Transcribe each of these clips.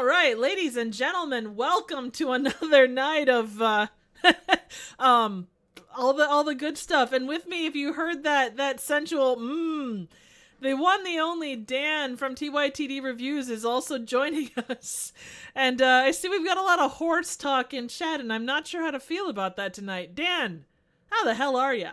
right, ladies and gentlemen, welcome to another night of all the good stuff. And with me, if you heard that sensual the one, the only Dan from TYTD Reviews is also joining us. And I see we've got a lot of horse talk in chat, and I'm not sure how to feel about that tonight. Dan, how the hell are ya?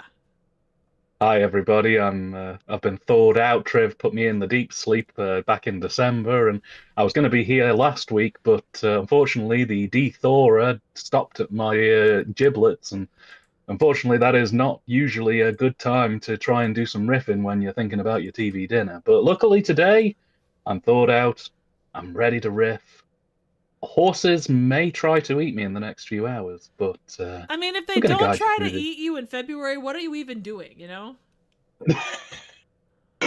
Hi everybody. I've been thawed out. Trev put me in the deep sleep back in December, and I was going to be here last week, but unfortunately the de-thawer stopped at my giblets, and unfortunately that is not usually a good time to try and do some riffing when you're thinking about your TV dinner. But luckily today I'm thawed out. I'm ready to riff. Horses may try to eat me in the next few hours, but I mean, if they we're going to don't guide you try to through this. eat you in February, what are you even doing, you know?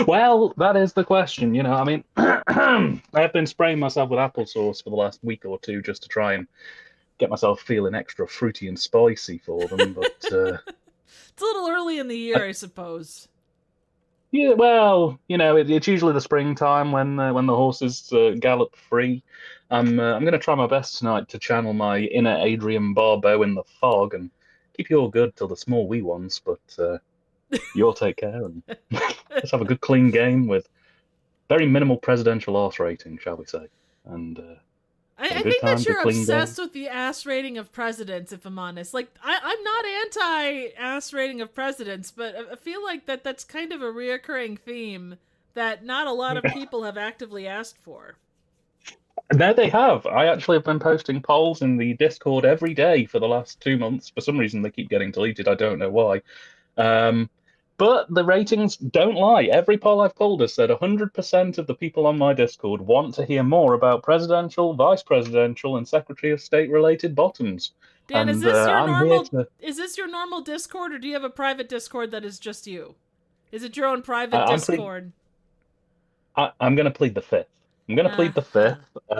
Well, that is the question. I mean, I've been spraying myself with applesauce for the last week or two just to try and get myself feeling extra fruity and spicy for them. But It's a little early in the year, I suppose. yeah, well, it's usually the springtime when the horses gallop free. I'm going to try my best tonight to channel my inner Adrian Barbeau in the fog and keep you all good till the small wee ones. But you all take care and let's have a good clean game with very minimal presidential arse rating, shall we say? And have a I good think that time, good you're clean game. obsessed with the ass rating of presidents, if I'm honest. Like, I'm not anti-ass rating of presidents, but I feel like that's kind of a reoccurring theme that not a lot of people have actively asked for. There they have. I actually have been posting polls in the Discord every day for the last 2 months. For some reason, they keep getting deleted. I don't know why. Um, but the ratings don't lie. Every poll I've pulled has said 100% of the people on my Discord want to hear more about presidential, vice presidential, and Secretary of State related bottoms. Dan, And I'm here to. is this your normal Discord, or do you have a private Discord that is just you? Is it your own I, private I'm pre- Discord? I'm going to plead the fifth. I'm going to plead the Uh-huh. fifth. I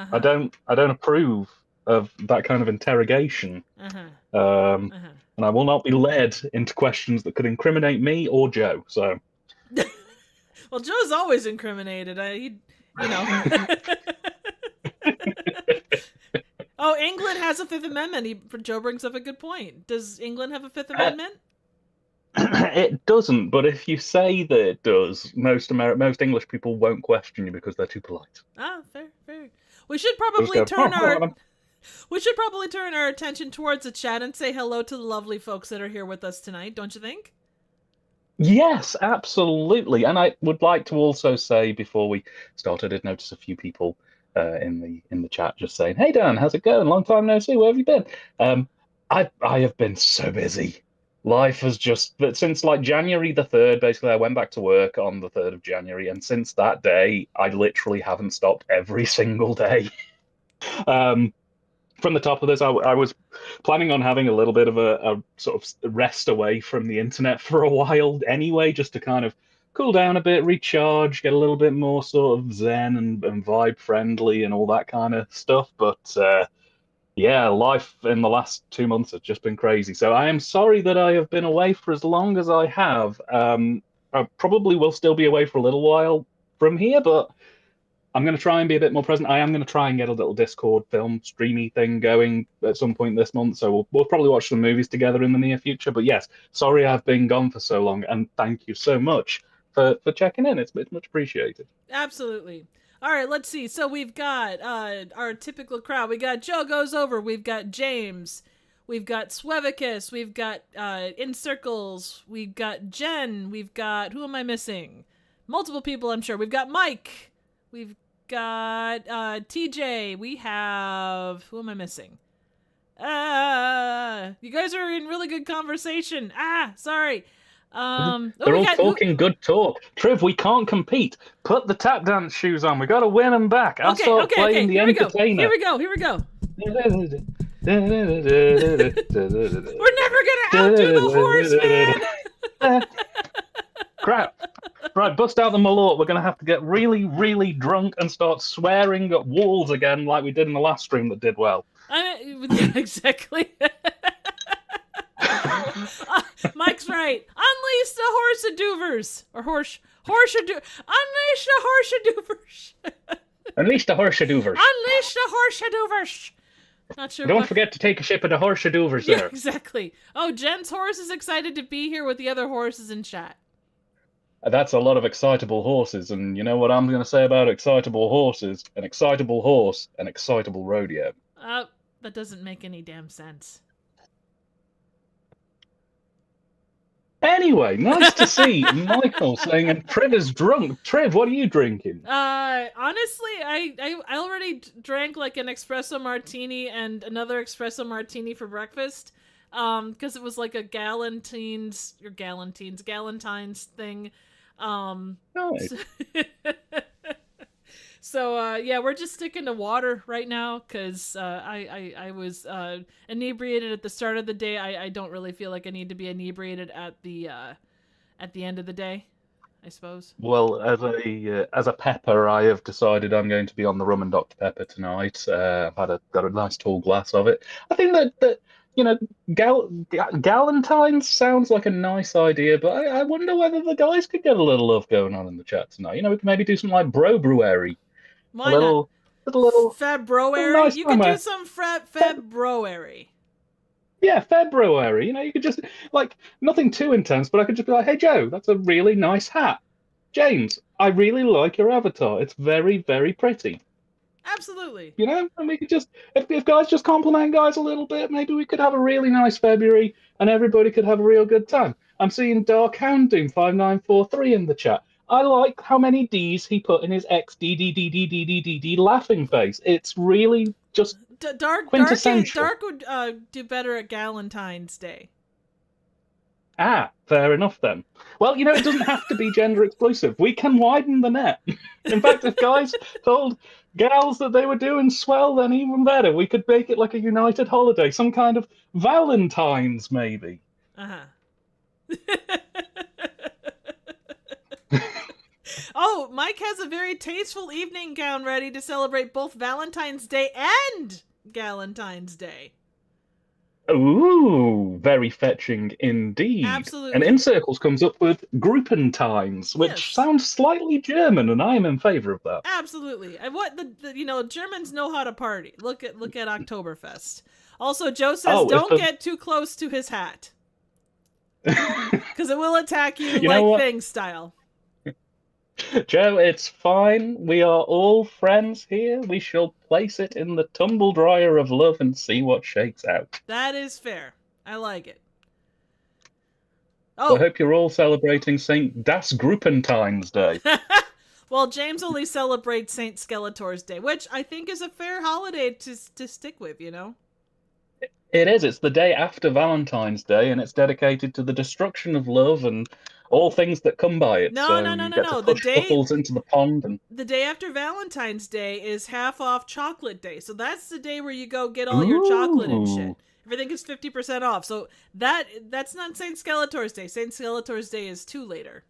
Uh-huh. don't approve of that kind of interrogation. Uh-huh. Um, Uh-huh. and I will not be led into questions that could incriminate me or Joe. So, Well, Joe's always incriminated. You know. Oh, England has a Fifth Amendment. Joe brings up a good point. Does England have a Fifth uh, Amendment? it doesn't, but if you say that it does, most English people won't question you because they're too polite. Ah, fair, fair. We should They'll just probably go, oh, turn go our on. we should probably turn our attention towards the chat and say hello to the lovely folks that are here with us tonight, don't you think? Yes, absolutely. And I would like to also say before we start, I did notice a few people in the chat just saying, "Hey Dan, how's it going? Long time no see. Where have you been?" I have been so busy. Life has just, but since like January the 3rd, basically, I went back to work on the 3rd of January, and since that day, I literally haven't stopped every single day. Um, from the top of this, I was planning on having a little bit of a sort of rest away from the internet for a while anyway, just to kind of cool down a bit, recharge, get a little bit more sort of zen and vibe friendly and all that kind of stuff. But yeah, life in the last 2 months has just been crazy. So I am sorry that I have been away for as long as I have. I probably will still be away for a little while from here, but I'm going to try and be a bit more present. I am going to try and get a little Discord film streamy thing going at some point this month. So we'll probably watch some movies together in the near future. But yes, sorry I've been gone for so long, and thank you so much for checking in. It's much appreciated. Absolutely. All right, let's see. So we've got our typical crowd. We got Joe Goes Over. We've got James. We've got Swevicus. We've got In Circles. We've got Jen. We've got, who am I missing? Multiple people, I'm sure. We've got Mike. We've got TJ. We have, who am I missing? You guys are in really good conversation. Sorry. They're We all got talking good talk. Triv, we can't compete. Put the tap dance shoes on. We got to win them back. I'll Okay, start okay, okay. playing the Here we go. Here entertainer. we go. Here we go. We're never gonna outdo the horseman. Crap. Right, bust out the malort. We're going to have to get really, really drunk and start swearing at walls again like we did in the last stream that did well. Yeah, exactly. Mike's right. Unleash the horse-a-doovers. Or horse-a-do... Unleash the horse-a-doovers. Unleash the Horshadoovers. Unleash the Horshadoovers. Not sure Don't what. forget to take a ship of the Horshadoovers Yeah, there. exactly. Oh, Jen's horse is excited to be here with the other horses in chat. That's a lot of excitable horses, and you know what I'm going to say about excitable horses? An excitable horse, an excitable rodeo. That doesn't make any damn sense. Anyway, nice to see Michael saying, and Triv is drunk. Triv, what are you drinking? Honestly, I already drank like an espresso martini and another espresso martini for breakfast. Because it was like a Galentine's thing. Nice. So yeah, we're just sticking to water right now because I was inebriated at the start of the day. I don't really feel like I need to be inebriated at the end of the day, I suppose. Well, as a pepper, I have decided I'm going to be on the rum and Dr. Pepper tonight. Got a nice tall glass of it. I think that you know, Galentine's sounds like a nice idea, but I wonder whether the guys could get a little love going on in the chat tonight. You know, we could maybe do some like bro brewery, a Why not? little February. nice You could summer. do some February. Yeah, February. You know, you could just like nothing too intense, but I could just be like, "Hey Joe, that's a really nice hat." James, I really like your avatar. It's very, very pretty. Absolutely. You know, and we could just if guys just compliment guys a little bit, maybe we could have a really nice February and everybody could have a real good time. I'm seeing Dark Hound Doom 5943 in the chat. I like how many D's he put in his XDDDDDDD laughing face. It's really just Dark would do better at Galentine's Day. Ah, fair enough then. Well, you know, it doesn't have to be gender exclusive. We can widen the net. In fact, if guys told gals that they were doing swell, then even better. We could make it like a united holiday, some kind of Valentine's, maybe. Oh, Mike has a very tasteful evening gown ready to celebrate both Valentine's Day and Galentine's Day. Ooh, very fetching indeed. Absolutely. And In Circles comes up with Gruppentines, which sounds slightly German, and I am in favor of that. Absolutely. And what the Germans know how to party. Look at Oktoberfest. Also, Joe says don't get too close to his hat. Because it will attack you like Thing style. Joe, it's fine. We are all friends here. We shall place it in the tumble dryer of love and see what shakes out. That is fair. I like it. So I hope you're all celebrating St. Das Gruppentine's Day. Well, James only celebrates St. Skeletor's Day, which I think is a fair holiday to stick with, you know? It is. It's the day after Valentine's Day, and it's dedicated to the destruction of love and all things that come by it. No. The day couples into the pond. And the day after Valentine's Day is half off chocolate day, so that's the day where you go get all your chocolate and shit. Everything is 50% off. So that's not St. Skeletor's Day. St. Skeletor's Day is too later.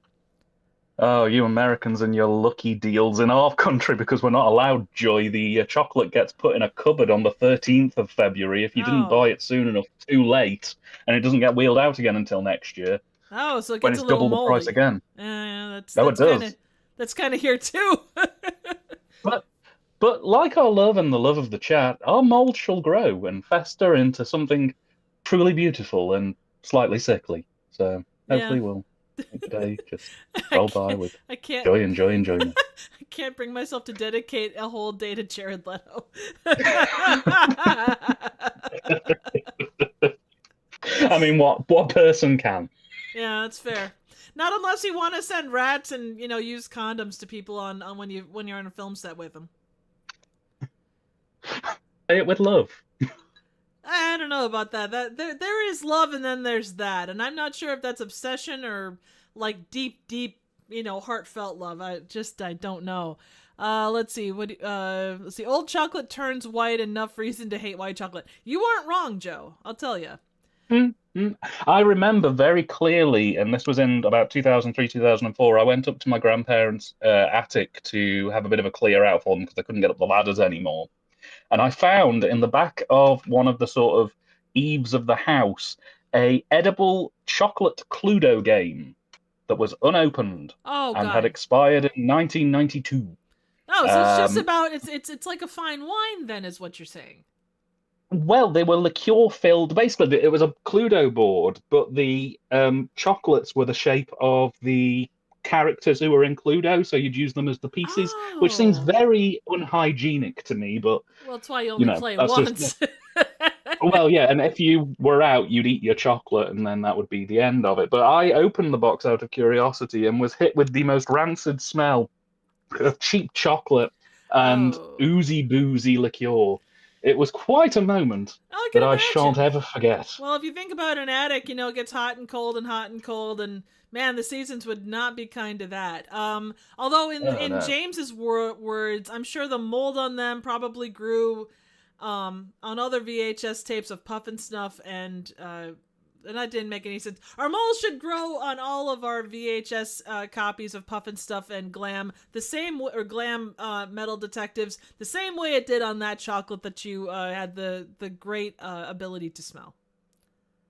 Oh, you Americans and your lucky deals in our country, because we're not allowed joy. The chocolate gets put in a cupboard on the 13th of February. If you didn't buy it soon enough, too late, and it doesn't get wheeled out again until next year. Oh, so it gets when it's a little double moldy. The price again. That's kind of here too. But like our love and the love of the chat, our mold shall grow and fester into something truly beautiful and slightly sickly. So hopefully we'll today just roll by with joy and enjoyment. I can't bring myself to dedicate a whole day to Jared Leto. I mean, what person can? Yeah, that's fair. Not unless you want to send rats and use condoms to people on when you're on a film set with them. Say it with love. I don't know about that. There is love and then there's that, and I'm not sure if that's obsession or like deep, heartfelt love. I don't know. Let's see. Let's see. Old chocolate turns white. Enough reason to hate white chocolate. You aren't wrong, Joe. I'll tell you. I remember very clearly, and this was in about 2003, 2004. I went up to my grandparents' attic to have a bit of a clear out for them because I couldn't get up the ladders anymore. And I found in the back of one of the sort of eaves of the house a edible chocolate Cluedo game that was unopened and had expired in 1992. Oh, so it's just about it's like a fine wine then, is what you're saying. Well, they were liqueur filled. Basically, it was a Cluedo board, but the chocolates were the shape of the characters who were in Cluedo, so you'd use them as the pieces, which seems Oh, very unhygienic to me. But well, that's why you only play that's just once. well, yeah. And if you were out, you'd eat your chocolate, and then that would be the end of it. But I opened the box out of curiosity and was hit with the most rancid smell of cheap chocolate and Oh, oozy boozy liqueur. It was quite a moment I that can I shan't imagine. ever forget. Well, if you think about an attic, it gets hot and cold and hot and cold, and man, the seasons would not be kind to that. Although Oh in no. James's words, I'm sure the mold on them probably grew on other VHS tapes of Puff and Snuff, and that didn't make any sense. Our moles should grow on all of our VHS copies of Puff and Stuff and Glam, the same or Glam Metal Detectives, the same way it did on that chocolate that you had the great ability to smell.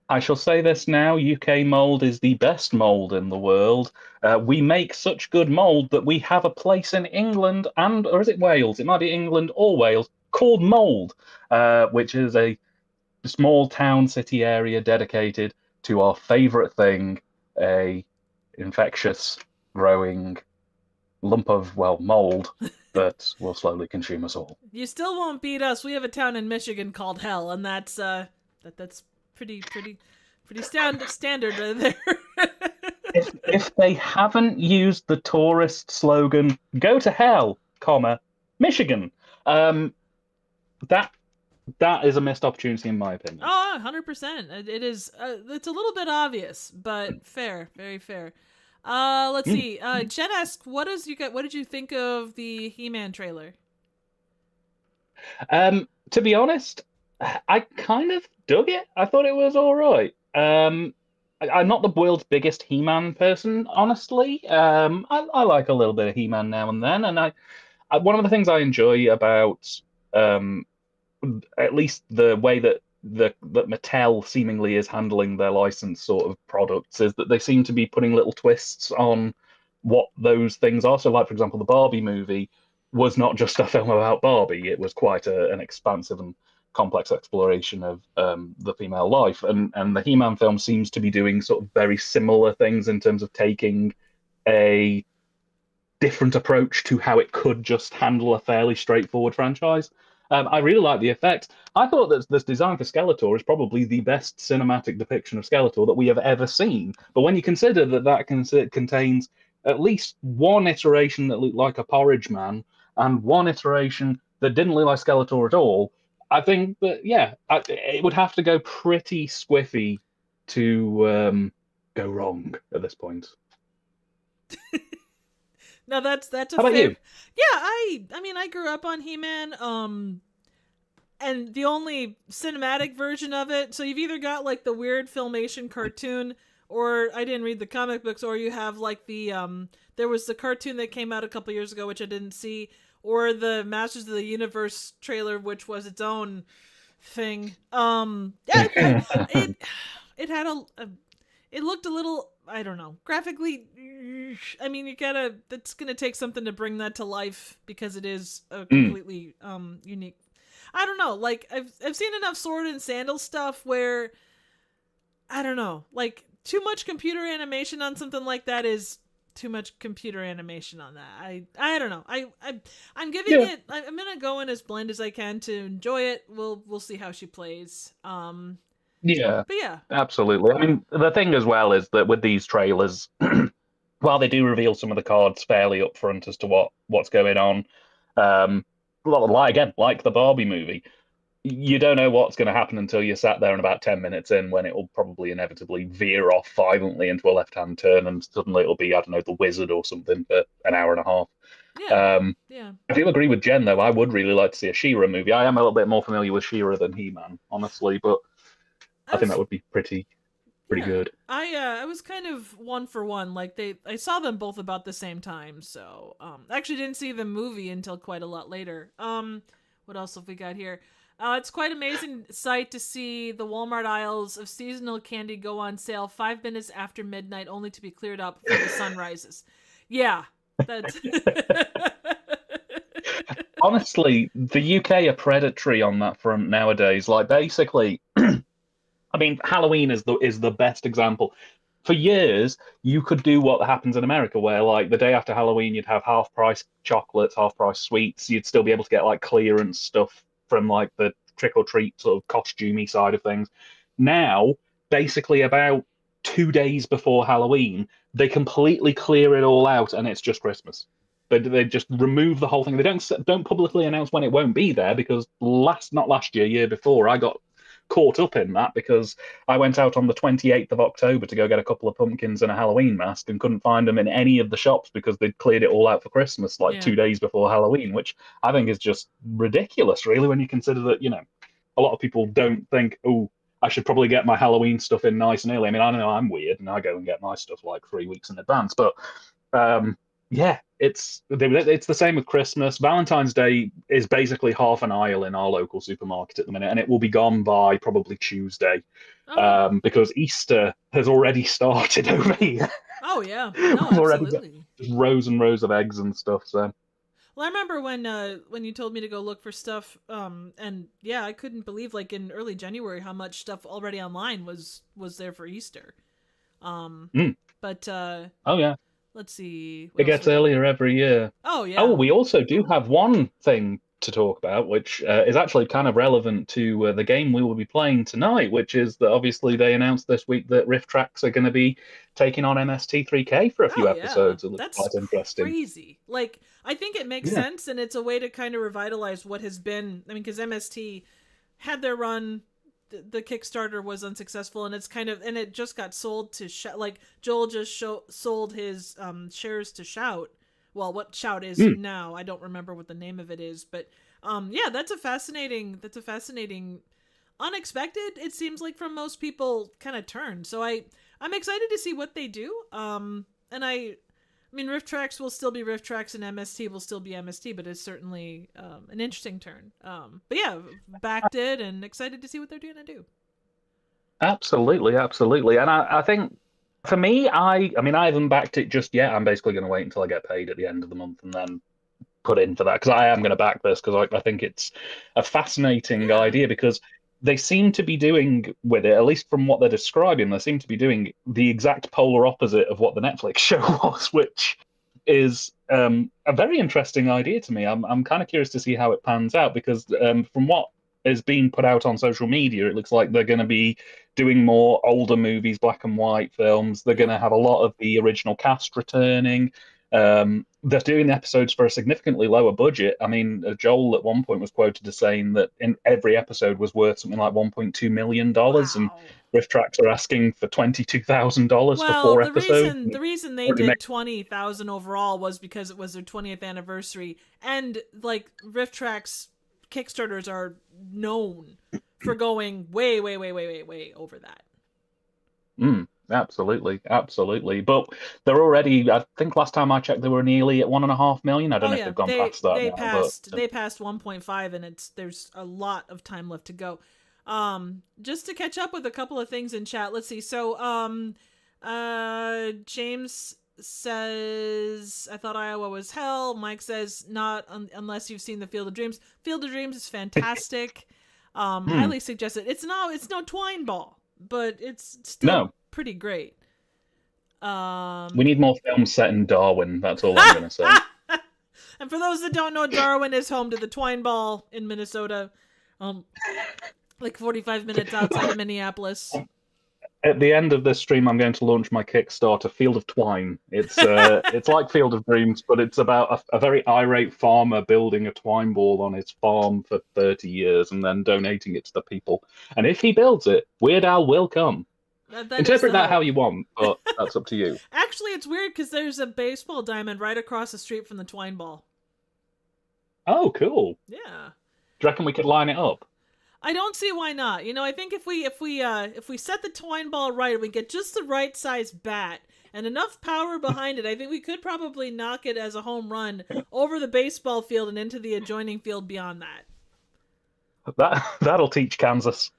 I shall say this now, UK mold is the best mold in the world. We make such good mold that we have a place in England or is it Wales? It might be England or Wales, called Mold, which is a small town city area dedicated to our favorite thing, a infectious growing lump of, well, mold that will slowly consume us all. You still won't beat us. We have a town in Michigan called Hell, and that's pretty standard right there. If they haven't used the tourist slogan "Go to hell, comma Michigan," um, that that is a missed opportunity in my opinion. Oh, 100%. It is. It's a little bit obvious, but fair, very fair. Let's Mm. see. Jen asked, What did you think of the He-Man trailer? To be honest, I kind of dug it. I thought it was all right. I'm not the world's biggest He-Man person, honestly. I like a little bit of He-Man now and then, and one of the things I enjoy about um, at least the way that Mattel seemingly is handling their licensed sort of products is that they seem to be putting little twists on what those things are. So, like for example, the Barbie movie was not just a film about Barbie; it was quite an expansive and complex exploration of the female life. And the He-Man film seems to be doing sort of very similar things in terms of taking a different approach to how it could just handle a fairly straightforward franchise. I really like the effect. I thought that this design for Skeletor is probably the best cinematic depiction of Skeletor that we have ever seen. But when you consider that contains at least one iteration that looked like a porridge man and one iteration that didn't look like Skeletor at all, I think that yeah, it would have to go pretty squiffy to go wrong at this point. No, that's a How about fair. you? Yeah, I mean, I grew up on He-Man. And the only cinematic version of it, so you've either got like the weird filmation cartoon, or I didn't read the comic books, or you have like the there was the cartoon that came out a couple years ago which I didn't see, or the Masters of the Universe trailer, which was its own thing. Yeah, it had it looked a little, I don't know, graphically. I mean, that's gonna take something to bring that to life because it is a Mm. completely unique. I don't know. Like I've seen enough sword and sandal stuff where I don't know. Like too much computer animation on something like that is too much computer animation on that. I don't know. I'm giving Yeah. it. I'm gonna go in as blend as I can to enjoy it. We'll see how she plays. Yeah, But yeah. absolutely. I mean, the thing as well is that with these trailers, while they do reveal some of the cards fairly upfront as to what's going on, um, like the Barbie movie, you don't know what's going to happen until you're sat there and about 10 minutes in when it will probably inevitably veer off violently into a left-hand turn and suddenly it'll be, I don't know, the Wizard or something for an hour and a half. Yeah. Um, Yeah. I do agree with Jen, though. I would really like to see a She-Ra movie. I am a little bit more familiar with She-Ra than He-Man, honestly, but I I think that was would be pretty Yeah, good. I was kind of one for one. Like I saw them both about the same time. So I actually didn't see the movie until quite a lot later. What else have we got here? It's quite amazing sight to see the Walmart aisles of seasonal candy go on sale 5 minutes after midnight, only to be cleared up before the sun rises. Yeah, that's honestly, the UK are predatory on that front nowadays. Like basically, I mean, Halloween is the best example. For years, you could do what happens in America, where like the day after Halloween, you'd have half price chocolates, half price sweets. You'd still be able to get like clearance stuff from like the trick or treat sort of costumey side of things. Now, basically, about 2 days before Halloween, they completely clear it all out, and it's just Christmas. They just remove the whole thing. They don't publicly announce when it won't be there because not last year, year before, I got caught up in that because I went out on the 28th of October to go get a couple of pumpkins and a Halloween mask and couldn't find them in any of the shops because they'd cleared it all out for Christmas like Yeah. 2 days before Halloween, which I think is just ridiculous, really, when you consider that, a lot of people don't think, oh, I should probably get my Halloween stuff in nice and early. I mean, I know I'm weird and I go and get my stuff like 3 weeks in advance, but yeah, it's the same with Christmas. Valentine's Day is basically half an aisle in our local supermarket at the minute, and it will be gone by probably Tuesday, Oh. because Easter has already started over here. Oh yeah. No, We've already got absolutely. just rows and rows of eggs and stuff. So Well, I remember when you told me to go look for stuff, and yeah, I couldn't believe like in early January how much stuff already online was there for Easter. mm. But Oh yeah, let's see. What it else gets we got? earlier every year. Oh Oh, yeah. we also do have one thing to talk about, which is actually kind of relevant to the game we will be playing tonight, which is that obviously they announced this week that Rifftrax are going to be taking on MST3K for a Oh few yeah. episodes. It looks That's quite interesting. crazy. Like I think it makes Yeah. sense, and it's a way to kind of revitalize what has been. I mean, because MST had their run. The Kickstarter was unsuccessful, and it just got sold to like Joel just sold his shares to Shout. Well, what Shout is Mm. now, I don't remember what the name of it is, but yeah, that's a fascinating unexpected, it seems like, from most people, kind of turn. So I'm excited to see what they do. And I mean, Rifftrax will still be Rifftrax and MST will still be MST, but it's certainly an interesting turn. But yeah, backed it and excited to see what they're going to do. Absolutely, absolutely. And I think for me, I mean, I haven't backed it just yet. I'm basically going to wait until I get paid at the end of the month and then put in for that because I am going to back this because I think it's a fascinating Yeah. idea because they seem to be doing with it, at least from what they're describing, they seem to be doing the exact polar opposite of what the Netflix show was, which is a very interesting idea to me. I'm kind of curious to see how it pans out because from what is being put out on social media, it looks like they're going to be doing more older movies, black and white films. They're going Yeah. to have a lot of the original cast returning. They're doing episodes for a significantly lower budget. I mean, Joel at one point was quoted as saying that in every episode was worth something like $1.2 million, and Wow. Rifftrax are asking for $22,000 for Well, four the episodes. reason And the it reason they already did makes 20,000 overall was because it was their 20th anniversary, and like Rifftrax Kickstarters are known for going way, way, way, way, way, way over that. Absolutely, absolutely. But they're already, I think last time I checked, they were nearly at 1.5 million. I don't Oh know if yeah, they've gone past that they now, but passed they passed 1.5, and there's a lot of time left to go. Just to catch up with a couple of things in chat. Let's see. So James says, I thought Iowa was hell. Mike says, not unless you've seen the Field of Dreams. Field of Dreams is fantastic. hmm, Highly suggest it. It's no twine ball, but it's still no. pretty great. We need more films set in Darwin. That's all I'm going to say. And for those that don't know, Darwin is home to the twine ball in Minnesota. Like 45 minutes outside of Minneapolis. At the end of this stream, I'm going to launch my Kickstarter, Field of Twine. It's like Field of Dreams, but it's about a very irate farmer building a twine ball on his farm for 30 years and then donating it to the people. And if he builds it, Weird Al will come. That is Interpret the that how hope. you want, but that's up to you. Actually, it's weird because there's a baseball diamond right across the street from the twine ball. Oh, cool. Yeah. Do you reckon we could line it up? I don't see why not. You know, I think if we set the twine ball right, we get just the right size bat and enough power behind it, I think we could probably knock it as a home run over the baseball field and into the adjoining field beyond that. That'll teach Kansas.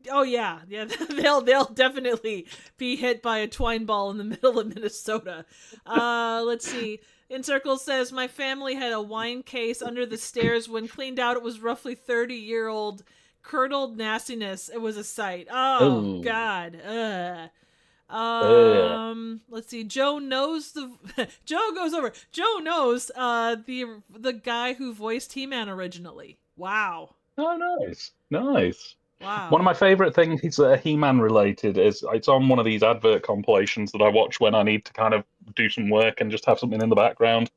Oh yeah, yeah. They'll definitely be hit by a twine ball in the middle of Minnesota. Let's see. In Circles says my family had a wine case under the stairs. When cleaned out, it was roughly 30-year-old curdled nastiness. It was a sight. Oh Oh, God. Ugh. uh, Let's see. Joe knows the Joe goes over. Joe knows the guy who voiced He-Man originally. Wow. oh, nice, nice. One of Wow. my favorite things He-Man related is it's on one of these advert compilations that I watch when I need to kind of do some work and just have something in the background.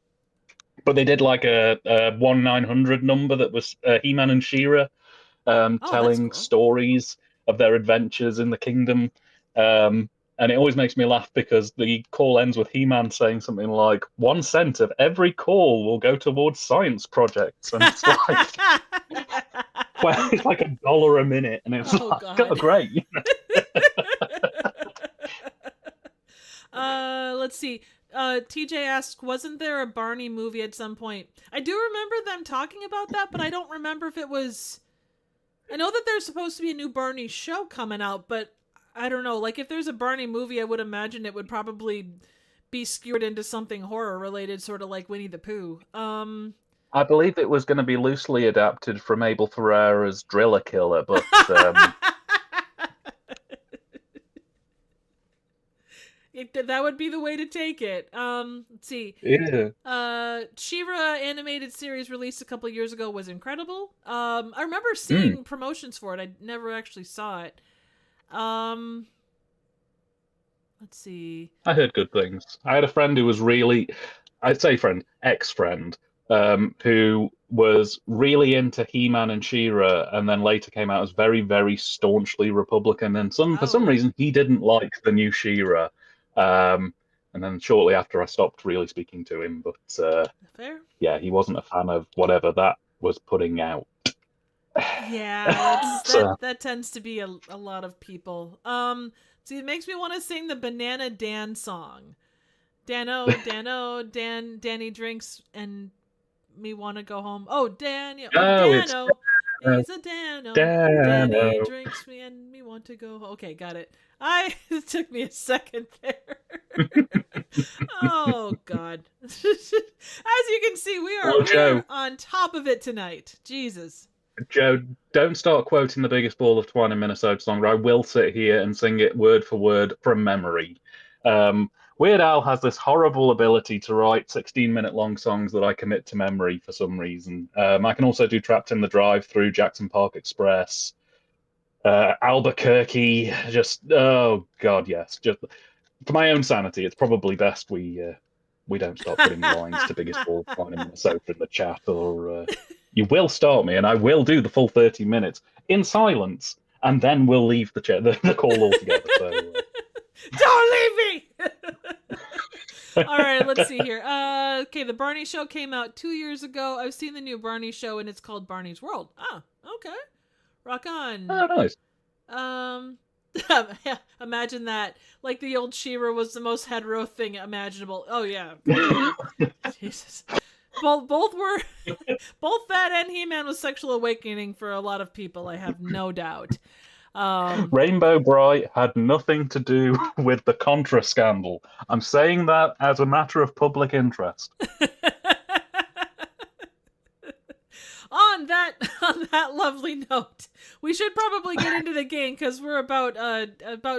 But they did like a 1-900 number that was He-Man and She-Ra Oh, that's telling cool. stories of their adventures in the kingdom. And it always makes me laugh because the call ends with He-Man saying something like, 1 cent of every call will go towards science projects. And it's like, well, it's like $1 a minute. And it's Oh like, oh, God. great. Let's see. TJ asked, wasn't there a Barney movie at some point? I do remember them talking about that, but I don't remember if it was. I know that there's supposed to be a new Barney show coming out, but I don't know. Like, if there's a Barney movie, I would imagine it would probably be skewered into something horror related, sort of like Winnie the Pooh. I believe it was going to be loosely adapted from Abel Ferrara's Driller Killer, but That would be the way to take it. Let's see. yeah. She-Ra animated series released a couple years ago was incredible. I remember seeing promotions for it. I never actually saw it. Let's see. I heard good things. I had a friend who was really, I'd say friend, ex-friend, who was really into He-Man and She-Ra, and then later came out as very, very staunchly Republican. And for some Oh, reason, he didn't like the new She-Ra. And then shortly after, I stopped really speaking to him. But fair. yeah, he wasn't a fan of whatever that was putting out. Yeah, that's So, that tends to be a lot of people. See, it makes me want to sing the Banana Dan song. Danny drinks and me want to go home. Oh, oh, it's Dano, he's a Dano. Danny Dano. drinks me and me want to go home. Okay, got it. It took me a second there. Oh God. As you can see, we Well, are Joe, on top of it tonight. Jesus. Joe, don't start quoting the biggest ball of twine in Minnesota song, or I will sit here and sing it word for word from memory. Weird Al has this horrible ability to write 16-minute long songs that I commit to memory for some reason. I can also do Trapped in the Drive-Through, Jackson Park Express, Albuquerque. Just, oh God, yes. Just for my own sanity, it's probably best we don't start putting lines to biggest ball of twine in Minnesota in the chat, or you will start me, and I will do the full 30 minutes in silence, and then we'll leave the call altogether. So, Don't leave me. All right, let's see here. Okay, the Barney show came out 2 years ago. I've seen the new Barney show, and it's called Barney's World. Ah, okay. Rock on. oh, nice. Um, imagine that. Like the old She-Ra was the most hetero thing imaginable. Oh yeah. Jesus. Both were both that and He-Man was sexual awakening for a lot of people. I have no doubt. Rainbow Bright had nothing to do with the Contra scandal. I'm saying that as a matter of public interest. on that lovely note, we should probably get into the game because we're about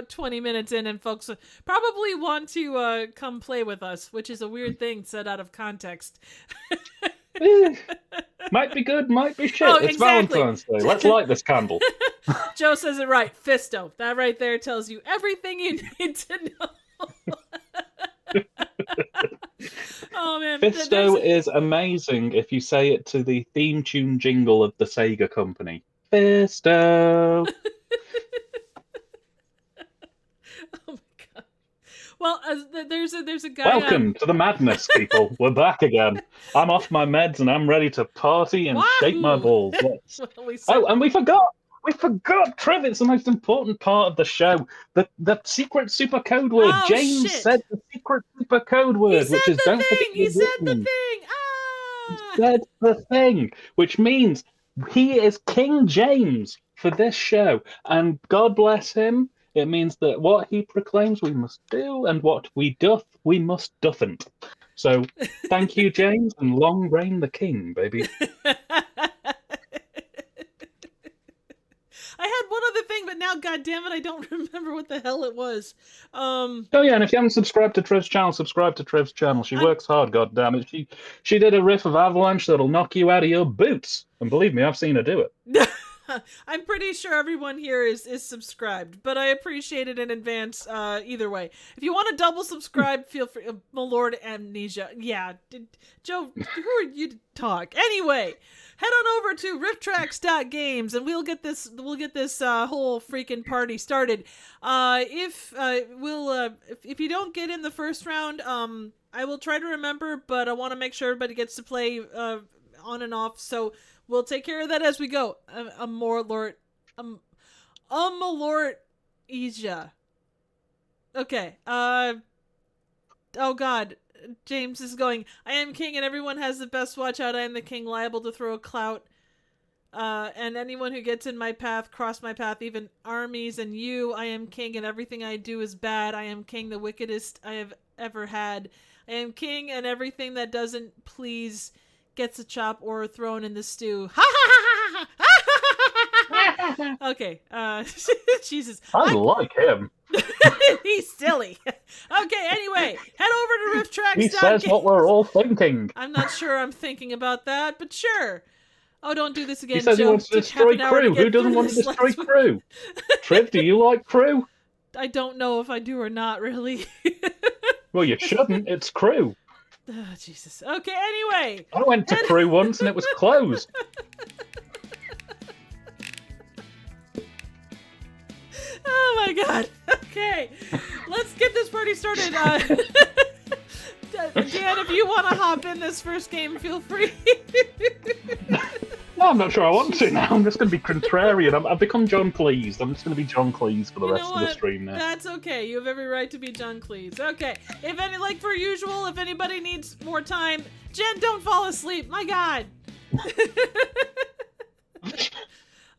20 minutes in, and folks probably want to come play with us, which is a weird thing said out of context. Might be good, might be shit. Oh, It's exactly. Valentine's Day. Let's light this candle. Joe says it right. Fisto. That right there tells you everything you need to know. Oh man, Fisto is amazing if you say it to the theme tune jingle of the Sega company. Fisto. Oh my god. Well, there's a guy. Welcome to the madness, people. We're back again. I'm off my meds and I'm ready to party and shake my balls. Oh, and we forgot. We forgot, Trev. It's the most important part of the show. The secret super code word. Oh, James shit. said the secret super code word, which is don't forget. He said the thing. He said the thing, which means he is King James for this show. And God bless him. It means that what he proclaims we must do, and what we doth, we must dothn't. So thank you, James, and long reign the king, baby. I had one other thing, but now, goddammit, I don't remember what the hell it was. Oh yeah, and if you haven't subscribed to Trev's channel, subscribe to Trev's channel. She works hard, goddammit. She did a riff of Avalanche that'll knock you out of your boots. And believe me, I've seen her do it. I'm pretty sure everyone here is subscribed, but I appreciate it in advance either way. If you want to double subscribe, feel free. My Lord Amnesia. Yeah. Joe, who are you to talk? Anyway, head on over to rifftrax.games and we'll get this whole freaking party started. If you don't get in the first round, I will try to remember, but I want to make sure everybody gets to play on and off, so we'll take care of that as we go. Malort Asia. Okay. Oh God. James is going, I am king and everyone has the best watch out. I am the king, liable to throw a clout. And anyone who gets in my path, cross my path, even armies and you. I am king and everything I do is bad. I am king, the wickedest I have ever had. I am king and everything that doesn't please gets a chop or thrown in the stew. Ha ha ha ha ha. Okay. Jesus. I like him. He's silly. Okay, anyway, head over to rifftrax.games. He says what we're all thinking. I'm not sure I'm thinking about that, but sure. Oh, don't do this again, He says Joe. he wants to destroy Crew. Who doesn't want to destroy Crew? Trev, do you like Crew? I don't know if I do or not, really. Well, you shouldn't. It's Crew. Oh, Jesus. Okay, anyway. I went to Crew once and it was closed. Oh my God. Okay. Let's get this party started. Dan, if you want to hop in this first game, feel free. No, I'm not sure I want to now. I'm just going to be contrarian. I've become John Cleese. I'm just going to be John Cleese for the rest of the stream now. That's okay. You have every right to be John Cleese. Okay. If any, like for usual, if anybody needs more time, Jen, don't fall asleep. My God.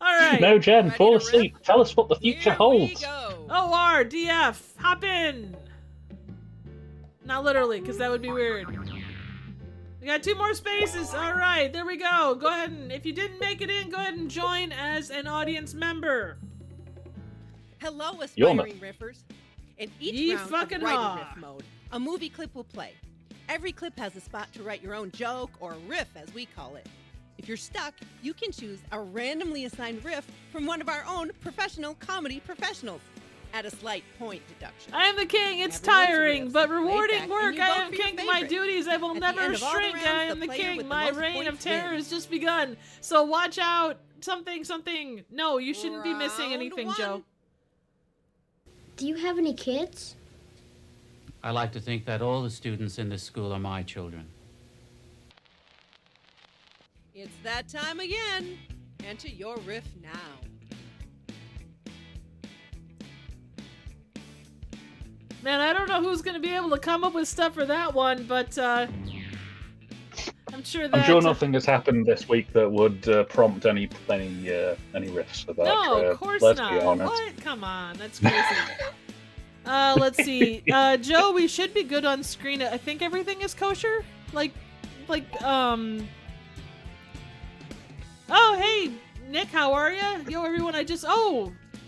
All right. No, Jen, fall asleep. Tell us what the future holds. OR, DF, hop in. Not literally, because that would be weird. We got 2 more spaces. All right, there we go. Go ahead and, if you didn't make it in, go ahead and join as an audience member. Hello, aspiring riffers. In each round fucking of write a riff mode, a movie clip will play. Every clip has a spot to write your own joke, or riff as we call it. If you're stuck, you can choose a randomly assigned riff from one of our own professional comedy professionals at a slight point deduction. I am the king. It's Everyone's tiring, riffs but are laid rewarding back, work. and you I vote am for your king. My favorite. duties, I will At the never end of all the shrink. I rounds, am the the player king. with the My most reign of points terror wins. has just begun. So watch out. Something. No, you shouldn't be missing Round anything, 1. Joe. Do you have any kids? I like to think that all the students in this school are my children. It's that time again. Enter your riff now. Man, I don't know who's going to be able to come up with stuff for that one, but I'm sure that... I'm sure nothing has happened this week that would prompt any riffs for that. No, of course let's not. Be honest. What? Come on, that's crazy. Let's see. Joe, we should be good on screen. I think everything is kosher. Oh, hey, Nick, how are ya? Yo, everyone,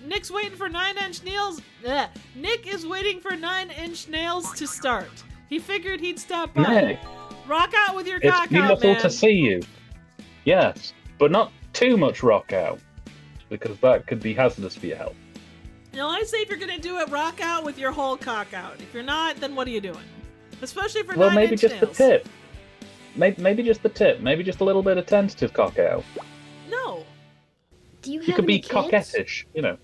Nick's waiting for 9-inch nails. Ugh. Nick is waiting for 9-inch nails to start. He figured he'd stop by. Nick, Rock out with your it's cock out, beautiful man. to see you. Yes, but not too much rock out, because that could be hazardous for your health. No, I say if you're gonna do it, rock out with your whole cock out. If you're not, then what are you doing? Especially for 9-inch nails. Well, maybe just the tip. Maybe just the tip. Maybe just a little bit of tentative cock out. No. Do you have You could any be kids? coquettish, you know.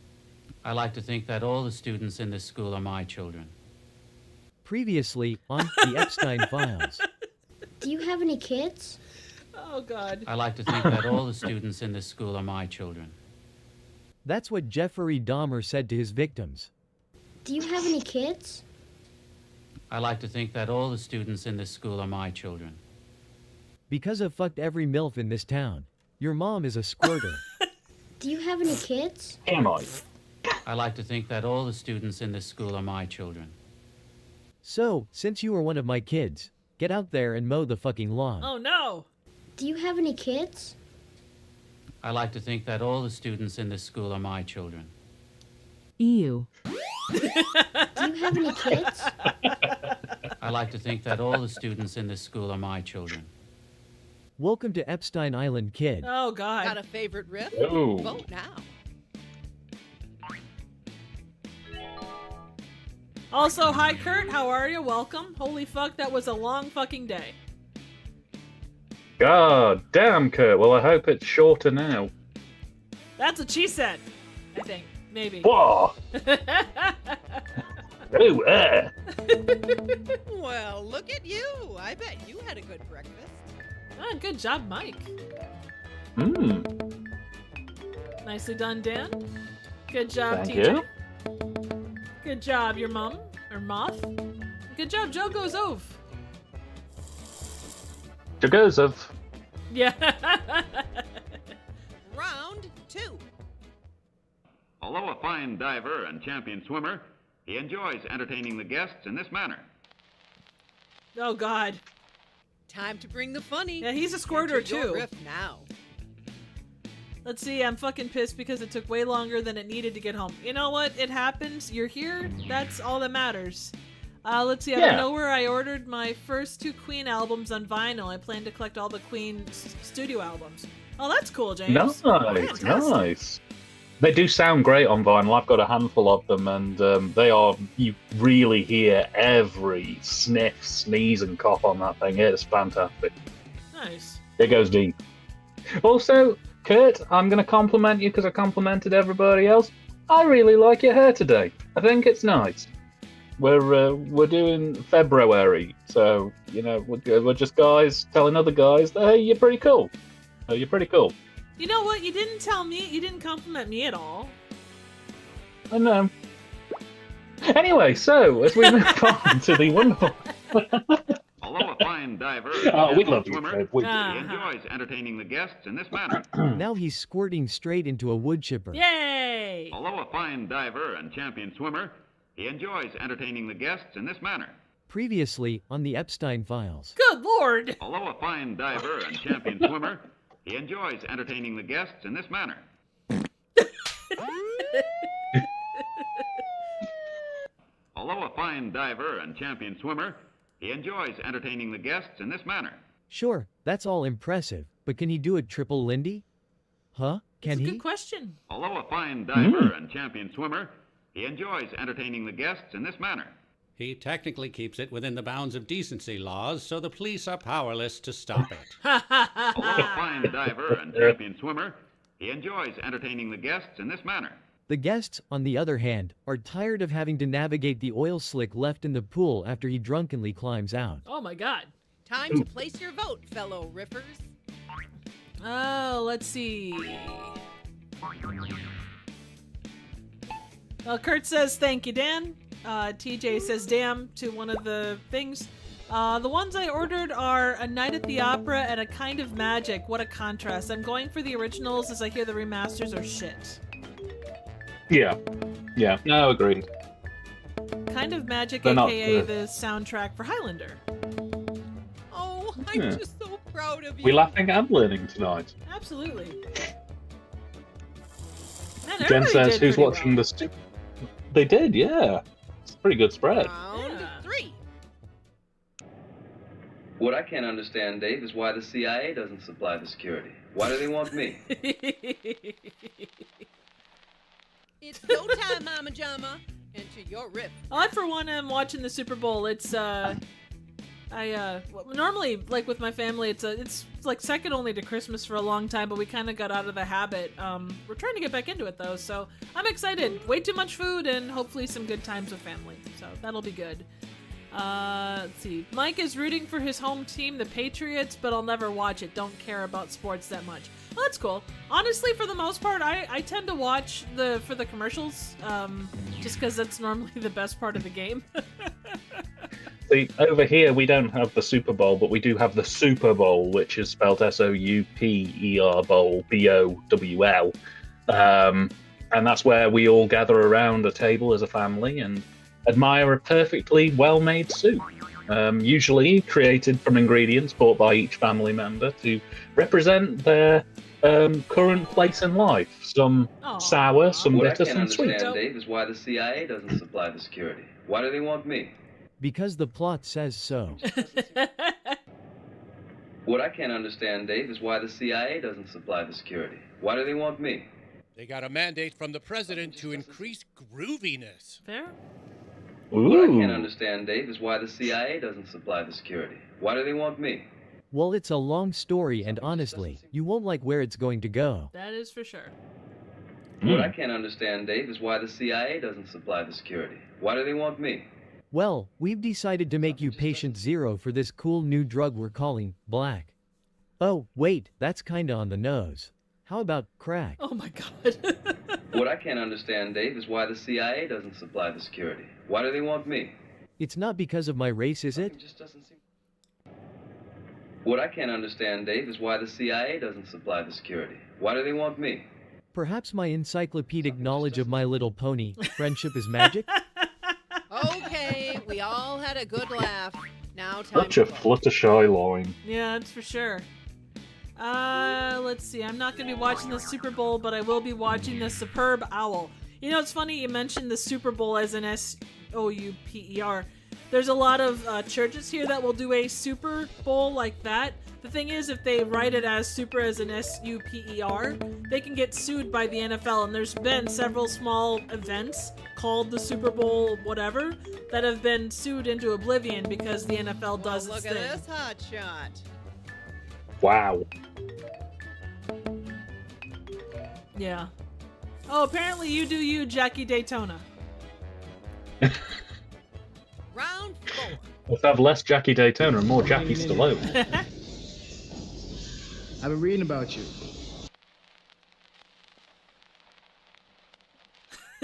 I like to think that all the students in this school are my children. Previously on the Epstein Files. Do you have any kids? Oh, God. I like to think that all the students in this school are my children. That's what Jeffrey Dahmer said to his victims. Do you have any kids? I like to think that all the students in this school are my children. Because I've fucked every MILF in this town. Your mom is a squirter. Do you have any kids? Am I? I like to think that all the students in this school are my children. So, since you are one of my kids, get out there and mow the fucking lawn. Oh no. Do you have any kids? I like to think that all the students in this school are my children. Ew. Do you have any kids? I like to think that all the students in this school are my children. Welcome to Epstein Island, kid. Oh god. Got a favorite riff? Oh. Vote now. Also, hi Kurt, how are you? Welcome. Holy fuck, that was a long fucking day. God damn, Kurt. Well, I hope it's shorter now. That's what she said. I think. Maybe. Whoa! Oh, Well, look at you. I bet you had a good breakfast. Ah, good job, Mike. Mm. Nicely done, Dan. Good job, Thank TJ. you. Good job, your mom. Or moth. Good job, Joe Goes Ove. Jagozov. Yeah. Round 2. Although a fine diver and champion swimmer, he enjoys entertaining the guests in this manner. Oh god. Time to bring the funny. Yeah, he's a squirter Enter your too. riff now. Let's see, I'm fucking pissed because it took way longer than it needed to get home. You know what? It happens. You're here. That's all that matters. Let's see, out of nowhere, I ordered my first 2 Queen albums on vinyl. I plan to collect all the Queen studio albums. Oh, that's cool, James. Nice, Fantastic. nice. They do sound great on vinyl. I've got a handful of them, and they are. You really hear every sniff, sneeze, and cough on that thing. It's fantastic. Nice. It goes deep. Also, Kurt, I'm going to compliment you because I complimented everybody else. I really like your hair today. I think it's nice. We're doing February, so you know we're just guys telling other guys that hey, you're pretty cool. You're pretty cool. You know what? You didn't tell me. You didn't compliment me at all. I know. Anyway, so as we move on to the wonderful. Although a fine diver Oh, we and love you, swimmer, Fred. We do. he enjoys entertaining the guests in this manner. Now he's squirting straight into a wood chipper. Yay! Although a fine diver and champion swimmer, he enjoys entertaining the guests in this manner. Previously on the Epstein Files. Good lord! Although a fine diver and champion swimmer, he enjoys entertaining the guests in this manner. Although a fine diver and champion swimmer, he enjoys entertaining the guests in this manner. Sure, that's all impressive, but can he do a triple Lindy? Huh? Can That's a he? good question. Although a fine diver and champion swimmer, he enjoys entertaining the guests in this manner. He technically keeps it within the bounds of decency laws, so the police are powerless to stop it. Although a fine diver and champion swimmer, he enjoys entertaining the guests in this manner. The guests, on the other hand, are tired of having to navigate the oil slick left in the pool after he drunkenly climbs out. Oh my god. Time to place your vote, fellow riffers. Oh, let's see. Well, Kurt says thank you, Dan. TJ says damn to one of the things. The ones I ordered are A Night at the Opera and A Kind of Magic. What a contrast. I'm going for the originals as I hear the remasters are shit. Yeah. No, agreed. Kind of Magic, They're not aka good. the soundtrack for Highlander. Oh, I'm Yeah. just so proud of you. We're laughing and learning tonight. Absolutely. Man, Jen everybody says, did "Who's pretty watching well. the?" They did, yeah. It's a pretty good spread. Round Yeah. 3. What I can't understand, Dave, is why the CIA doesn't supply the security. Why do they want me? It's go time, Mama Jama. Enter your riff. I, for one, am watching the Super Bowl. It's, well, normally, like, with my family, it's like second only to Christmas for a long time, but we kind of got out of the habit. We're trying to get back into it, though, so I'm excited. Way too much food and hopefully some good times with family, so that'll be good. Let's see. Mike is rooting for his home team, the Patriots, but I'll never watch it. Don't care about sports that much. Well, that's cool. Honestly, for the most part, I tend to watch for the commercials, just because that's normally the best part of the game. See, over here we don't have the Super Bowl, but we do have the Super Bowl, which is spelled Souper Bowl, BOWL. And that's where we all gather around a table as a family and admire a perfectly well-made soup, usually created from ingredients bought by each family member to represent their current place in life. Some sour, some bitter, some sweet. What I can't understand, Dave, is why the CIA doesn't supply the security. Why do they want me? Because the plot says so. What I can't understand, Dave, is why the CIA doesn't supply the security. Why do they want me? They got a mandate from the president to increase grooviness. Fair. What I can't understand, Dave, is why the CIA doesn't supply the security. Why do they want me? Well, it's a long story, and honestly, you won't like where it's going to go. That is for sure. What I can't understand, Dave, is why the CIA doesn't supply the security. Why do they want me? Well, we've decided to make you patient zero for this cool new drug we're calling black. Oh, wait, that's kinda on the nose. How about crack? Oh my god. What I can't understand, Dave, is why the CIA doesn't supply the security. Why do they want me? It's not because of my race, is it? What I can't understand, Dave, is why the CIA doesn't supply the security. Why do they want me? Perhaps my encyclopedic knowledge of My Little Pony, friendship is magic? Okay, we all had a good laugh. Now time Such a to vote. Fluttershy line. Yeah, that's for sure. Let's see. I'm not going to be watching the Super Bowl, but I will be watching the Superb Owl. You know, it's funny you mentioned the Super Bowl as an S-O-U-P-E-R. There's a lot of churches here that will do a Super Bowl like that. The thing is, if they write it as super as an S-U-P-E-R, they can get sued by the NFL. And there's been several small events called the Super Bowl whatever that have been sued into oblivion because the NFL does its Look thing. at this hot shot. Wow. Yeah. Oh, apparently you do you, Jackie Daytona. Round 4. Let's have less Jackie Daytona and more Jackie Stallone. I've been reading about you.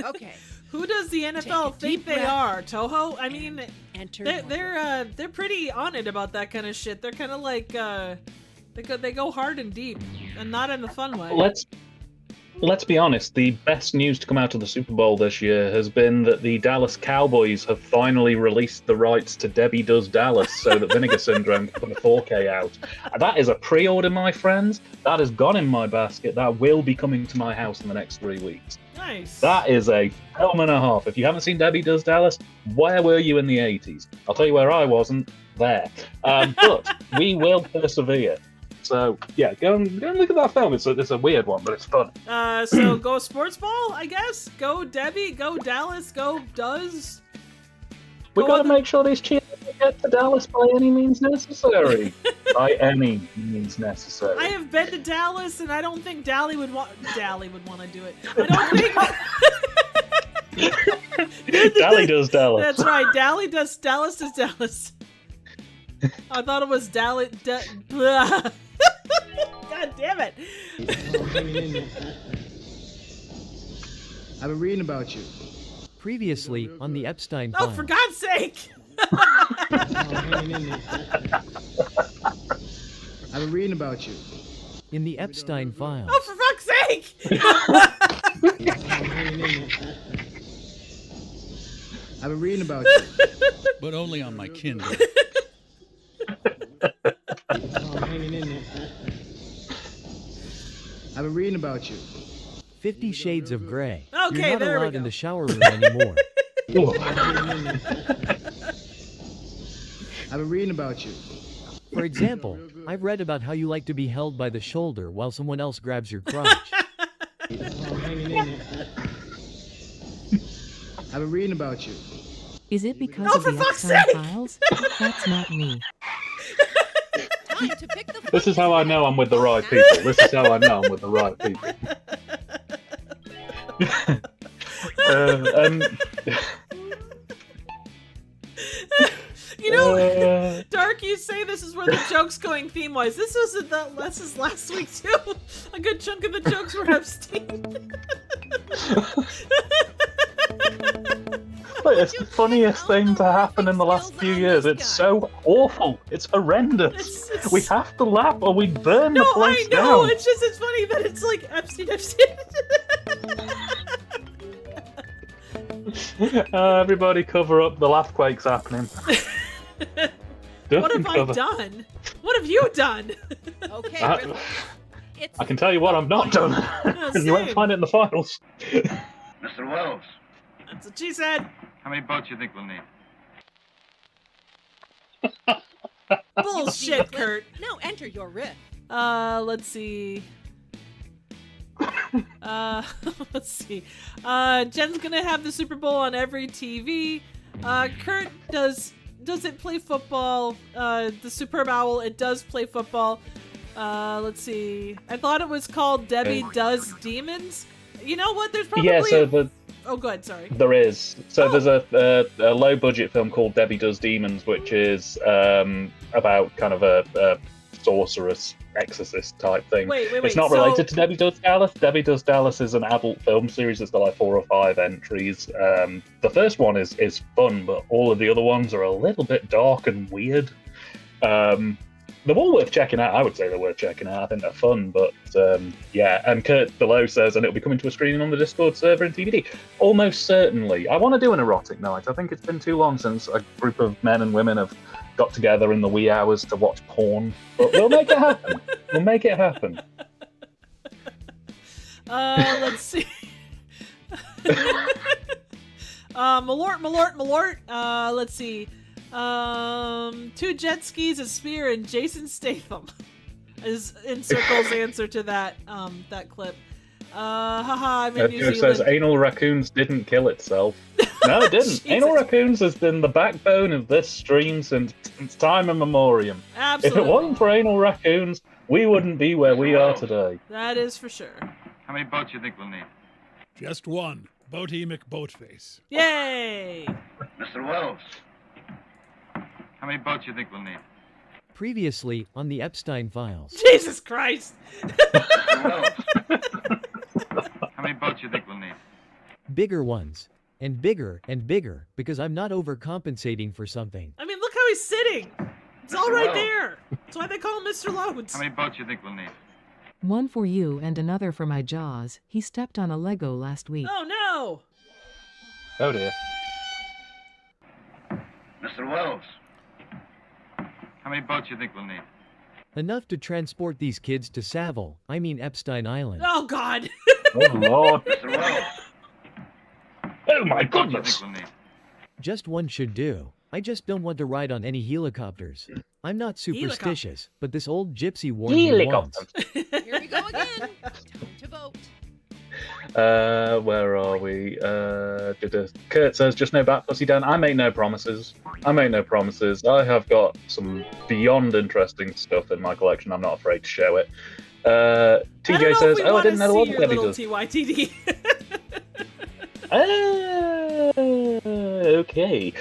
Okay. Who does the NFL think they are? Toho? I mean, Enter they're pretty on it about that kind of shit. They're kind of like they go hard and deep, and not in the fun way. Let's be honest, the best news to come out of the Super Bowl this year has been that the Dallas Cowboys have finally released the rights to Debbie Does Dallas so that Vinegar Syndrome can put a 4K out. That is a pre-order, my friends. That has gone in my basket. That will be coming to my house in the next 3 weeks. Nice. That is a film and a half. If you haven't seen Debbie Does Dallas, where were you in the 80s? I'll tell you where I wasn't. There. But we will persevere. So, yeah, go and look at that film. It's a weird one, but it's fun. So go sports ball, I guess. Go Debbie. Go Dallas. Go Does. We've got to make sure these cheaters get to Dallas by any means necessary. By any means necessary. I have been to Dallas, and I don't think Dally would want to do it. I don't think. Dally Does Dallas. That's right. Dally does Dallas does Dallas. I thought it was Dally. God damn it. I've been reading about you. Previously, on the Epstein Oh, file. for God's sake! I've been reading about you. In the Epstein file. Oh, for fuck's sake! I've been reading about you. But only on my Kindle. I've been reading about you. 50 Shades of Grey. Okay, You're not there we allowed go. in the shower room anymore. I've been reading about you. For example, I've read about how you like to be held by the shoulder while someone else grabs your crotch. I've been reading about you. Is it because Oh, of for the fuck's Epstein sake! files? That's not me. Time to pick the This is how I know I'm with the right people. This is how I know I'm with the right people. You know, Dark, you say this is where the joke's going theme-wise. This is last week too. A good chunk of the jokes were Epstein. It's the funniest thing to happen in the last few years. It's so awful. It's horrendous. We have to laugh or we burn the place I know. down. It's funny that it's like Epstein. Everybody cover up, the laughquake's happening. What have I done? What have you done? Okay, I can tell you what I've not done. Because you won't find it in the files. Mr. Wells, That's what she said. how many boats you think we'll need? Bullshit, Kurt. Now enter your riff. Let's see. Let's see. Jen's gonna have the Super Bowl on every TV. Kurt does it play football? The Superb Owl, it does play football. Let's see. I thought it was called Debbie Does Demons. You know what? There's probably Oh, go ahead. Sorry. There is. So there's a low-budget film called Debbie Does Demons, which is about kind of a sorceress, exorcist type thing. Wait. It's not related to Debbie Does Dallas. Debbie Does Dallas is an adult film series. It's got like 4 or 5 entries. The first one is fun, but all of the other ones are a little bit dark and weird. They're all worth checking out. I would say they're worth checking out. I think they're fun, but yeah. And Kurt below says, and it'll be coming to a screening on the Discord server and DVD. Almost certainly. I want to do an erotic night. I think it's been too long since a group of men and women have got together in the wee hours to watch porn. But we'll make it happen. We'll make it happen. Let's see. Malort. Let's see. 2 jet skis, a spear, and Jason Statham is in Circle's answer to that clip. Haha, I'm in New Zealand. Says anal raccoons didn't kill itself. No, it didn't. Anal raccoons has been the backbone of this stream since time immemorial. Absolutely. If it wasn't for anal raccoons, we wouldn't be where we are today. That is for sure. How many boats you think we'll need? Just one. Boaty McBoatface. Yay! Mr. Wells, how many boats you think we'll need? Previously on the Epstein files. Jesus Christ! Mr. Wells, how many boats you think we'll need? Bigger ones. And bigger, because I'm not overcompensating for something. I mean, look how he's sitting. It's all right there. That's why they call him Mr. Loads. How many boats you think we'll need? One for you and another for my jaws. He stepped on a Lego last week. Oh no! Oh dear. Mr. Wells, how many boats you think we'll need? Enough to transport these kids to Epstein Island. Oh God! Oh Lord. Mr. Wells, oh my how many boats you goodness. think we'll need? Just one should do. I just don't want to ride on any helicopters. I'm not superstitious, but this old gypsy warned me once. Here we go again. Time to vote. Where are we? Kurt says, just no bat pussy down. I make no promises. I have got some beyond interesting stuff in my collection. I'm not afraid to show it. TJ says, I didn't know there was a Debbie Does. TYTD. Okay.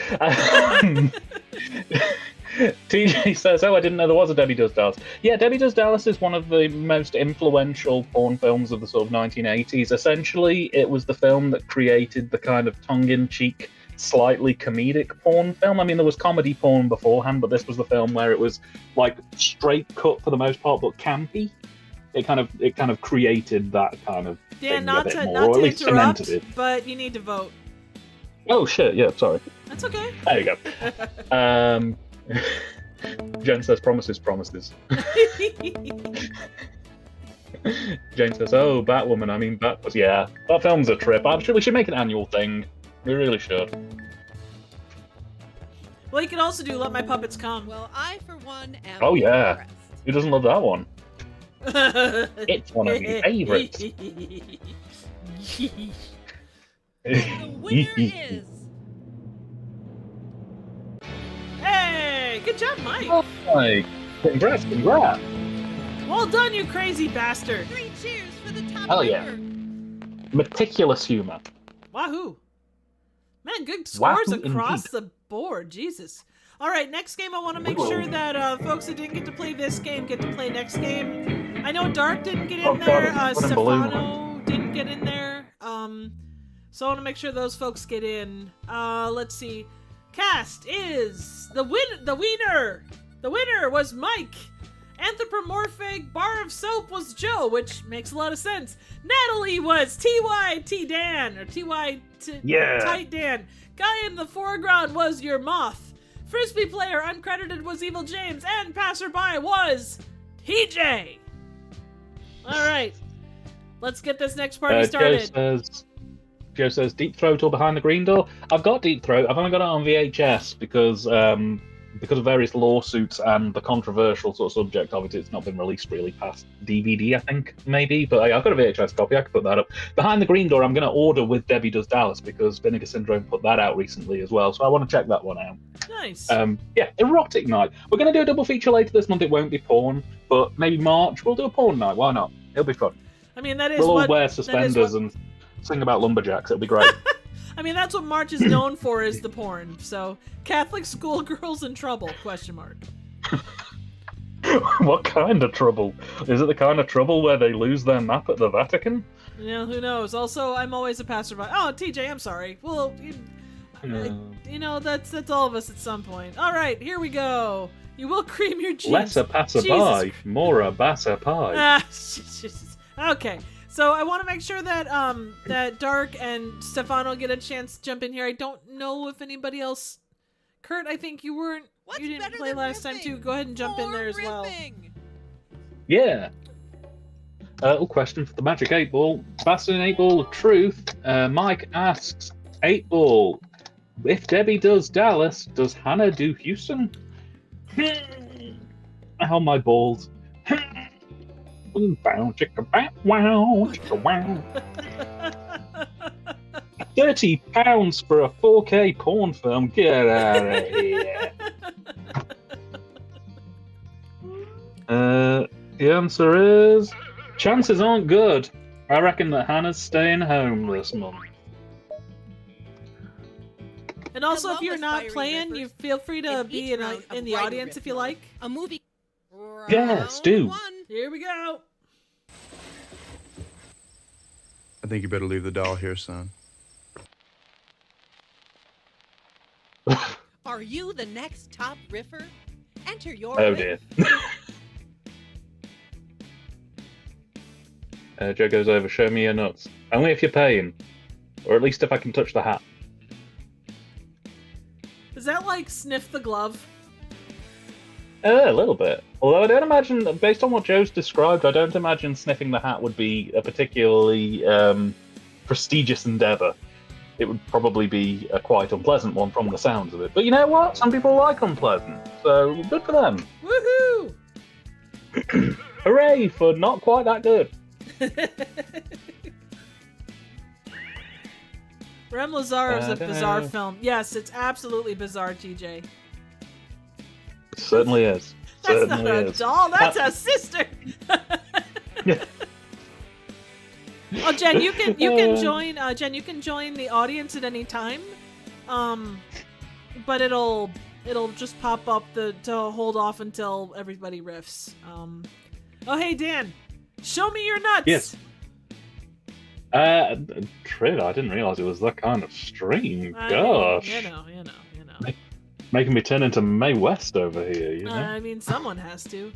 TJ says, I didn't know there was a Debbie Does Dallas. Yeah, Debbie Does Dallas is one of the most influential porn films of the sort of 1980s. Essentially, it was the film that created the kind of tongue-in-cheek, slightly comedic porn film. I mean, there was comedy porn beforehand, but this was the film where it was like straight cut for the most part, but campy. It kind of created that kind of Dan, thing not a bit to more, not or at to least interrupt, cemented it. but you need to vote. Oh shit! Yeah, sorry. That's okay. There you go. Jen says promises. Jane says, oh, Batwoman, I mean Bat was, yeah, that film's a trip. I'm sure we should make an annual thing. We really should. Well, you can also do Let My Puppets Come. Well, I, for one, am Oh yeah. impressed. Who doesn't love that one? It's one of my favourites. The winner is... Hey, good job, Mike. Oh, Mike. Congrats. Well done, you crazy bastard. 3 cheers for the top Hell yeah. winner. Meticulous humour. Wahoo. Man, good scores Wahoo across indeed. the board. Jesus. All right, next game, I want to make sure that folks that didn't get to play this game get to play next game. I know Dark didn't get in there. Stefano didn't get in there. So I want to make sure those folks get in. Let's see. Cast is the winner. The winner was Mike. Anthropomorphic bar of soap was Joe, which makes a lot of sense. Natalie was T.Y.T. Dan, or T.Y.T. Yeah. Tight Dan. Guy in the foreground was your moth. Frisbee player uncredited was Evil James, and passerby was TJ. All right, let's get this next party started. Joe says Deep Throat or Behind the Green Door. I've got Deep Throat. I've only got it on VHS because of various lawsuits and the controversial sort of subject of it. It's not been released really past DVD, I think, maybe. But I've got a VHS copy. I can put that up. Behind the Green Door, I'm going to order with Debbie Does Dallas because Vinegar Syndrome put that out recently as well. So I want to check that one out. Nice. Yeah, Erotic Night. We're going to do a double feature later this month. It won't be porn, but maybe March we'll do a porn night. Why not? It'll be fun. I mean, that is we'll what... all wear suspenders and sing about lumberjacks. It'll be great. I mean, that's what March is known for, is the porn. So, Catholic schoolgirls in trouble, question mark. What kind of trouble? Is it the kind of trouble where they lose their map at the Vatican? You know, who knows? Also, I'm always a passerby. Oh, TJ, I'm sorry. Well, you know, that's all of us at some point. All right, here we go. You will cream your jeans. Less a passerby, more a basser pie. Ah, okay. So I want to make sure that that Dark and Stefano get a chance to jump in here. I don't know if anybody else. Kurt, I think you didn't play last time too. Go ahead and jump in there as well. Yeah. Question for the Magic 8 Ball. Bastion 8 Ball of Truth. Mike asks, 8 Ball, if Debbie does Dallas, does Hannah do Houston? Ow, my balls. Wow, chicka wow, chicka wow. £30 for a 4K porn film. Get out of here. The answer is chances aren't good. I reckon that Hannah's staying home this month. And also, if you're not playing, you feel free to be in the audience if you like. A movie. Yes, do. Here we go. I think you better leave the doll here, son. Are you the next top riffer? Enter your Oh riff. dear. Joe goes over, show me your nuts. Only if you're paying. Or at least if I can touch the hat. Is that like sniff the glove? A little bit. Although I don't imagine, based on what Joe's described, I don't imagine sniffing the hat would be a particularly prestigious endeavour. It would probably be a quite unpleasant one from the sounds of it. But you know what? Some people like unpleasant, so good for them. Woohoo! Hooray for not quite that good. Rem Lazar is a bizarre film. Yes, it's absolutely bizarre, TJ. It certainly is. That's Certainly not a is. doll, that's a sister! Oh, Jen, you can join. Jen, you can join the audience at any time, but it'll just pop up to hold off until everybody riffs. Oh, hey Dan, show me your nuts. Yes. True. I didn't realize it was that kind of stream. Gosh. You know. Making me turn into Mae West over here. You know. I mean, someone has to.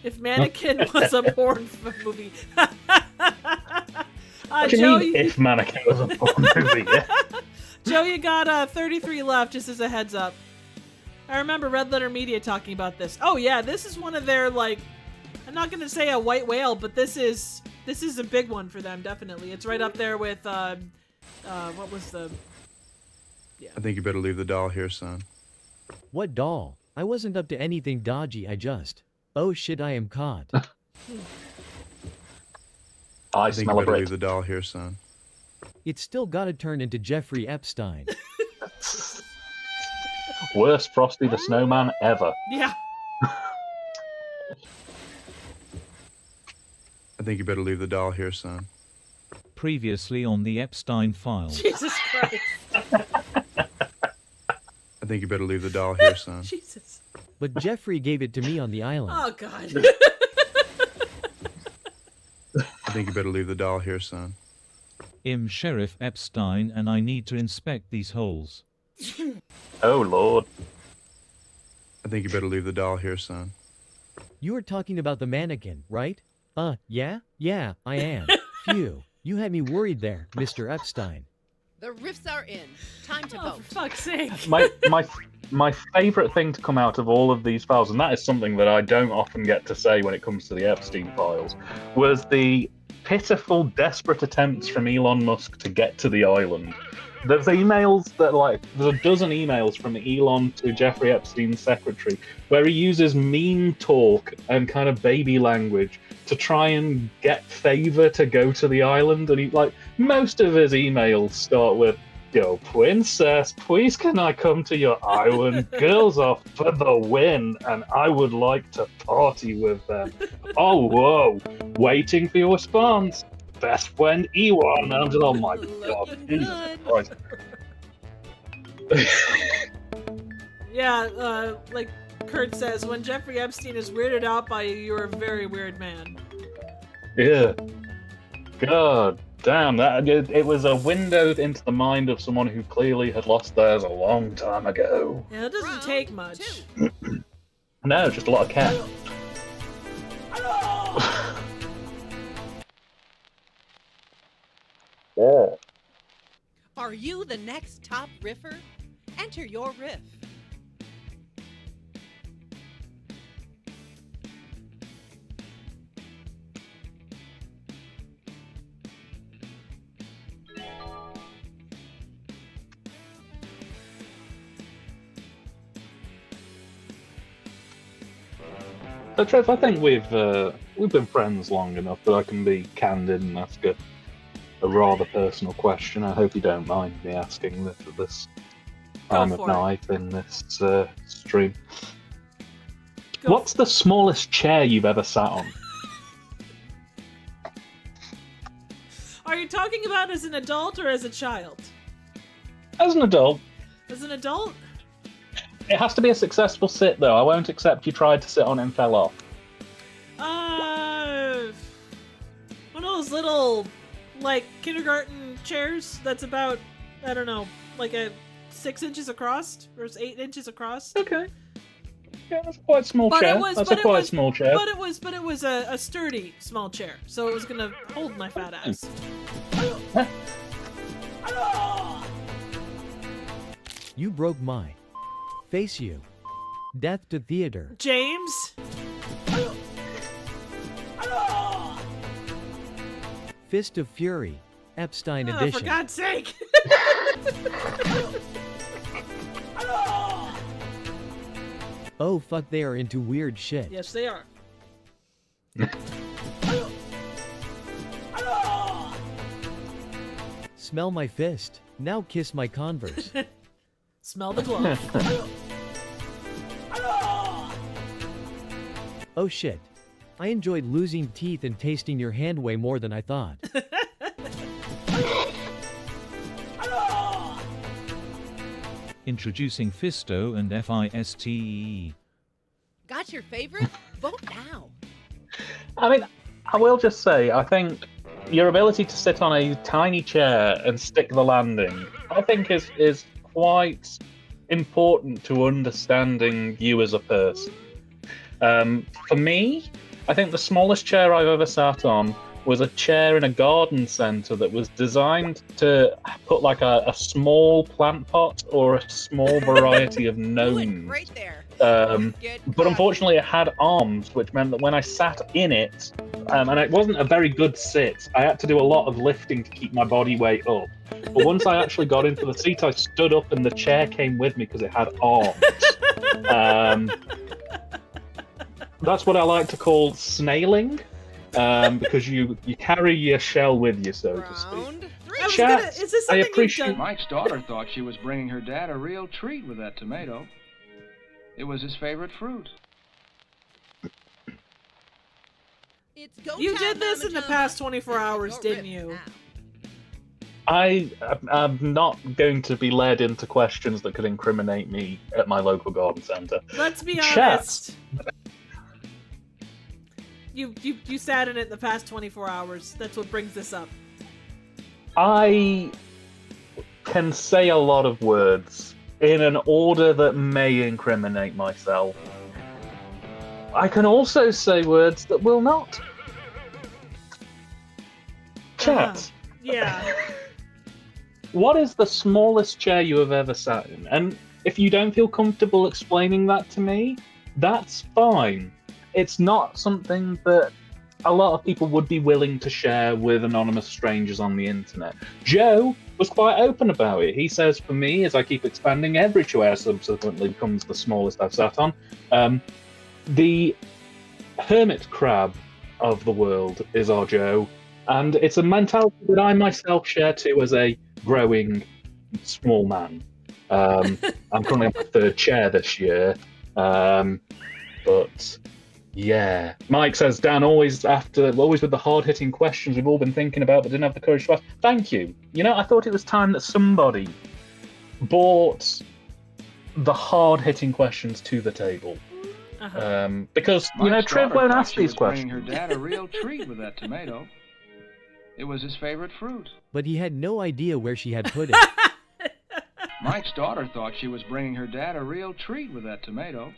If Mannequin was a porn movie. What do you mean, if Mannequin was a porn movie? Yeah. Joe, you got 33 left, just as a heads up. I remember Red Letter Media talking about this. Oh yeah, this is one of their, like, I'm not gonna say a white whale, but this is a big one for them, definitely. It's right up there with what was the? Yeah. I think you better leave the doll here, son. What doll? I wasn't up to anything dodgy, oh shit, I am caught. I think you better leave the doll here, son. It's still gotta turn into Jeffrey Epstein. Worst Frosty the Snowman ever. Yeah. I think you better leave the doll here, son. Previously on the Epstein Files. Jesus Christ. I think you better leave the doll here, son. Jesus. But Jeffrey gave it to me on the island. Oh God. I think you better leave the doll here, son. I'm Sheriff Epstein and I need to inspect these holes. Oh Lord. I think you better leave the doll here, son. You are talking about the mannequin, right? Yeah? Yeah, I am. Phew, you had me worried there, Mr. Epstein. The riffs are in. Time to vote. For fuck's sake. My favourite thing to come out of all of these files, and that is something that I don't often get to say when it comes to the Epstein files, was the pitiful, desperate attempts from Elon Musk to get to the island. There's emails that, like, there's a dozen emails from Elon to Jeffrey Epstein's secretary where he uses meme talk and kind of baby language to try and get favor to go to the island. And he, like, most of his emails start with, "Yo, princess, please can I come to your island? Girls are for the win, and I would like to party with them. Oh, whoa, waiting for your response. Best friend Ewan." And I'm just, oh my god, Jesus Christ. Yeah, like Kurt says, when Jeffrey Epstein is weirded out by you, you're a very weird man. Yeah. God damn, it was a window into the mind of someone who clearly had lost theirs a long time ago. Yeah, it doesn't take much. No, just a lot of cat. Yeah. Are you the next top riffer? Enter your riff. So, Trev, I think we've been friends long enough that I can be candid and ask a rather personal question. I hope you don't mind me asking this at this time of night in this stream. What's the smallest chair you've ever sat on? Are you talking about as an adult or as a child? As an adult. As an adult? It has to be a successful sit, though. I won't accept you tried to sit on it and fell off. One of those little, like, kindergarten chairs that's about, I don't know, like 6 inches across, or 8 inches across. Okay. Yeah, that's quite a small chair. That's a quite small chair. But it was a sturdy small chair, so it was gonna hold my fat ass. You broke my face, you. Death to theater. James? Fist of Fury. Epstein edition. For God's sake! Oh fuck, they are into weird shit. Yes, they are. Smell my fist. Now kiss my Converse. Smell the glove. Oh shit. I enjoyed losing teeth and tasting your hand way more than I thought. Introducing Fisto and FISTE. Got your favorite? Vote now. I mean, I will just say, I think your ability to sit on a tiny chair and stick the landing, I think is quite important to understanding you as a person. For me, I think the smallest chair I've ever sat on was a chair in a garden centre that was designed to put like a small plant pot or a small variety of gnomes. Right there. But unfortunately it had arms, which meant that when I sat in it, and it wasn't a very good sit, I had to do a lot of lifting to keep my body weight up. But once I actually got into the seat, I stood up and the chair came with me because it had arms. That's what I like to call snailing, because you carry your shell with you, so to speak. Chat, I appreciate. Mike's daughter thought she was bringing her dad a real treat with that tomato. It was his favorite fruit. You did this in the past 24 hours, didn't you? I'm not going to be led into questions that could incriminate me at my local garden centre. Let's be honest. You sat in it the past 24 hours. That's what brings this up. I can say a lot of words in an order that may incriminate myself. I can also say words that will not. Chat. Yeah. What is the smallest chair you have ever sat in? And if you don't feel comfortable explaining that to me, that's fine. It's not something that a lot of people would be willing to share with anonymous strangers on the internet. Joe was quite open about it. He says, for me, as I keep expanding, every chair subsequently becomes the smallest I've sat on. The hermit crab of the world is our Joe, and it's a mentality that I myself share too as a growing small man. I'm currently on my third chair this year, but yeah. Mike says, Dan, always with the hard-hitting questions we've all been thinking about but didn't have the courage to ask. Thank you. You know, I thought it was time that somebody brought the hard-hitting questions to the table. Because, you know, Trev won't ask these questions. Bringing her dad a real treat with that tomato. It was his favorite fruit. But he had no idea where she had put it. Mike's daughter thought she was bringing her dad a real treat with that tomato.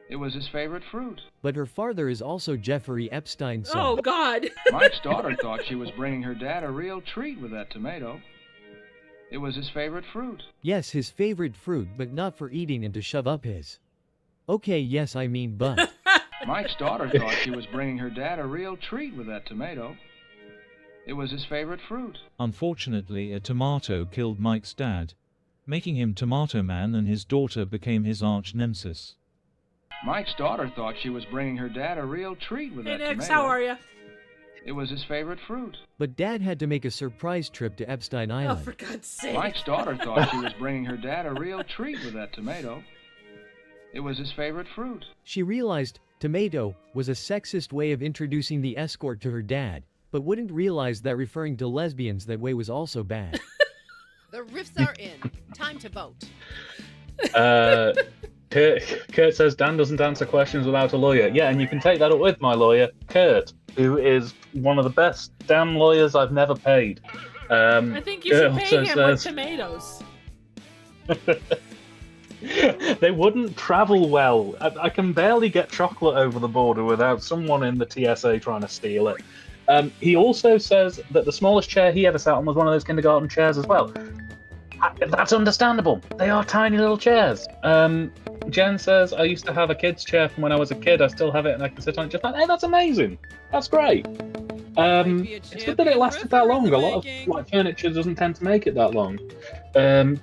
It was his favorite fruit. But her father is also Jeffrey Epstein's son. Oh, God. Mike's daughter thought she was bringing her dad a real treat with that tomato. It was his favorite fruit. Yes, his favorite fruit, but not for eating and to shove up his. Okay, yes, I mean but. Mike's daughter thought she was bringing her dad a real treat with that tomato. It was his favorite fruit. Unfortunately, a tomato killed Mike's dad, making him Tomato Man, and his daughter became his arch nemesis. Mike's daughter thought she was bringing her dad a real treat with that Hey, Nix, tomato. how are you? It was his favorite fruit. But Dad had to make a surprise trip to Epstein Island. Oh, for God's sake. Mike's daughter thought she was bringing her dad a real treat with that tomato. It was his favorite fruit. She realized tomato was a sexist way of introducing the escort to her dad, but wouldn't realize that referring to lesbians that way was also bad. The riffs are in. Time to vote. Kurt says Dan doesn't answer questions without a lawyer. Yeah, and you can take that up with my lawyer, Kurt, who is one of the best damn lawyers I've never paid. I think you should pay him with tomatoes. They wouldn't travel well. I can barely get chocolate over the border without someone in the TSA trying to steal it. He also says that the smallest chair he ever sat on was one of those kindergarten chairs as well. That's understandable. They are tiny little chairs. Jen says, I used to have a kid's chair from when I was a kid. I still have it and I can sit on it just like, hey, that's amazing. That's great. It's good that it lasted that long. A lot of furniture doesn't tend to make it that long.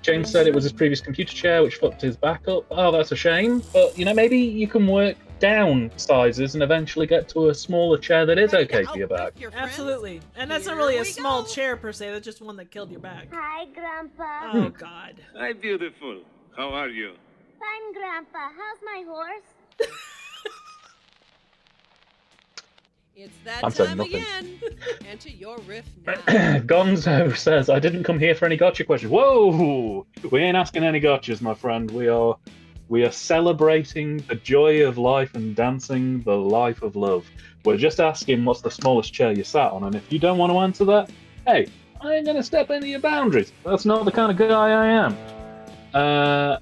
James said it was his previous computer chair, which fucked his back up. Oh, that's a shame. But, you know, maybe you can work down sizes and eventually get to a smaller chair that is okay for your back. Absolutely. And that's not really a small chair per se. That's just one that killed your back. Hi, Grandpa. Oh, God. Hi, beautiful. How are you? Fine, Grandpa. How's my horse? It's that I'm saying time nothing. again. Enter your riff now. Gonzo says, I didn't come here for any gotcha questions. Whoa! We ain't asking any gotchas, my friend. We are celebrating the joy of life and dancing the life of love. We're just asking what's the smallest chair you sat on, and if you don't want to answer that, hey, I ain't gonna step into your boundaries. That's not the kind of guy I am.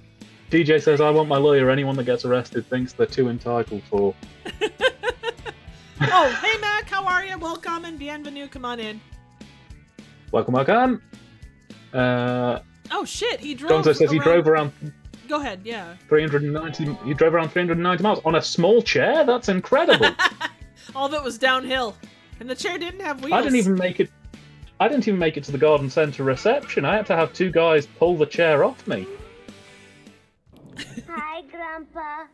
DJ says, I want my lawyer. Anyone that gets arrested thinks they're too entitled for. Oh, hey, Mac, how are you? Welcome and bienvenue. Come on in. Welcome. Oh, shit, he drove Gonzo says he drove around... Go ahead, yeah. 390. You drove around 390 miles on a small chair? That's incredible. All of it was downhill. And the chair didn't have wheels. I didn't even make it to the garden centre reception. I had to have two guys pull the chair off me. Hi, Grandpa.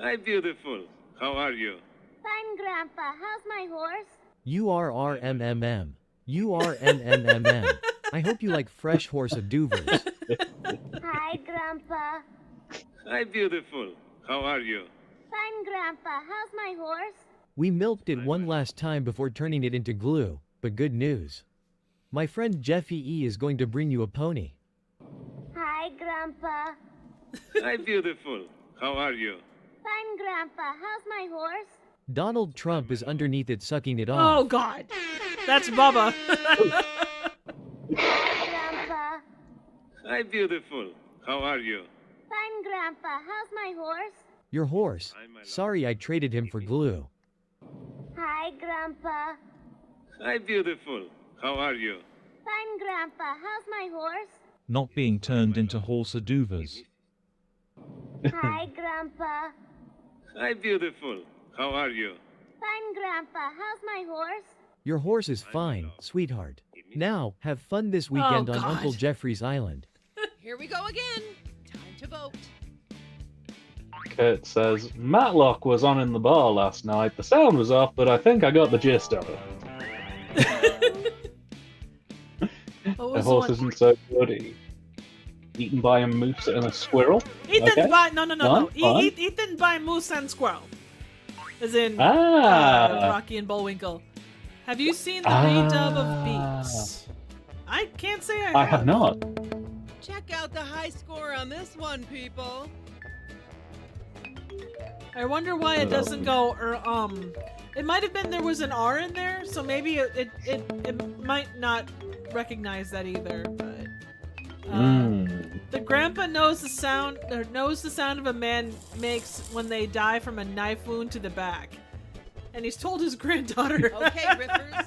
Hi, beautiful. How are you? Fine, Grandpa. How's my horse? URRMMM. URMMMM. I hope you like fresh horse aduvers. Hi, Grandpa. Hi, beautiful. How are you? Fine, Grandpa. How's my horse? We milked it one last time before turning it into glue, but good news. My friend Jeffy E is going to bring you a pony. Hi, Grandpa. Hi, beautiful. How are you? Fine, Grandpa. How's my horse? Donald Trump is underneath it sucking it Oh, off. God. That's Bubba. Hi, Grandpa. Hi, beautiful. How are you? Fine, Grandpa. How's my horse? Your horse. Sorry I traded him for glue. Hi, Grandpa. Hi, beautiful. How are you? Fine, Grandpa. How's my horse? Not being turned into horse-a-doovers. Hi, Grandpa. Hi, beautiful. How are you? Fine, Grandpa. How's my horse? Your horse is fine, sweetheart. Now, have fun this weekend on Uncle Jeffrey's Island. Here we go again. Time to vote. Kurt says, Matlock was on in the bar last night. The sound was off, but I think I got the gist of it. The horse isn't so good. Eaten by a moose and a squirrel? Eaten by... No. Fine. Eaten by moose and squirrel. As in Rocky and Bullwinkle. Have you seen the redub of Beaks? I can't say I have not. Check out the high score on this one, people. I wonder why it doesn't go, it might have been there was an R in there, so maybe it might not recognize that either, but... The grandpa knows the sound of a man makes when they die from a knife wound to the back. And he's told his granddaughter. Okay, Riffers.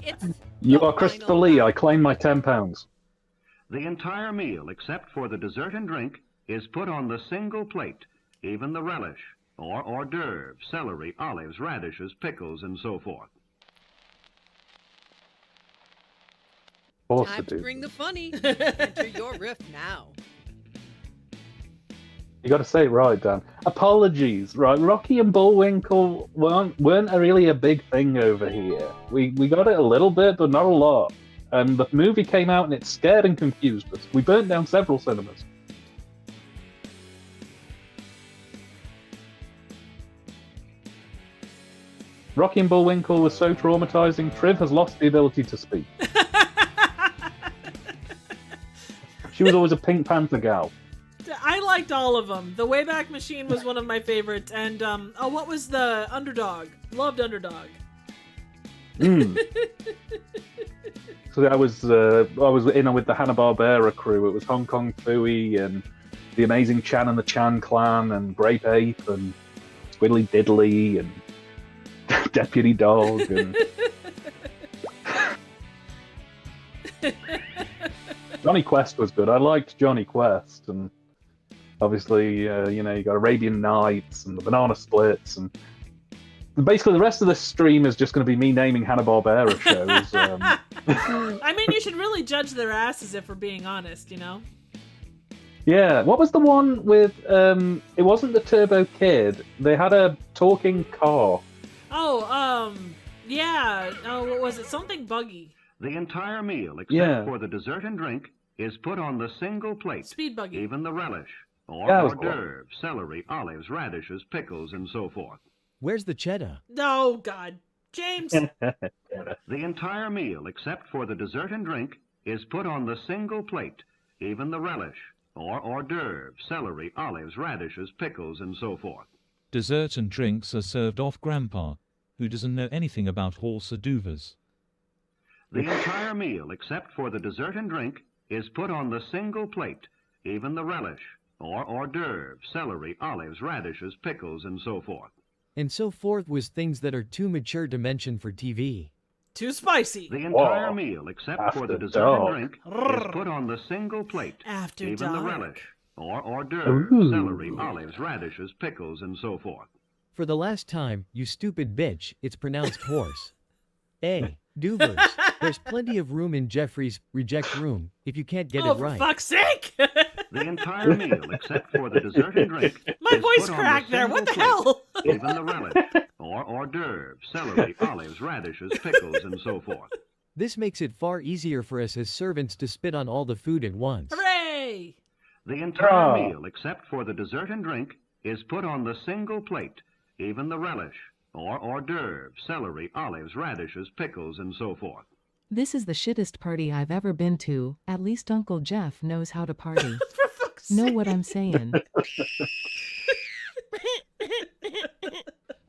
It's You are Christopher Lee. I claim my £10. The entire meal, except for the dessert and drink, is put on the single plate, even the relish, or hors d'oeuvre, celery, olives, radishes, pickles, and so forth. time to bring the funny. Enter your riff now. You got to say it right, Dan. Apologies, right? Rocky and Bullwinkle weren't really a big thing over here. We got it a little bit, but not a lot. And the movie came out and it scared and confused us. We burnt down several cinemas. Rocky and Bullwinkle was so traumatizing, Triv has lost the ability to speak. She was always a Pink Panther gal. I liked all of them. The Wayback Machine was one of my favorites, and what was the Underdog? Loved Underdog. So I was in with the Hanna-Barbera crew. It was Hong Kong Phooey and the Amazing Chan and the Chan Clan and Grape Ape and Squiddly Diddly and Deputy Dog and Johnny Quest was good. I liked Johnny Quest, and obviously, you got Arabian Nights and the Banana Splits, and basically the rest of this stream is just going to be me naming Hanna-Barbera shows. I mean, you should really judge their asses if we're being honest, you know? Yeah, what was the one with, it wasn't the Turbo Kid, they had a talking car. Oh, yeah, what was it? Something buggy. The entire meal, except for the dessert and drink, is put on the single plate. Speed buggy. Even the relish, or hors d'oeuvre, celery, olives, radishes, pickles, and so forth. Where's the cheddar? No, God. James! The entire meal, except for the dessert and drink, is put on the single plate. Even the relish, or hors d'oeuvre, celery, olives, radishes, pickles, and so forth. Dessert and drinks are served off Grandpa, who doesn't know anything about horse aduvers. The entire meal, except for the dessert and drink, is put on the single plate. Even the relish, or hors d'oeuvre, celery, olives, radishes, pickles, and so forth. And so forth was things that are too mature to mention for TV. Too spicy. The entire meal, except for the dessert and drink, is put on the single plate. After even dark. the relish, or hors d'oeuvre, celery, olives, radishes, pickles, and so forth. For the last time, you stupid bitch, it's pronounced horse. A. Duvers. There's plenty of room in Jeffrey's reject room if you can't get it right. Oh, for fuck's sake! The entire meal, except for the dessert and drink, My is voice put cracked on there. What the single hell? plate. Even the relish, or hors d'oeuvre, celery, olives, radishes, pickles, and so forth. This makes it far easier for us as servants to spit on all the food at once. Hooray! The entire meal, except for the dessert and drink, is put on the single plate. Even the relish, or hors d'oeuvre, celery, olives, radishes, pickles, and so forth. This is the shittest party I've ever been to. At least Uncle Jeff knows how to party. Know what I'm saying?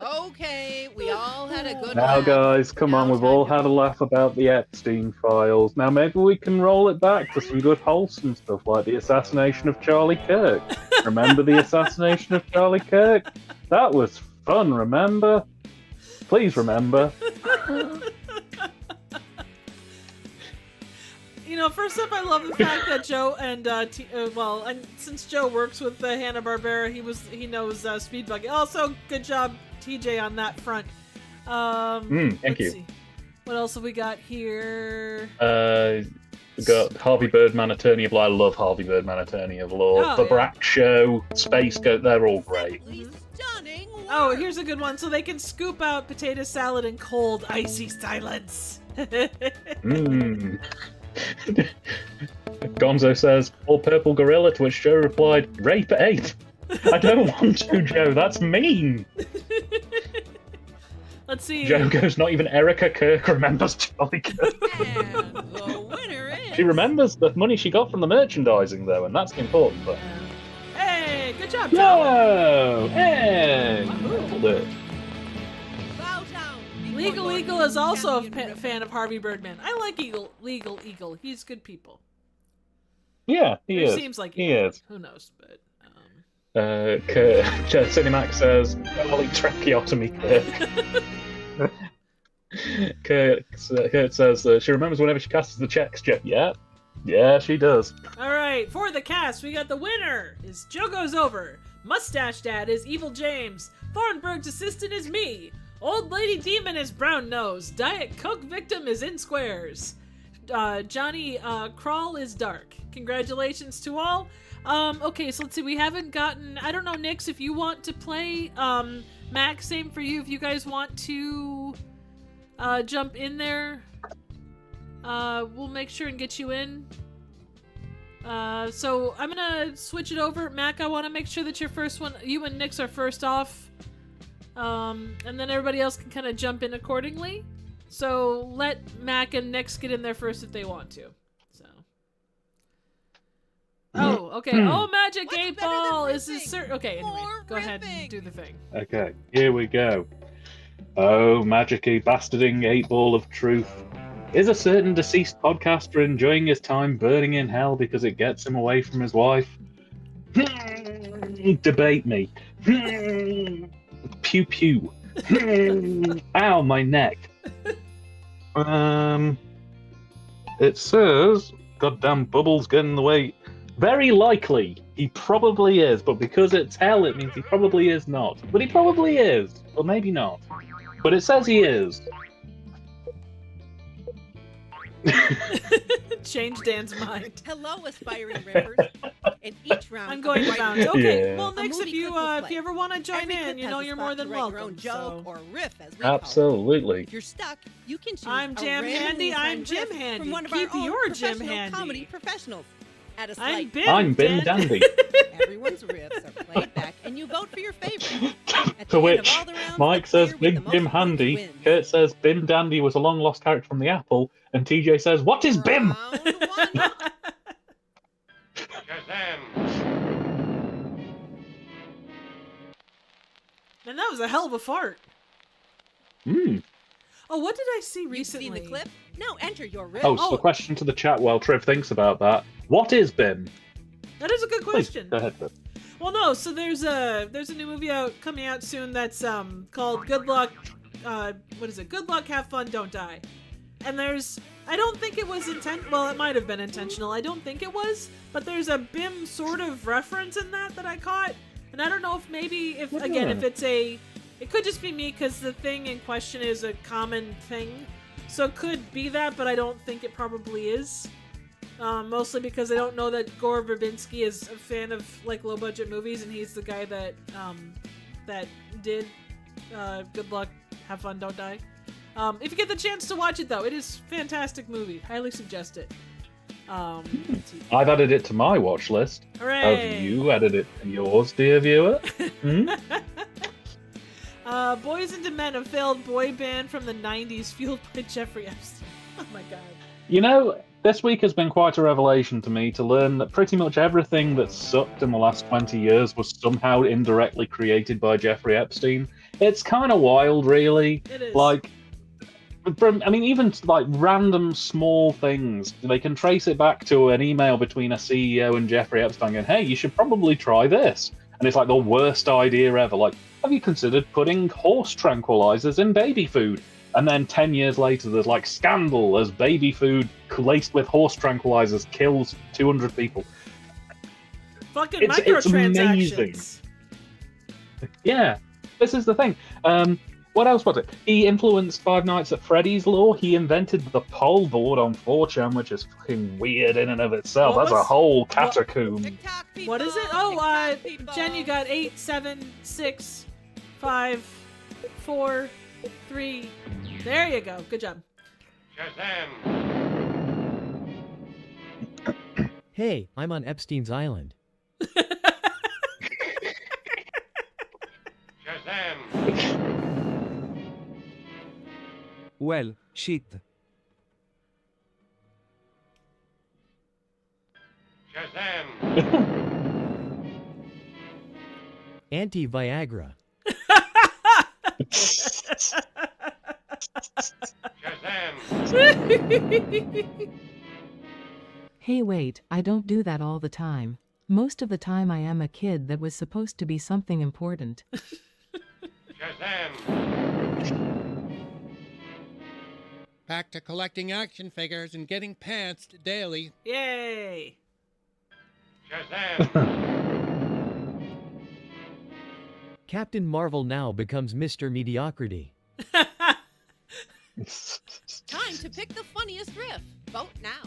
Okay, we all had a good Now, laugh. guys, come on, we've all had a laugh about the Epstein files. Now, maybe we can roll it back to some good wholesome stuff like the assassination of Charlie Kirk. Remember the assassination of Charlie Kirk? That was fun, remember? Please remember. You know, first up, I love the fact that Joe and and since Joe works with Hanna-Barbera, he knows Speedbug. Also, good job, TJ, on that front. Thank you. See. What else have we got here? We got Harvey Birdman, Attorney of Law. I love Harvey Birdman, Attorney of Law. The Brack Show, Space Goat. They're all great. Oh, here's a good one. So they can scoop out potato salad in cold, icy silence. Gonzo says, "All purple gorilla," to which Joe replied, "Rape 8. I don't want to, Joe. That's mean." Let's see. Joe goes, "Not even Erica Kirk remembers Charlie Kirk." And the winner is... She remembers the money she got from the merchandising, though, and that's important. But... Hey, good job, Joe. Yo! Hey! Nailed it. Legal Eagle is also a fan of Harvey Birdman. I like Legal Eagle. He's good people. Yeah, he is. Seems like he is. Who knows? But Cinemax says, "Holy tracheotomy, Kirk." Kurt says she remembers whenever she casts the checks. Yeah, she does. All right, for the cast, we got the winner is Joe Goes Over. Mustache Dad is Evil James. Thornburg's assistant is me. Old Lady Demon is Brown Nose. Diet Coke victim is In Squares. Johnny Crawl is Dark. Congratulations to all. Okay, so let's see. We haven't gotten... I don't know, Nix, if you want to play. Max, same for you. If you guys want to jump in there, we'll make sure and get you in. So I'm going to switch it over. Mac, I want to make sure that you're first one. You and Nix are first off. And then everybody else can kind of jump in accordingly. So let Mac and Nix get in there first if they want to. So. Oh, okay. Oh, Magic 8 Ball is a certain. Okay, anyway, go ahead and do the thing. Okay, here we go. Oh, magic-y bastarding 8 Ball of truth. Is a certain deceased podcaster enjoying his time burning in hell because it gets him away from his wife? Debate me. Pew pew. Ow, my neck. It says, goddamn bubbles get in the way. Very likely, he probably is, but because it's hell, it means he probably is not. But he probably is, or maybe not. But it says he is. Change Dan's mind. Hello, aspiring riffers. In each round, I'm going to bounce. Okay, Yeah. well, Nix, if you ever want to join in, you know you're more than welcome. Your own joke or riff, as we Absolutely. call it. If you're stuck, you can choose I'm Jam Handy. I'm Jim riff Handy. from one of Keep our own your Jim professional Handy. comedy professionals. At a I'm slight, Bin I'm Bin Dandy. Dandy. everyone's riffs are played back, and you vote for your favorite. At To the end of which all the rounds, Mike the says player with the Big most Bim points Handy, wins. Kurt says Bin Dandy was a long lost character from the Apple, and TJ says, "What is Bim?" Round one. Man, that was a hell of a fart. Oh, what did I see recently? You've seen the clip? Now enter your riff. Oh, so question to the chat while Triv thinks about that. What is Bim? That is a good question. Please, go ahead, Triv. Well, no. So there's a new movie coming out soon that's called Good Luck. What is it? Good Luck, Have Fun, Don't Die. And I don't think it was well, it might have been intentional. I don't think it was, but there's a Bim sort of reference in that I caught, and I don't know if it could just be me because the thing in question is a common thing, so it could be that, but I don't think it probably is. Mostly because I don't know that Gore Verbinski is a fan of like low budget movies, and he's the guy that did Good Luck, Have Fun, Don't Die. If you get the chance to watch it, though, it is a fantastic movie. Highly suggest it. I've added it to my watch list. Hooray! Have you added it to yours, dear viewer? Boys into Men, a failed boy band from the 90s fueled by Jeffrey Epstein. Oh my god. You know, this week has been quite a revelation to me to learn that pretty much everything that's sucked in the last 20 years was somehow indirectly created by Jeffrey Epstein. It's kind of wild, really. It is. Like, from, I mean, even like random small things, they can trace it back to an email between a CEO and Jeffrey Epstein going, hey, you should probably try this. And it's like the worst idea ever. Like, have you considered putting horse tranquilizers in baby food? And then 10 years later, there's like scandal as baby food laced with horse tranquilizers kills 200 people. Fucking It's microtransactions. amazing. Yeah, this is the thing. What else was it? He influenced Five Nights at Freddy's lore. He invented the poll board on 4chan, which is fucking weird in and of itself. That's a whole catacomb. What is it? Oh, Jen, you got 8, 7, 6, 5, 4, 3. There you go. Good job. Shazam! Hey, I'm on Epstein's Island. Shazam! Well, shit. Shazam! Anti-Viagra. Hey, wait, I don't do that all the time. Most of the time I am a kid that was supposed to be something important. Back to collecting action figures and getting pantsed daily. Yay! Captain Marvel now becomes Mr. Mediocrity. Time to pick the funniest riff. Vote now.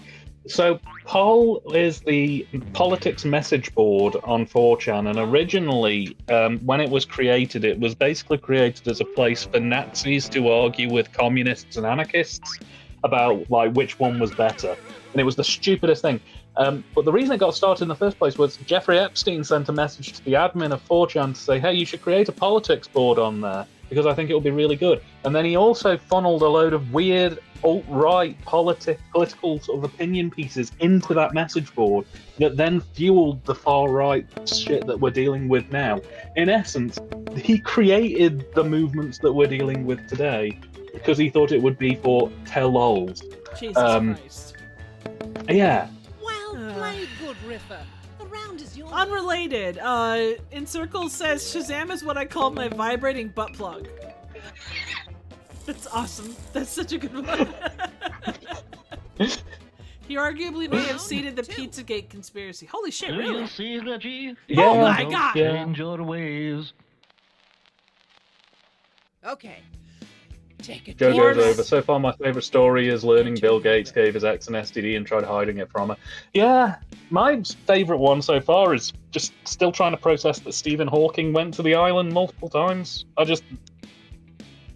So, Poll is the politics message board on 4chan, and originally, when it was created, it was basically created as a place for Nazis to argue with communists and anarchists about like which one was better, and it was the stupidest thing. But the reason it got started in the first place was Jeffrey Epstein sent a message to the admin of 4chan to say, hey, you should create a politics board on there, because I think it will be really good. And then he also funneled a load of weird alt-right political sort of opinion pieces into that message board that then fueled the far-right shit that we're dealing with now. In essence, he created the movements that we're dealing with today because he thought it would be for tell-alls. Jesus Christ. Yeah. Well played, good riffer. The round is yours. Unrelated. In Circles says Shazam is what I call my vibrating butt plug. That's awesome. That's such a good one. He arguably may have seeded the Pizzagate conspiracy. Holy shit, really? You see the G? Yeah, oh my god! Change your ways. Okay. Take it. Joe goes over. So far, my favourite story is learning Bill Gates gave his ex an STD and tried hiding it from her. Yeah, my favourite one so far is just still trying to process that Stephen Hawking went to the island multiple times. I just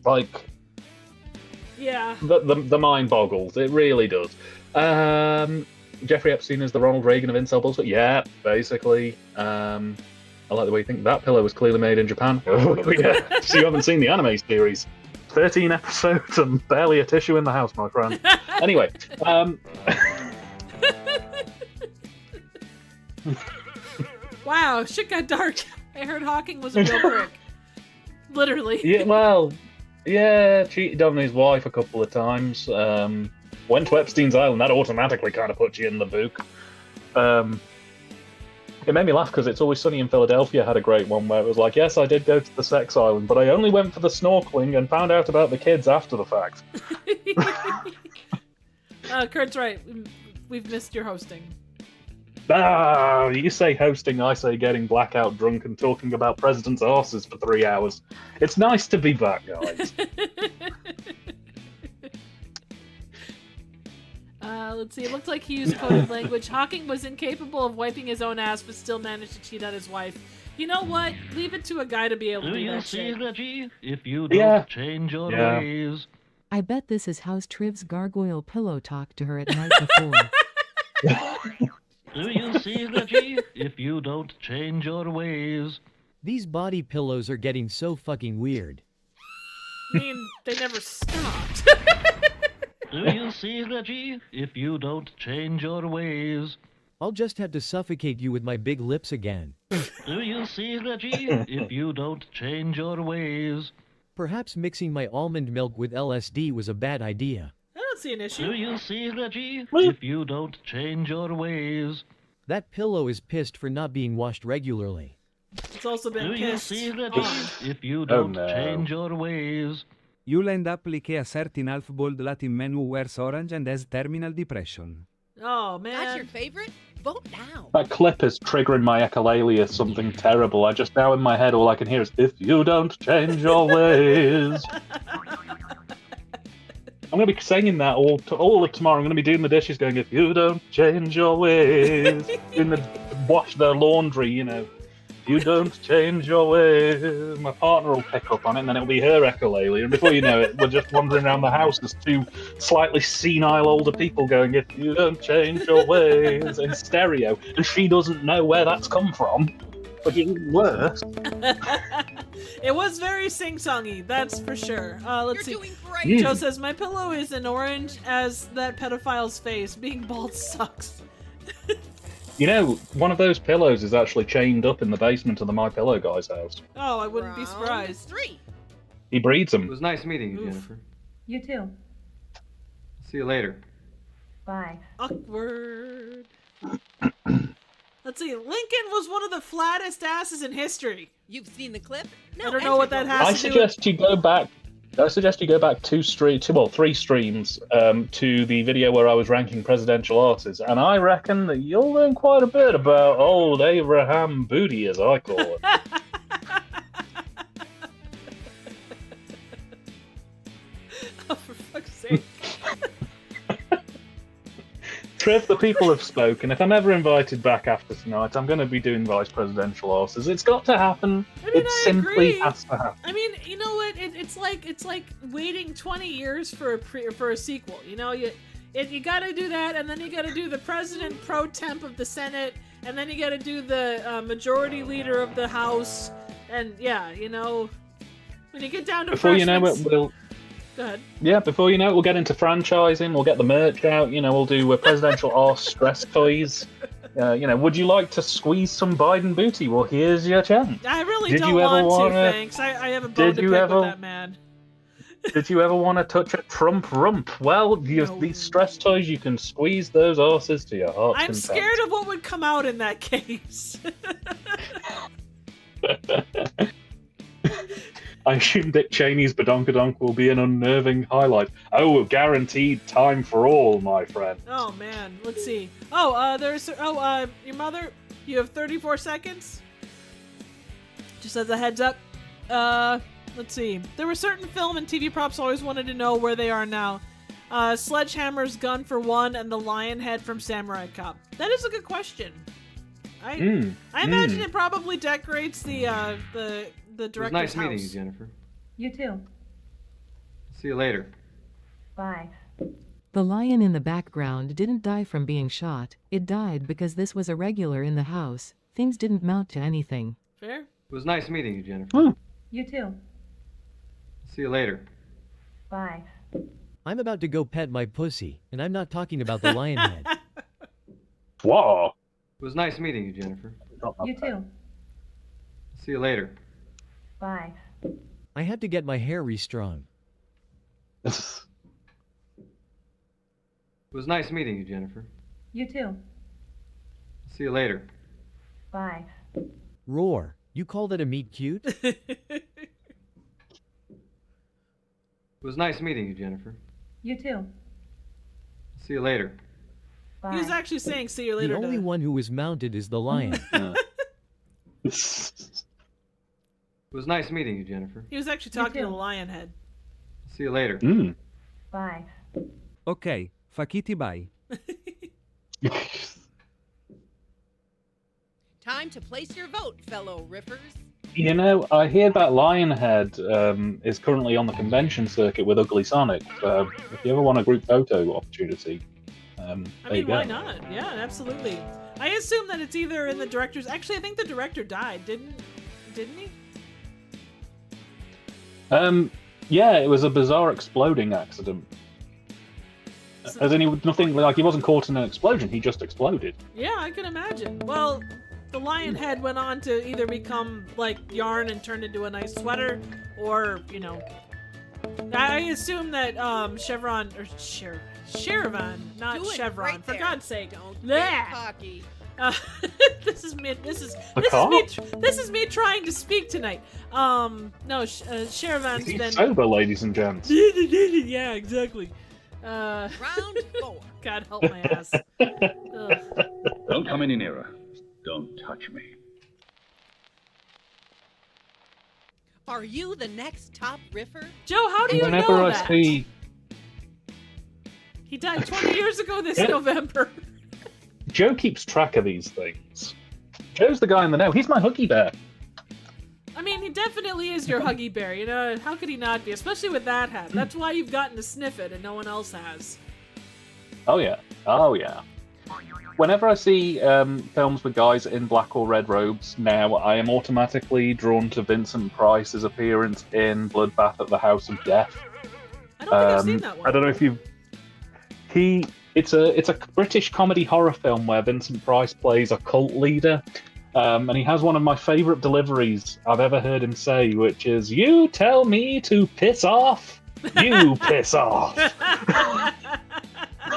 like. Yeah. The mind boggles. It really does. Jeffrey Epstein is the Ronald Reagan of incel bullshit. Yeah, basically. I like the way you think that pillow was clearly made in Japan. Oh yeah. So you haven't seen the anime series. 13 episodes and barely a tissue in the house, my friend. Anyway, wow, shit got dark. I heard Hawking was a real prick. Literally. Yeah, well, yeah, cheated on his wife a couple of times. Went to Epstein's Island. That automatically kind of puts you in the book. It made me laugh because It's Always Sunny in Philadelphia had a great one where it was like, yes, I did go to the sex island, but I only went for the snorkeling and found out about the kids after the fact. Kurt's right. We've missed your hosting. Ah, you say hosting, I say getting blackout drunk and talking about presidents' arses for 3 hours. It's nice to be back, guys. Let's see. It looked like he used coded language. Hawking was incapable of wiping his own ass, but still managed to cheat on his wife. You know what? Leave it to a guy to be able to do that shit. Do you see the G? If you don't change your ways. I bet this is how Triv's gargoyle pillow talked to her at night before. Do you see the G? If you don't change your ways. These body pillows are getting so fucking weird. I mean, they never stopped. Do you see the G? If you don't change your ways. I'll just have to suffocate you with my big lips again. Do you see the G? If you don't change your ways. Perhaps mixing my almond milk with LSD was a bad idea. I don't see an issue. Do you see, Reggie? If you don't change your ways. That pillow is pissed for not being washed regularly. It's also been Do you pissed. see, Reggie? If you don't change your ways. You'll end up like a certain half-bald Latin man who wears orange and has terminal depression. Oh, man. That's your favorite? Vote now. That clip is triggering my echolale as something terrible. I just now in my head all I can hear is, if you don't change your ways. I'm going to be singing that all of tomorrow. I'm going to be doing the dishes going, if you don't change your ways. Wash the laundry, you know. If you don't change your ways. My partner will pick up on it and then it'll be her echolale. And before you know it, we're just wandering around the house as two slightly senile older people going, if you don't change your ways, in stereo. And she doesn't know where that's come from. But it's worse. It was very sing-songy, that's for sure. Let's see. Doing great. Joe says, my pillow is an orange as that pedophile's face. Being bald sucks. You know, one of those pillows is actually chained up in the basement of the My Pillow guy's house. Oh, I wouldn't be surprised. 3. He breeds them. It was nice meeting you, Jennifer. You too. See you later. Bye. Awkward. Let's see. Lincoln was one of the flattest asses in history. You've seen the clip? I don't know what that has I to do suggest you go back 3 streams to the video where I was ranking presidential artists, and I reckon that you'll learn quite a bit about old Abraham Booty, as I call it. Oh, for fuck's sake. Trev, the people have spoken. If I'm ever invited back after tonight, I'm going to be doing vice presidential artists. It's got to happen. It simply has to happen. I mean, you know what? It's like waiting 20 years for a sequel. You know, you got to do that, and then you got to do the president pro temp of the Senate, and then you got to do the majority leader of the House, and yeah, you know, when you get down to before you know it, we'll. Go ahead. Yeah, before you know it, we'll get into franchising. We'll get the merch out. You know, we'll do presidential arse stress toys. You know, would you like to squeeze some Biden booty? Well, here's your chance. I really don't want to, thanks. I have a bone to pick with that man. Did you ever want to touch a Trump rump? Well, these stress toys, you can squeeze those arses to your heart's I'm content. scared of what would come out in that case. I assume Dick Cheney's badonkadonk will be an unnerving highlight. Oh, guaranteed time for all, my friend. Oh man, let's see. Your mother, you have 34 seconds. Just as a heads up. Let's see. There were certain film and TV props always wanted to know where they are now. Sledgehammer's gun for one, and the lion head from Samurai Cop. That is a good question. I imagine it probably decorates the director's it was nice house. meeting you, Jennifer. You too. See you later. Bye. The lion in the background didn't die from being shot. It died because this was a regular in the house. Things didn't mount to anything. Fair? It was nice meeting you, Jennifer. You too. See you later. Bye. I'm about to go pet my pussy, and I'm not talking about the lion head. Whoa. It was nice meeting you, Jennifer. You too. See you later. Bye. I had to get my hair restrung. It was nice meeting you, Jennifer. You too. See you later. Bye. Roar. You call that a meet cute? It was nice meeting you, Jennifer. You too. See you later. Bye. He was actually saying see you later. The only one who was mounted is the lion. It was nice meeting you, Jennifer. He was actually talking to the lion head. See you later. Bye. Ok, Fakiti bye. Time to place your vote, fellow riffers. You know, I hear that Lionhead is currently on the convention circuit with Ugly Sonic. If you ever want a group photo opportunity, I mean, why not? Yeah, absolutely. I assume that it's either in the director's... Actually, I think the director died, didn't he? Yeah, it was a bizarre exploding accident. As in, he wasn't caught in an explosion, he just exploded. Yeah, I can imagine. Well, The lion head went on to either become like yarn and turned into a nice sweater, or I assume that Chevron or Chevron, not Do it Chevron, right for there. God's sake. Don't Blah. get cocky. This is me trying to speak tonight. No, Chevron's He's been sober, ladies and gents. yeah, exactly. Round 4. God help my ass. Ugh. Don't come any nearer. Don't touch me. Are you the next top riffer? Joe, how do you Whenever know I that? see, He died 20 years ago this Yeah. November. Joe keeps track of these things. Joe's the guy in the know. He's my huggy bear. I mean, he definitely is your Huggy Bear. You know, how could he not be? Especially with that hat. That's why you've gotten to sniff it and no one else has. Oh yeah. Oh yeah. Whenever I see films with guys in black or red robes, now I am automatically drawn to Vincent Price's appearance in Bloodbath at the House of Death. I don't think I've seen that one. I don't know if you've. It's a British comedy horror film where Vincent Price plays a cult leader, and he has one of my favourite deliveries I've ever heard him say, which is, "You tell me to piss off, you piss off."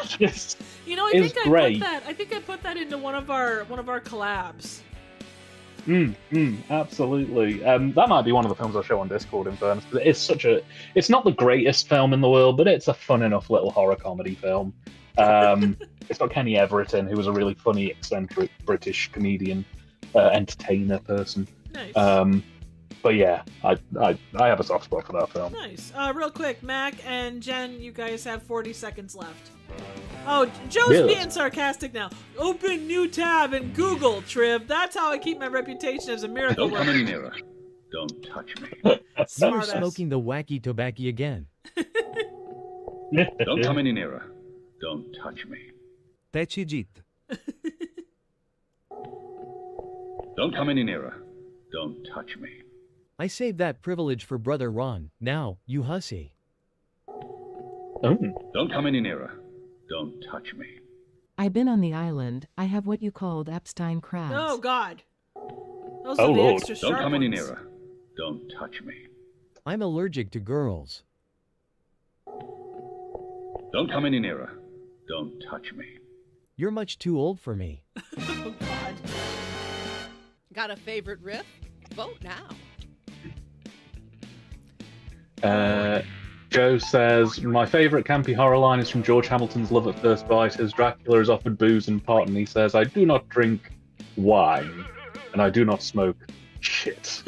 Just, You know, I it's think great. I think I put that into one of our collabs. Absolutely. That might be one of the films I'll show on Discord, in fairness. It's not the greatest film in the world, but it's a fun enough little horror comedy film. It's got Kenny Everett in, who was a really funny, eccentric British comedian, entertainer person. Nice. But yeah, I have a soft spot for that film. Nice. Real quick, Mac and Jen, you guys have 40 seconds left. Oh, Joe's Really? being sarcastic now. Open new tab in Google, Triv. That's how I keep my reputation as a miracle Don't come worker. any nearer. Don't touch me. You were Smartass. smoking the wacky tobacco again. Don't come any nearer. Don't touch me. Teci git. Don't come any nearer. Don't touch me. I saved that privilege for Brother Ron. Now, you hussy. Don't come any nearer. Don't touch me. I've been on the island. I have what you called Epstein crabs. Oh, God. Those Oh, are the Lord. extra Don't sharp come any ones. nearer. Don't touch me. I'm allergic to girls. Don't come any nearer. Don't touch me. You're much too old for me. Oh, God. Got a favorite riff? Vote now. Joe says, my favourite campy horror line is from George Hamilton's Love at First Bite, as Dracula is offered booze and pot, and he says, I do not drink wine, and I do not smoke shit.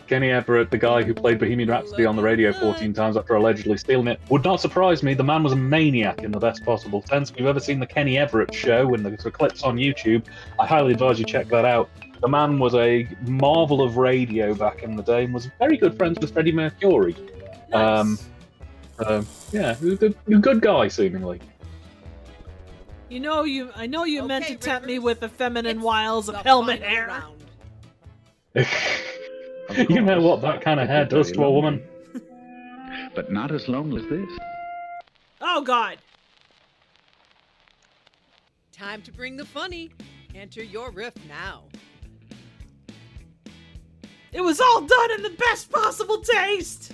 Kenny Everett, the guy who played Bohemian Rhapsody on the radio 14 times after allegedly stealing it, would not surprise me. The man was a maniac in the best possible sense. If you've ever seen the Kenny Everett show and the clips on YouTube, I highly advise you check that out. The man was a marvel of radio back in the day and was very good friends with Freddie Mercury. Nice. Yeah, he was a good guy, seemingly. I know you meant to Okay, tempt me Rivers, with the feminine it's wiles of the helmet final hair. round. You know what that kind of hair does to a woman. But not as lonely as this. Oh, God. Time to bring the funny. Enter your riff now. It was all done in the best possible taste.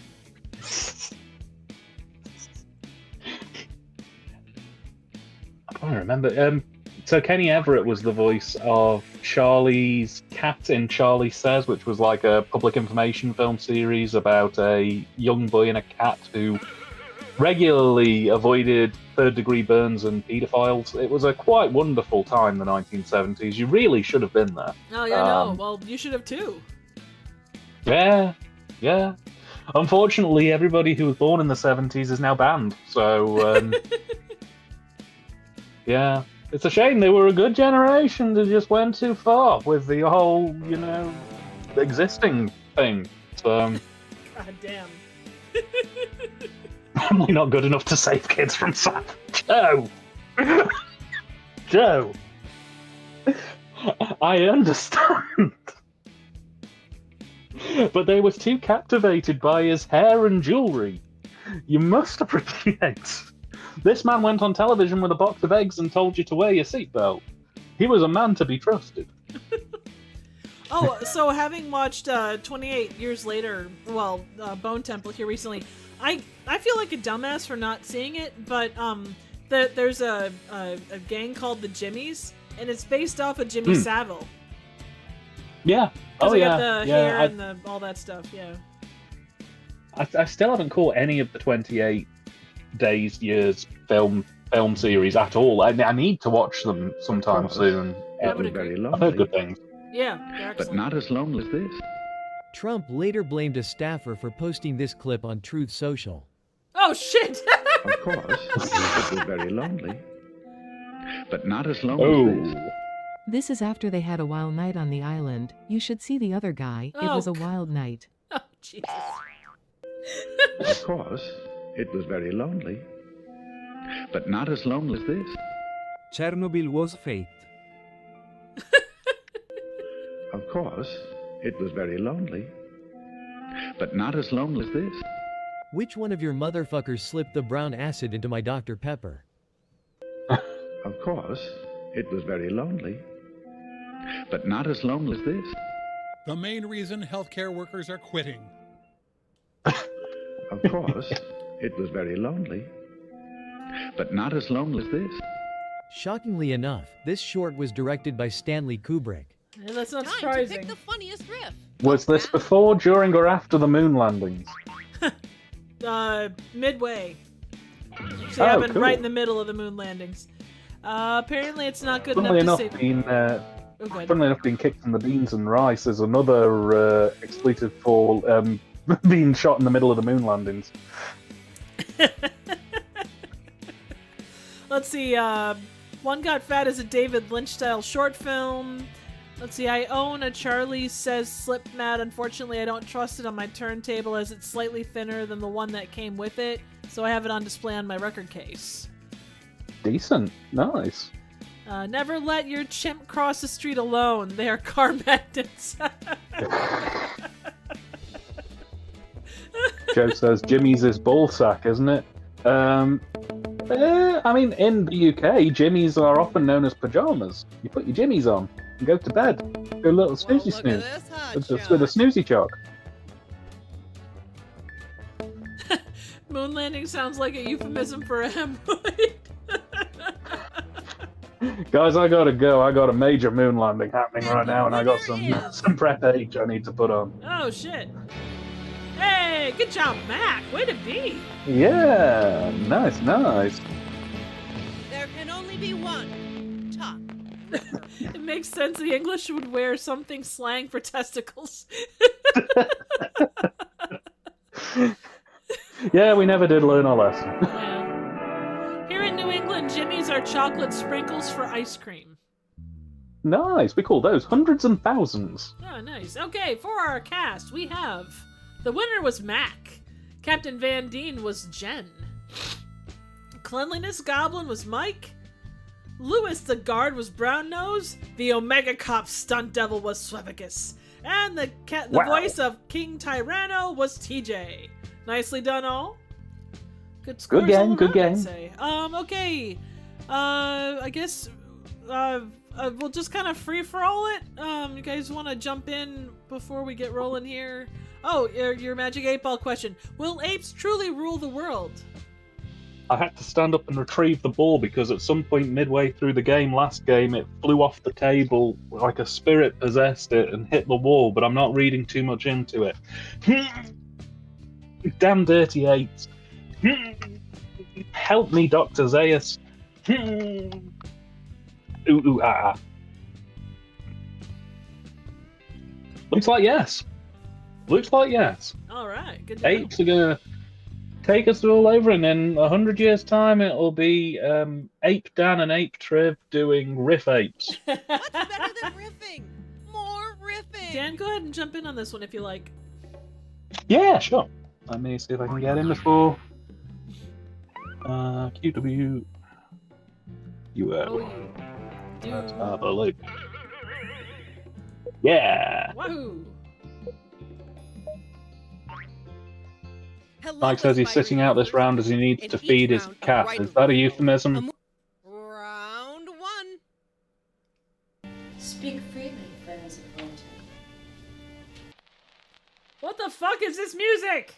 I can't remember. So Kenny Everett was the voice of Charlie's cat in Charlie Says, which was like a public information film series about a young boy and a cat who regularly avoided third-degree burns and paedophiles. It was a quite wonderful time, the 1970s. You really should have been there. Oh, yeah, no. Well, you should have too. Yeah. Unfortunately, everybody who was born in the 70s is now banned. So, yeah. It's a shame. They were a good generation that just went too far with the whole, existing thing. So, God damn. probably not good enough to save kids from Seth. Joe! I understand. But they were too captivated by his hair and jewellery. You must appreciate This man went on television with a box of eggs and told you to wear your seatbelt. He was a man to be trusted. Oh, so having watched 28 years later, Bone Temple here recently, I feel like a dumbass for not seeing it, but there's a gang called the Jimmies, and it's based off of Jimmy Savile. Yeah. Oh, they yeah. got the hair and all that stuff, yeah. I still haven't caught any of the 28 years film series at all. I need to watch them sometime soon. It was very lonely. I've heard good things. Yeah, they're But not as lonely as this. Trump later blamed a staffer for posting this clip on Truth Social. Oh, shit! Of course, it was very lonely. But not as lonely as this. This is after they had a wild night on the island. You should see the other guy. It was a wild night. Oh, Jesus. Of course, it was very lonely. But not as lonely as this. Chernobyl was fate. Of course, it was very lonely. But not as lonely as this. Which one of your motherfuckers slipped the brown acid into my Dr. Pepper? Of course, it was very lonely. But not as lonely as this. The main reason healthcare workers are quitting. Of course, it was very lonely. But not as lonely as this. Shockingly enough, this short was directed by Stanley Kubrick. Yeah, that's not Time surprising. to pick the funniest riff. Was this before, during, or after the moon landings? Midway. So happened cool. right in the middle of the moon landings. Apparently it's not good Funnily enough enough, to save... funnily enough, being kicked in the beans and rice is another expletive for being shot in the middle of the moon landings. Let's see, One Got Fat is a David Lynch-style short film. Let's see, I own a Charlie Says Slip mat. Unfortunately, I don't trust it on my turntable as it's slightly thinner than the one that came with it, so I have it on display on my record case. Decent. Nice. Never let your chimp cross the street alone. They are car magnets. Joe says Jimmy's is ballsack, isn't it? I mean, in the UK, jimmies are often known as pajamas. You put your jimmies on and go to bed. Do a little snoozy snooze with a snoozy chalk. Moon landing sounds like a euphemism for a hemorrhoid. Guys, I gotta go. I got a major moon landing happening right now, and I got some prep H I need to put on. Oh, shit. Hey, good job, Mac. Way to be. Yeah, nice. There can only be one top. It makes sense the English would wear something slang for testicles. Yeah, we never did learn our lesson. Yeah. Here in New England, Jimmy's are chocolate sprinkles for ice cream. Nice, we call those hundreds and thousands. Oh, nice. Okay, for our cast, we have... The winner was Mac. Captain Van Deen was Jen. Cleanliness Goblin was Mike. Lewis the Guard was Brown Nose. The Omega Cop Stunt Devil was Swevicus. And the voice of King Tyranno was TJ. Nicely done, all. Good scores. Good game, all good around, game. I'd say. Okay. I guess we'll just kind of free for all it. You guys want to jump in before we get rolling here? Oh, your Magic 8-Ball question. Will apes truly rule the world? I had to stand up and retrieve the ball because at some point midway through the game, last game, it flew off the table like a spirit possessed it and hit the wall, but I'm not reading too much into it. Damn dirty apes. Help me, Dr. Zaius. Ooh, ah. Looks like yes. All right, good to Apes are gonna take us all over, and in 100 years' time, it'll be Ape Dan and Ape Triv doing Riff Apes. What's better than riffing? More riffing. Dan, go ahead and jump in on this one if you like. Yeah, sure. Let me see if I can get in before. QW. Let's have a look. Yeah. Wahoo! Mike says he's sitting out this round as he needs to feed his cat. Is that a euphemism? Round one. Speak freely, friends of winter. What the fuck is this music?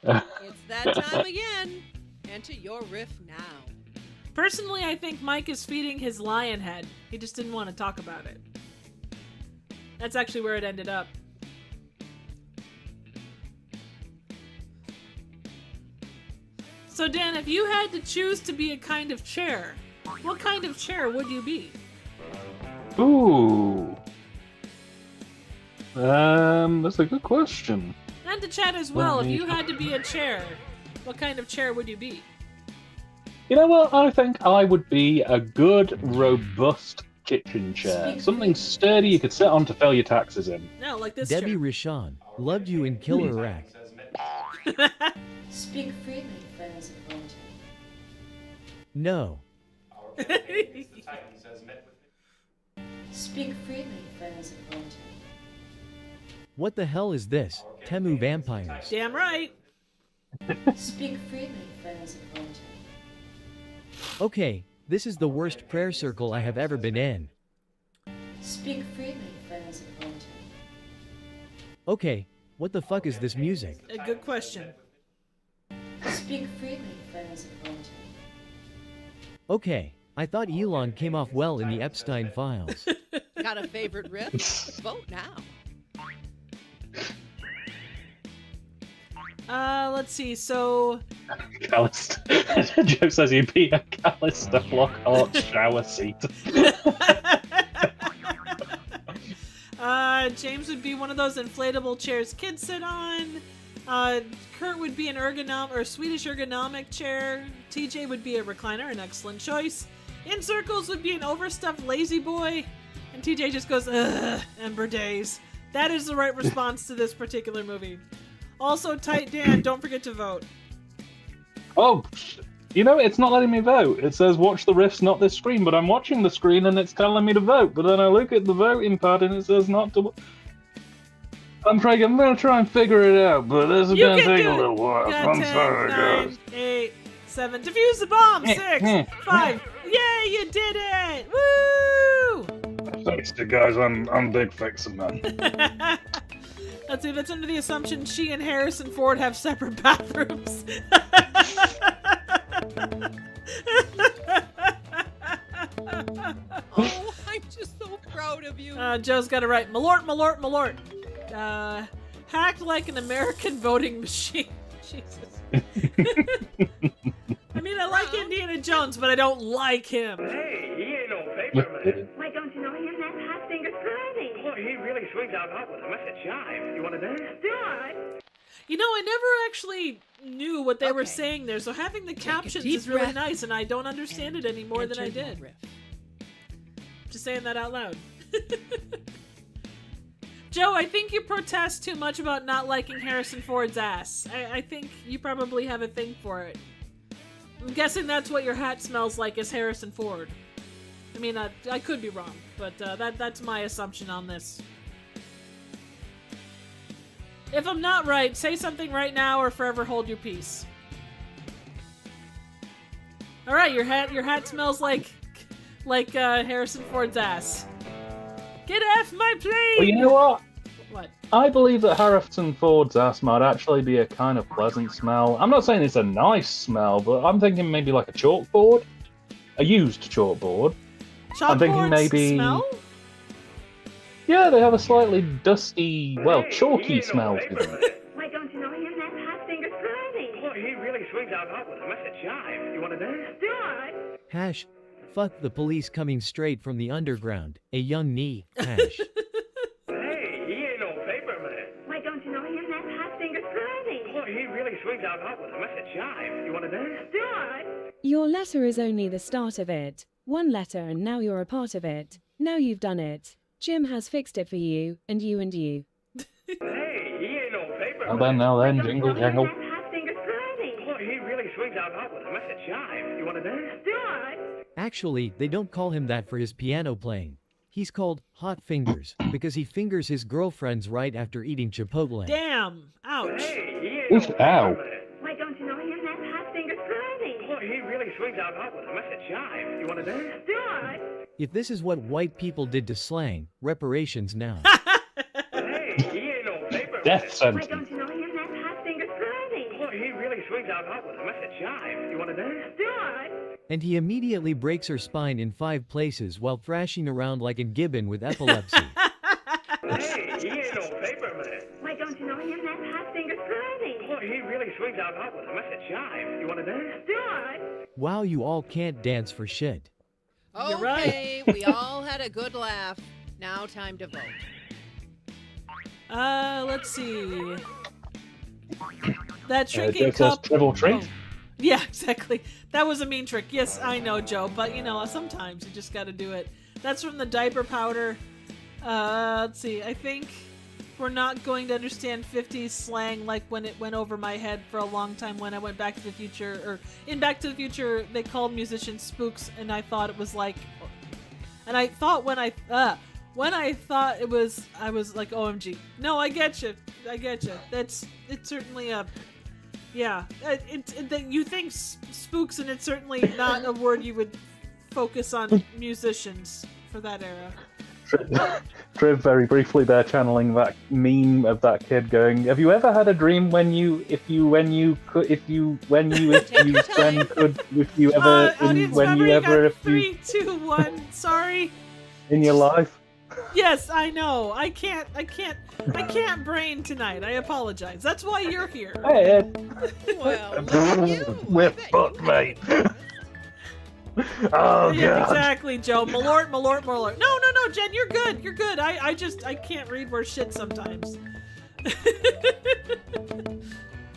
It's that time again. Enter your riff now. Personally, I think Mike is feeding his lion head. He just didn't want to talk about it. That's actually where it ended up. So Dan, if you had to choose to be a kind of chair, what kind of chair would you be? Ooh. That's a good question. And to chat as well, if you had to be a chair, what kind of chair would you be? You know what? I think I would be a good, robust kitchen chair. Something sturdy you could sit on to fill your taxes in. No, like this Debbie chair. Rashawn, loved you in Killer Rack. Speak freely, friends of winter. No. Speak freely, friends of winter. What the hell is this? Temu vampires. Damn right. Speak freely, friends of winter. Okay, this is the worst prayer circle I have ever been in. Speak freely, friends of winter. Okay, what the fuck is this music? A good question. Speak freely, friends of winter. Okay, I thought Elon came off well in the Epstein files. Got a favorite riff? Vote now. Let's see, so... Callister. Joe says he'd be a Callister Flockhart shower seat. James would be one of those inflatable chairs kids sit on. Kurt would be an Swedish ergonomic chair. TJ would be a recliner, an excellent choice. In Circles would be an overstuffed lazy boy. And TJ just goes, ugh, Ember Days. That is the right response to this particular movie. Also, Tight Dan, don't forget to vote. Oh, you know, it's not letting me vote. It says watch the riffs, not this screen, but I'm watching the screen and it's telling me to vote. But then I look at the voting pad and it says not to. I'm going to try and figure it out, but this is going to take a little while. I'm 10, sorry, 9, guys. 8, 7. Defuse the bomb! 6, 5. Yay, you did it! Woo! Thanks to guys, I'm big fixer man. Let's see, that's under the assumption she and Harrison Ford have separate bathrooms. Oh, I'm just so proud of you. Joe's got it right. Malort, Malort, Malort. Hacked like an American voting machine. Jesus. I mean, I like Indiana Jones, but I don't like him. Hey, he ain't no paper man. Why don't you know him? That hot finger's curly. Boy, he really swings out hot with a mess of jive. You want to dance? Do it. You know, I never actually knew what they were saying there, so having the captions deep is really breath. nice, and I don't understand it any more than I Enter your did. riff. Just saying that out loud. Joe, I think you protest too much about not liking Harrison Ford's ass. I think you probably have a thing for it. I'm guessing that's what your hat smells like is Harrison Ford. I mean, I could be wrong, but that's my assumption on this. If I'm not right, say something right now or forever hold your peace. All right, your hat smells like Harrison Ford's ass. Get off my plane! Well, you know what? What? I believe that Harrison Ford's ass might actually be a kind of pleasant smell. I'm not saying it's a nice smell, but I'm thinking maybe like a chalkboard. A used chalkboard. I'm thinking maybe... smell? Yeah, they have a slightly dusty, well, chalky smell to them. Why don't you know him? That hot finger's curly. Boy, he really swings out hot with a mess of jive. You want to dance? Do it. Hash. Fuck the police coming straight from the underground. A young knee. Hash. Hey, he ain't no paper man. Why don't you know him? That hot finger's curly. Boy, he really swings out hot with a mess of jive. You want to dance? Do it. Your letter is only the start of it. One letter and now you're a part of it. Now you've done it. Jim has fixed it for you, and you and you. Hey, he ain't no paper Now then, jingle jangle. That hot finger's curly. Boy, he really swings out hot with a mess of jive. You want to dance? Do it. Actually, they don't call him that for his piano playing. He's called Hot Fingers because he fingers his girlfriends right after eating Chipotle. Damn! Ouch! Hey, he ain't Oof, ow. Why don't you know him? That's hot fingers Friday. Boy, he really swings out hot with a message jive. You want to dance? Do it. If this is what white people did to slang, reparations now. Hey, he ain't no paper. Death Why sentence. don't you know him? That's hot fingers Friday. Boy, he really swings out hot with a message jive. You want to dance? Do it. And he immediately breaks her spine in 5 places while thrashing around like a gibbon with epilepsy. Hey, he ain't no paper man. Why don't you know him? That's hot fingers Friday. Boy, he really swings out hot with a message jive. You want to dance? Do it. Wow, you all can't dance for shit. You're right. Okay, we all had a good laugh. Now time to vote. Let's see. That shrinking Joe says cup. triple treat. Oh. Yeah, exactly. That was a mean trick. Yes, I know, Joe, but you know, sometimes you just gotta do it. That's from the diaper powder. Let's see. I think we're not going to understand 50s slang like when it went over my head for a long time when I went Back to the Future, or in Back to the Future, they called musicians spooks, and I thought it was like, and I thought when I thought it was, I was like, OMG. No, I get you. It's certainly a, yeah. You think spooks, and it's certainly not a word you would focus on musicians for that era. Triv, very briefly there, channeling that meme of that kid going, have you ever had a dream when you ever, if 3, 2, 1, sorry. in your life? Yes, I know. I can't brain tonight. I apologize. That's why you're here. Hey, Ed. Well, look at you. Whip butt, mate. Oh, Yeah, God. exactly, Joe. Malort. No, Jen, you're good. I can't read worth shit sometimes.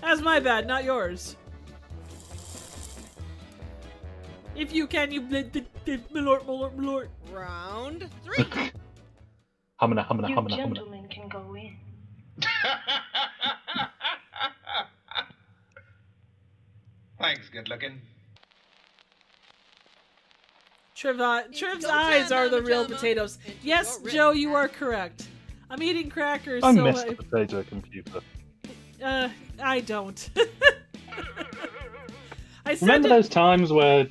That's my bad, not yours. If you can, you Malort. Round 3. Humana. Gentlemen can go in. Thanks, good looking. Triv's eyes are the real potatoes. Yes, Joe, you are correct. I'm eating crackers, I so miss the potato computer. I don't. Remember those times where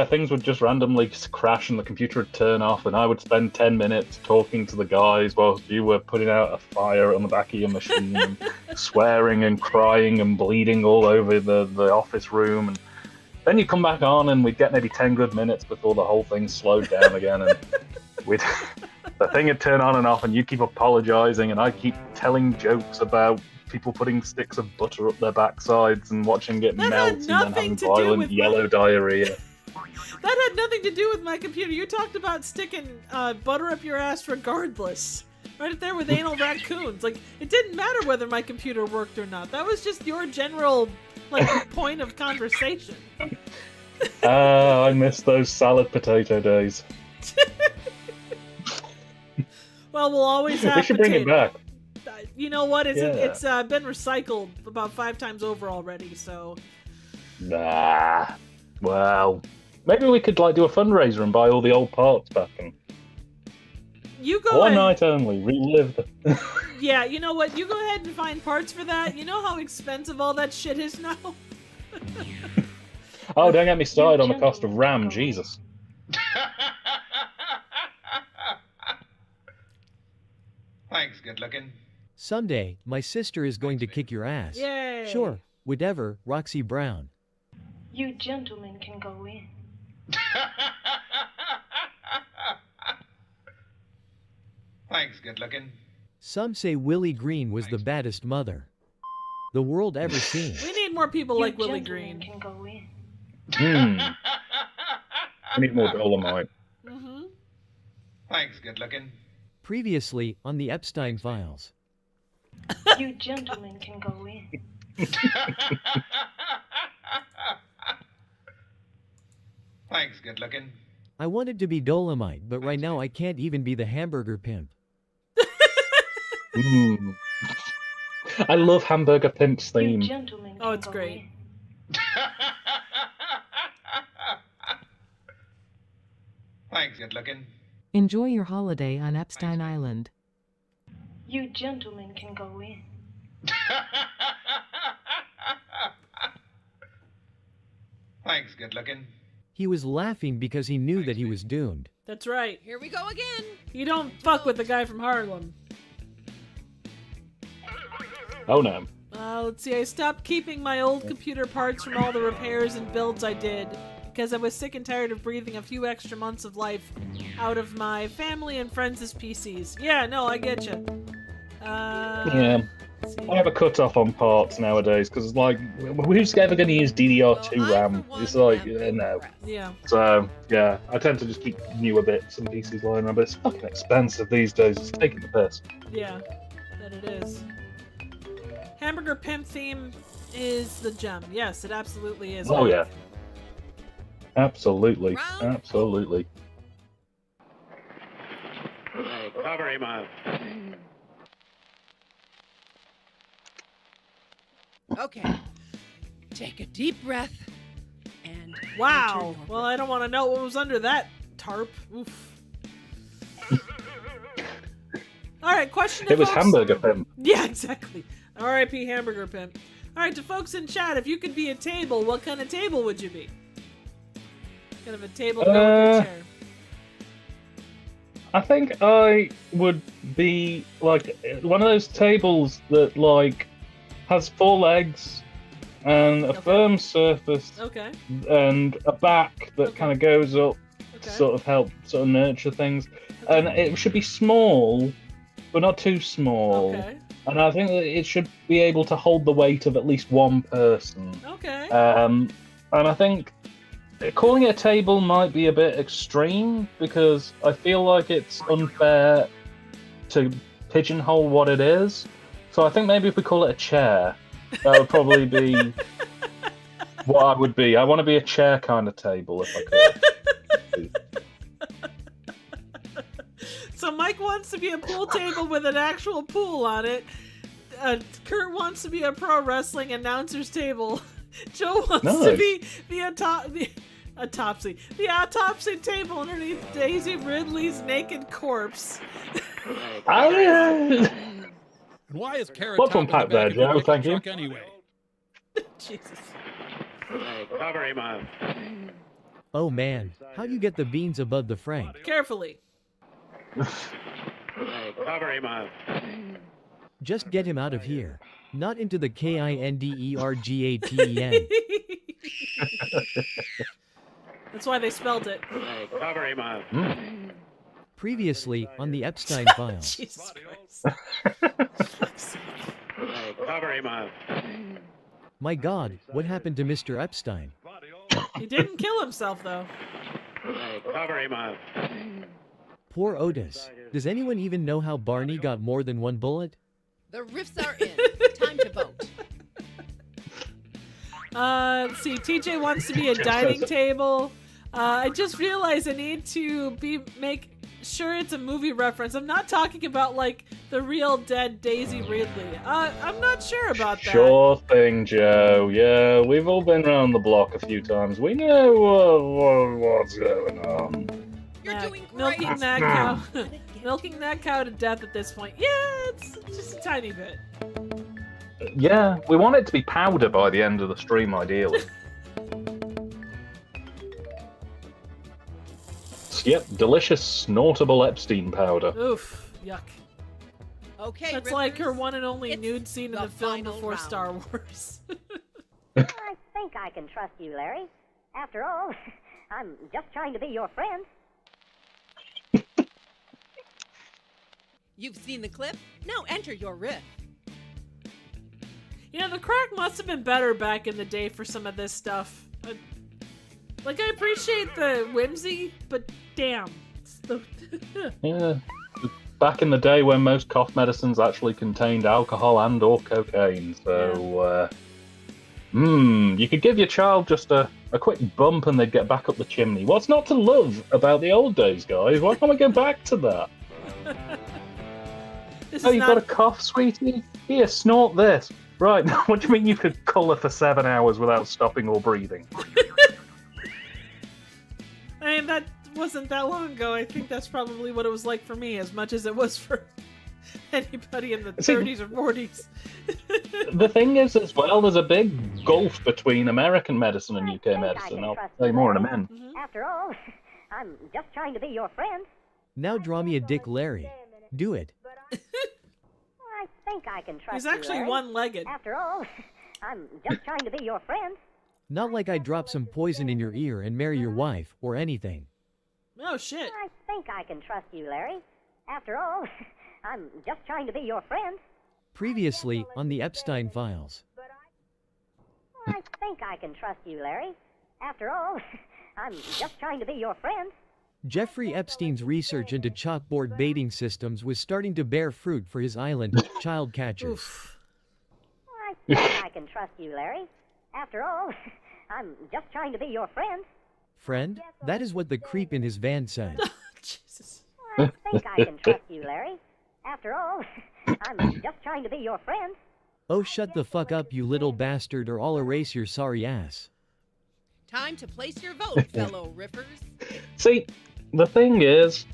things would just randomly crash and the computer would turn off, and I would spend 10 minutes talking to the guys while you were putting out a fire on the back of your machine, and swearing and crying and bleeding all over the office room, and then you come back on and we'd get maybe 10 good minutes before the whole thing slowed down again, and the thing would turn on and off, and you keep apologizing, and I keep telling jokes about people putting sticks of butter up their backsides and watching it melt and then having violent yellow diarrhea. That had nothing to do with my computer. You talked about sticking butter up your ass regardless. Right there with anal raccoons. Like, it didn't matter whether my computer worked or not. That was just your general, point of conversation. I miss those salad potato days. Well, we'll always have We should bring it back. You know what? It's Yeah. been recycled about 5 times over already, so... Nah. Well, maybe we could do a fundraiser and buy all the old parts back and You go one ahead. night only, relive the... Yeah, you know what? You go ahead and find parts for that. You know how expensive all that shit is now? Oh, don't get me started on the cost of RAM, Jesus. Thanks, good looking. Someday, my sister is going to kick your ass. Yay! Sure, whatever, Roxy Brown. You gentlemen can go in. Thanks, good looking. Some say Willie Green was the baddest mother the world ever seen. We need more people like Willie Gentlemen Green. can go in. I need more Dolomite. Mm-hmm. Thanks, good looking. Previously, on the Epstein Files. You gentlemen can go in. Thanks, good looking. I wanted to be Dolomite, but right now I can't even be the hamburger pimp. I love Hamburger Pimp's theme. Gentlemen Oh, it's great. Thanks, good looking. Enjoy your holiday on Epstein Island. You gentlemen can go in. Thanks, good looking. He was laughing because he knew that he was doomed. That's right. Here we go again. You don't fuck with the guy from Harlem. Oh no. Let's see, I stopped keeping my old computer parts from all the repairs and builds I did because I was sick and tired of breathing a few extra months of life out of my family and friends' PCs. Yeah, no, I get you. Yeah. I have a cut-off on parts nowadays because it's like, who's ever going to use DDR2 RAM? It's like, no. Yeah. So, yeah, I tend to just keep newer bits and PCs lying around, but it's fucking expensive these days. It's taking the piss. Yeah, that it is. Hamburger Pimp theme is the gem. Yes, it absolutely is. Oh, yeah. Absolutely. Absolutely. Cover him up. Okay. Take a deep breath and wow. Well, I don't want to know what was under that tarp. Oof. All right, question. It was folks. Hamburger Pimp. Yeah, exactly. R.I.P. Hamburger Pimp. All right, to folks in chat, if you could be a table, what kind of table would you be? Kind of a table with your chair. I think I would be like one of those tables that like has 4 legs and a firm surface and a back that kind of goes up to sort of help sort of nurture things. And it should be small, but not too small. And I think that it should be able to hold the weight of at least one person. Okay. And I think calling it a table might be a bit extreme because I feel like it's unfair to pigeonhole what it is. So I think maybe if we call it a chair, that would probably be what I would be. I want to be a chair kind of table if I could. So Mike wants to be a pool table with an actual pool on it. Kurt wants to be a pro wrestling announcer's table. Joe wants to be the autopsy table underneath Daisy Ridley's naked corpse. And why is Carrot What's Top on pack in the there, back of your Joe? pickup Thank you. truck anyway? Jesus. Cover him up. Oh man, how you get the beans above the Frank? Carefully. Cover him up. Just get him out of here. Not into the KINDERGATEN. That's why they spelled it. Cover him up. Previously on the Epstein files. Jesus Christ. Cover him up. My God, what happened to Mr. Epstein? He didn't kill himself though. Cover him up. Poor Otis. Does anyone even know how Barney got more than one bullet? The riffs are in. Time to vote. Let's see. TJ wants to be a dining table. I just realized I need to make sure it's a movie reference. I'm not talking about like the real dead Daisy Ridley. I'm not sure about that. Sure thing, Joe. Yeah, we've all been around the block a few times. We know what's going on. You're doing great. Milking that cow. Milking that cow to death at this point. Yeah, it's just a tiny bit. Yeah, we want it to be powder by the end of the stream, ideally. Yep, delicious, snortable Epstein powder. Oof, yuck. Okay, that's Riffers, like her one and only nude scene in the film before round. Star Wars. I think I can trust you, Larry. After all, I'm just trying to be your friend. You've seen the clip? Now enter your riff. You know, the crack must have been better back in the day for some of this stuff. Like, I appreciate the whimsy, but damn. Yeah. Back in the day when most cough medicines actually contained alcohol and or cocaine, so you could give your child just a quick bump and they'd get back up the chimney. What's not to love about the old days, guys? Why can't we go back to that? You've got a cough, sweetie? Here, snort this. Right, what do you mean you could colour for 7 hours without stopping or breathing? I mean, that wasn't that long ago. I think that's probably what it was like for me, as much as it was for anybody in the 30s or 40s. The thing is, as well, there's a big gulf between American medicine and UK medicine. I'll say more in a minute. After all, I'm just trying to be your friend. Now draw me a dick Larry. Do it. I think I can trust He's you, actually Larry. one-legged. After all, I'm just trying to be your friend. Not like I drop some poison in your ear and marry your wife, or anything. Oh, shit. I think I can trust you, Larry. After all, I'm just trying to be your friend. Previously, on the Epstein Files. I think I can trust you, Larry. After all, I'm just trying to be your friend. Jeffrey Epstein's research into chalkboard baiting systems was starting to bear fruit for his island child catchers. I think I can trust you, Larry. After all, I'm just trying to be your friend. Friend? That is what the creep in his van said. Jesus. I think I can trust you, Larry. After all, I'm just trying to be your friend. Oh, shut the fuck up, you little bastard, or I'll erase your sorry ass. Time to place your vote, fellow riffers. See, the thing is,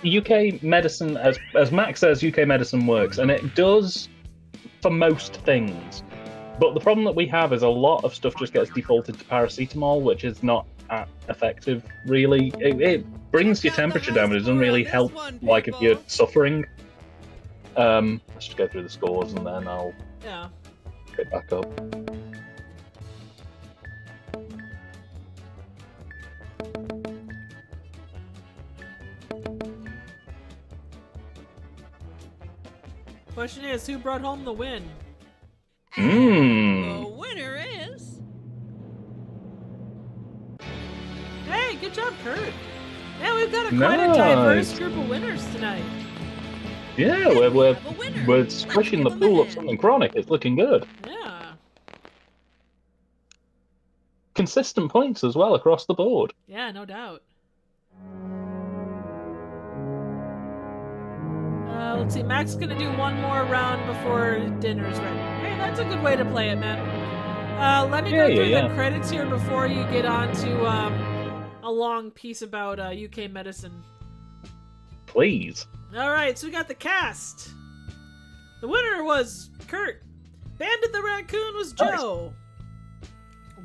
UK medicine, as Max says, UK medicine works, and it does for most things. But the problem that we have is a lot of stuff just gets defaulted to paracetamol, which is not effective, really. It brings your temperature down, but it doesn't really help, like, if you're suffering. Let's just go through the scores, and then I'll get back up. Question is, who brought home the win? The winner is... Hey, good job, Kurt. Yeah, we've got quite a diverse group of winners tonight. Yeah, we're squishing the pool of something chronic. It's looking good. Yeah. Consistent points as well across the board. Yeah, no doubt. Let's see, Mac's gonna do one more round before dinner's ready. Hey, that's a good way to play it, man. Let me go through the credits here before you get on to a long piece about UK medicine. Please. Alright, so we got the cast. The winner was Kurt. Bandit the Raccoon was Joe.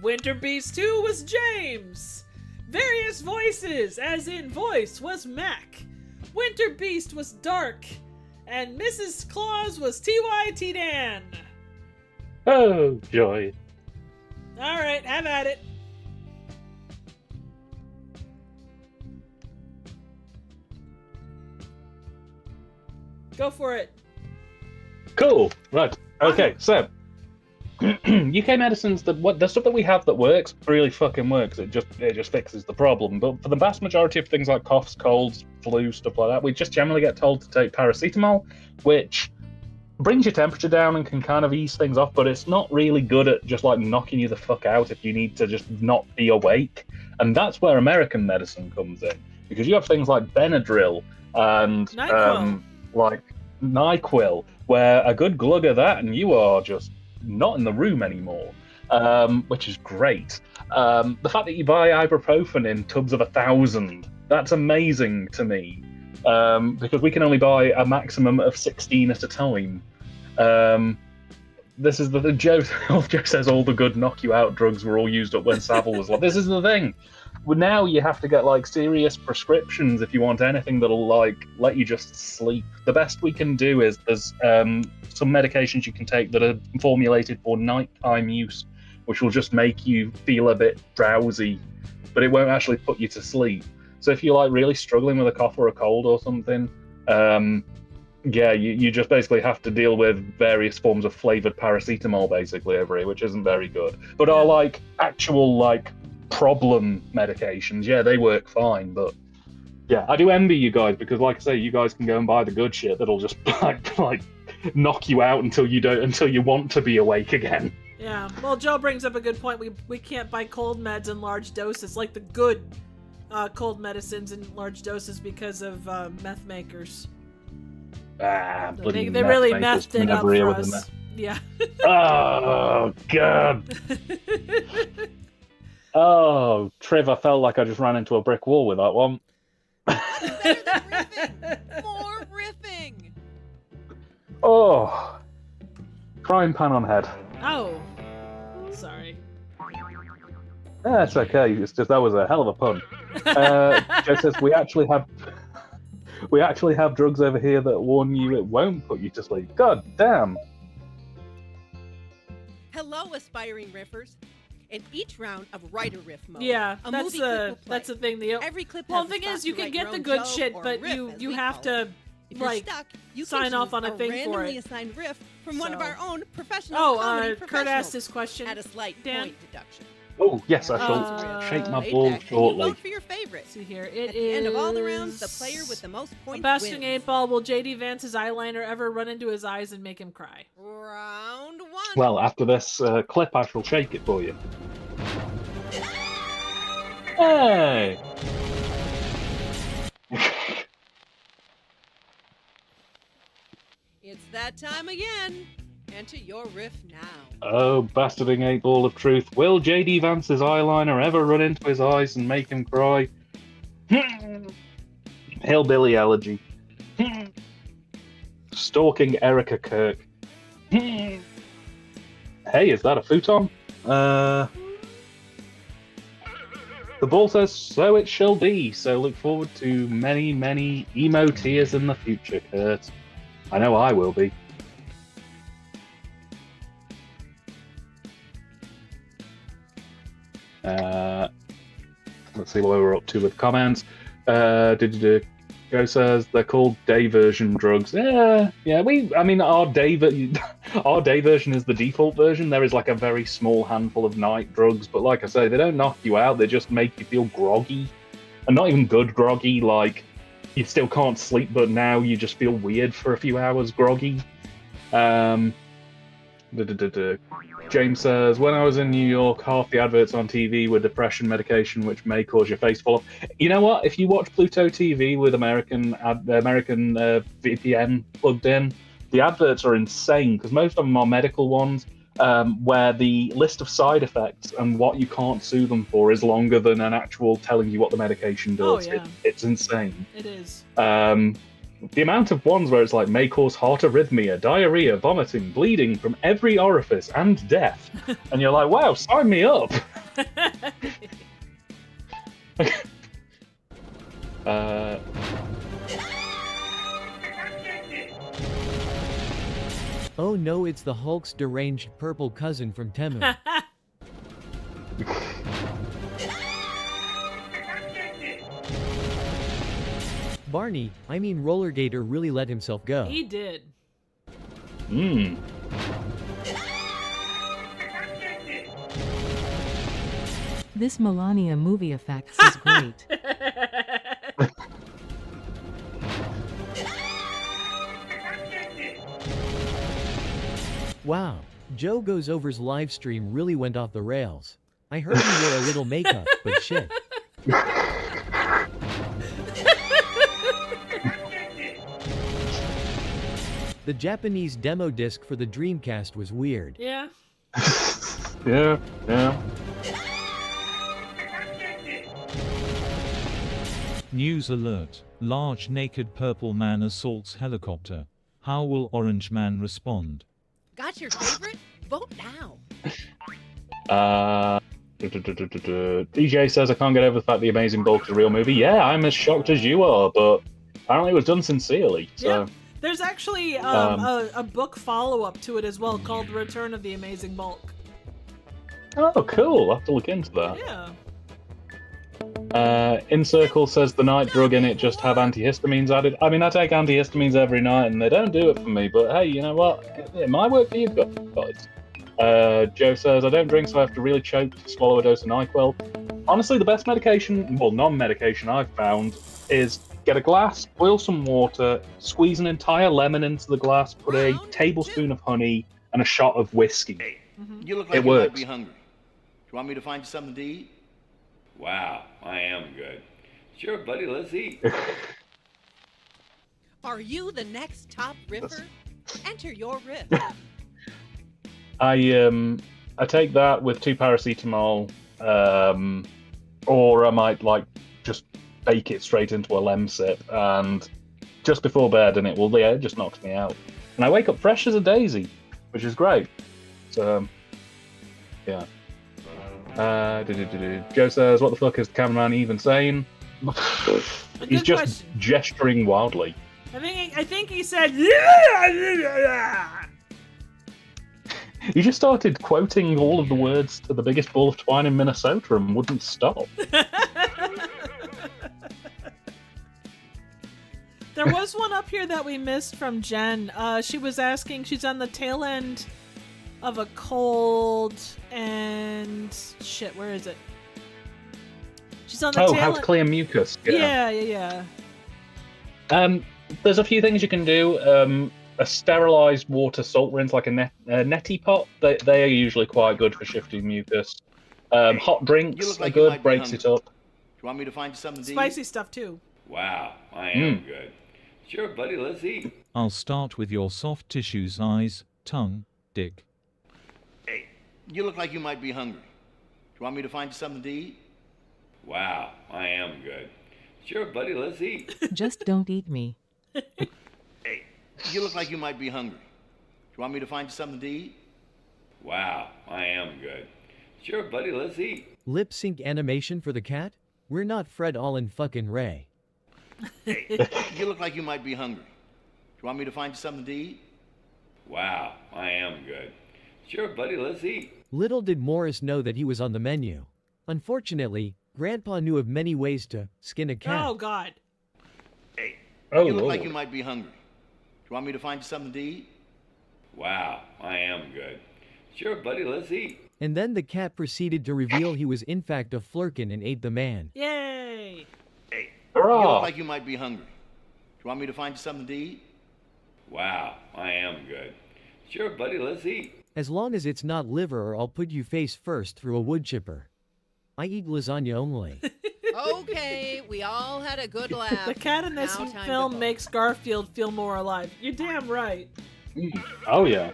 Winter Beast 2 was James. Various Voices, as in voice, was Mac. Winter Beast was Dark. And Mrs. Claus was TYT Dan. Oh, joy. Alright, have at it. Go for it. Cool. Right. Okay, so UK medicine's the stuff that we have that works really fucking works. It just fixes the problem. But for the vast majority of things like coughs, colds, flu, stuff like that, we just generally get told to take paracetamol, which brings your temperature down and can kind of ease things off, but it's not really good at just like knocking you the fuck out if you need to just not be awake. And that's where American medicine comes in, because you have things like Benadryl and like NyQuil, where a good glug of that and you are just not in the room anymore, which is great. The fact that you buy ibuprofen in tubs of 1,000, that's amazing to me, because we can only buy a maximum of 16 at a time. This is the Joe says all the good knock you out drugs were all used up when Savile was like, this is the thing. Well, now you have to get like serious prescriptions if you want anything that'll like let you just sleep. The best we can do is there's some medications you can take that are formulated for nighttime use, which will just make you feel a bit drowsy, but it won't actually put you to sleep. So if you're like really struggling with a cough or a cold or something, you just basically have to deal with various forms of flavored paracetamol basically over here, which isn't very good. But our like actual like problem medications, yeah, they work fine. But yeah, I do envy you guys, because like I say, you guys can go and buy the good shit that'll just like knock you out until you want to be awake again. Yeah, well, Joe brings up a good point. We can't buy cold meds in large doses, like the good cold medicines in large doses, because of meth makers. They really methed it up for us. Yeah. Oh god. Oh, Triv, I felt like I just ran into a brick wall with that one. More riffing! Oh, frying pan on head. Oh, sorry. That's okay. It's just that was a hell of a pun. Joe says we actually have drugs over here that warn you it won't put you to sleep. God damn. Hello, aspiring riffers. In each round of writer riff mode, Yeah, a that's movie clip will play. that's the thing. The Every clip well, has the a thing spot is, you to can write get your the own good joke shit, or but riff, you as we have call to it. If you're like stuck, you sign can off choose on a thing for randomly it. assigned riff from one of So- our own professional Oh, comedy Kurt professionals asked this question. at a slight Dan? point deduction. Oh yes, I shall Everyone's shake my riff. balls Laid back, and you shortly. vote for your favorite. See here, At it the end of all the is rounds, the player with the most a points Basting wins. 8-Ball. Will JD Vance's eyeliner ever run into his eyes and make him cry? Round one. Well, after this clip, I shall shake it for you. Hey! It's that time again. Enter your riff now. Oh, bastarding 8-Ball of truth. Will JD Vance's eyeliner ever run into his eyes and make him cry? Hillbilly elegy. Stalking Erica Kirk. Hey, is that a futon? The ball says, so it shall be. So look forward to many, many emo tears in the future, Kurt. I know I will be. Let's see what we're up to with comments. Joe says they're called day version drugs. Yeah. I mean, our day version is the default version. There is like a very small handful of night drugs, but like I say, they don't knock you out. They just make you feel groggy, and not even good groggy. Like you still can't sleep, but now you just feel weird for a few hours groggy. James says, when I was in New York, half the adverts on TV were depression medication, which may cause your face to fall off. You know what? If you watch Pluto TV with American VPN plugged in, the adverts are insane because most of them are medical ones where the list of side effects and what you can't sue them for is longer than an actual telling you what the medication does. Oh, yeah. It's insane. It is. The amount of ones where it's like may cause heart arrhythmia, diarrhea, vomiting, bleeding from every orifice, and death. And you're like, wow, sign me up. Oh no, it's the Hulk's deranged purple cousin from Temu. Barney, I mean Rollergator really let himself go. He did. This Melania movie effects is great. Wow, Joe Goes Over's live stream really went off the rails. I heard he wore a little makeup, but shit. The Japanese demo disc for the Dreamcast was weird. Yeah. Yeah. News alert. Large naked purple man assaults helicopter. How will Orange Man respond? Got your favorite? Vote now. DJ says I can't get over the fact the Amazing Bulk is a real movie. Yeah, I'm as shocked as you are, but apparently it was done sincerely. So. Yeah. There's actually a book follow-up to it as well called Return of the Amazing Bulk. Oh, cool. I'll have to look into that. Yeah. In Circle says the night drug in it just have antihistamines added. I mean, I take antihistamines every night and they don't do it for me, but hey, you know what? It might work for you guys. Joe says, I don't drink, so I have to really choke to swallow a dose of NyQuil. Honestly, the best medication, well, non-medication I've found is get a glass, boil some water, squeeze an entire lemon into the glass, put a tablespoon of honey, and a shot of whiskey. You look like It you might works. be hungry. Do you want me to find you something to eat? Wow, I am good. Sure, buddy, let's eat. Are you the next top riffer? Enter your riff. I take that with 2 paracetamol, or I might just bake it straight into a lem sip, and just before bed, and it just knocks me out. And I wake up fresh as a daisy, which is great. So, yeah. Joe says, what the fuck is the cameraman even saying? He's just question. gesturing wildly. I think he said, yeah. He just started quoting all of the words to the biggest ball of twine in Minnesota and wouldn't stop. There was one up here that we missed from Jen. She was asking, she's on the tail end of a cold and... Shit, where is it? She's on the tail how end... to clear mucus. Yeah. There's a few things you can do. A sterilized water salt rinse, like a neti pot, they are usually quite good for shifting mucus. Hot drinks are good, breaks it up. Do you want me to find you something to Spicy eat? stuff, too. Wow, I am good. Sure, buddy, let's eat. I'll start with your soft tissues, eyes, tongue, dick. Hey, you look like you might be hungry. Do you want me to find you something to eat? Wow, I am good. Sure, buddy, let's eat. Just don't eat me. Hey, you look like you might be hungry. Do you want me to find you something to eat? Wow, I am good. Sure, buddy, let's eat. Lip sync animation for the cat? We're not Fred Allen fucking Ray. Hey, you look like you might be hungry. Do you want me to find you something to eat? Wow, I am good. Sure, buddy, let's eat. Little did Morris know that he was on the menu. Unfortunately, Grandpa knew of many ways to skin a cat. Oh, God. Hey, Oh, you look Lord. like you might be hungry. Do you want me to find you something to eat? Wow, I am good. Sure, buddy, let's eat. And then the cat proceeded to reveal he was in fact a flirkin and ate the man. Yay! Hey, Hurrah. you look like you might be hungry. Do you want me to find you something to eat? Wow, I am good. Sure, buddy, let's eat. As long as it's not liver or I'll put you face first through a wood chipper. I eat lasagna only. Okay, we all had a good laugh. The cat in this Now time to film vote. makes Garfield feel more alive. You're damn right. Oh yeah.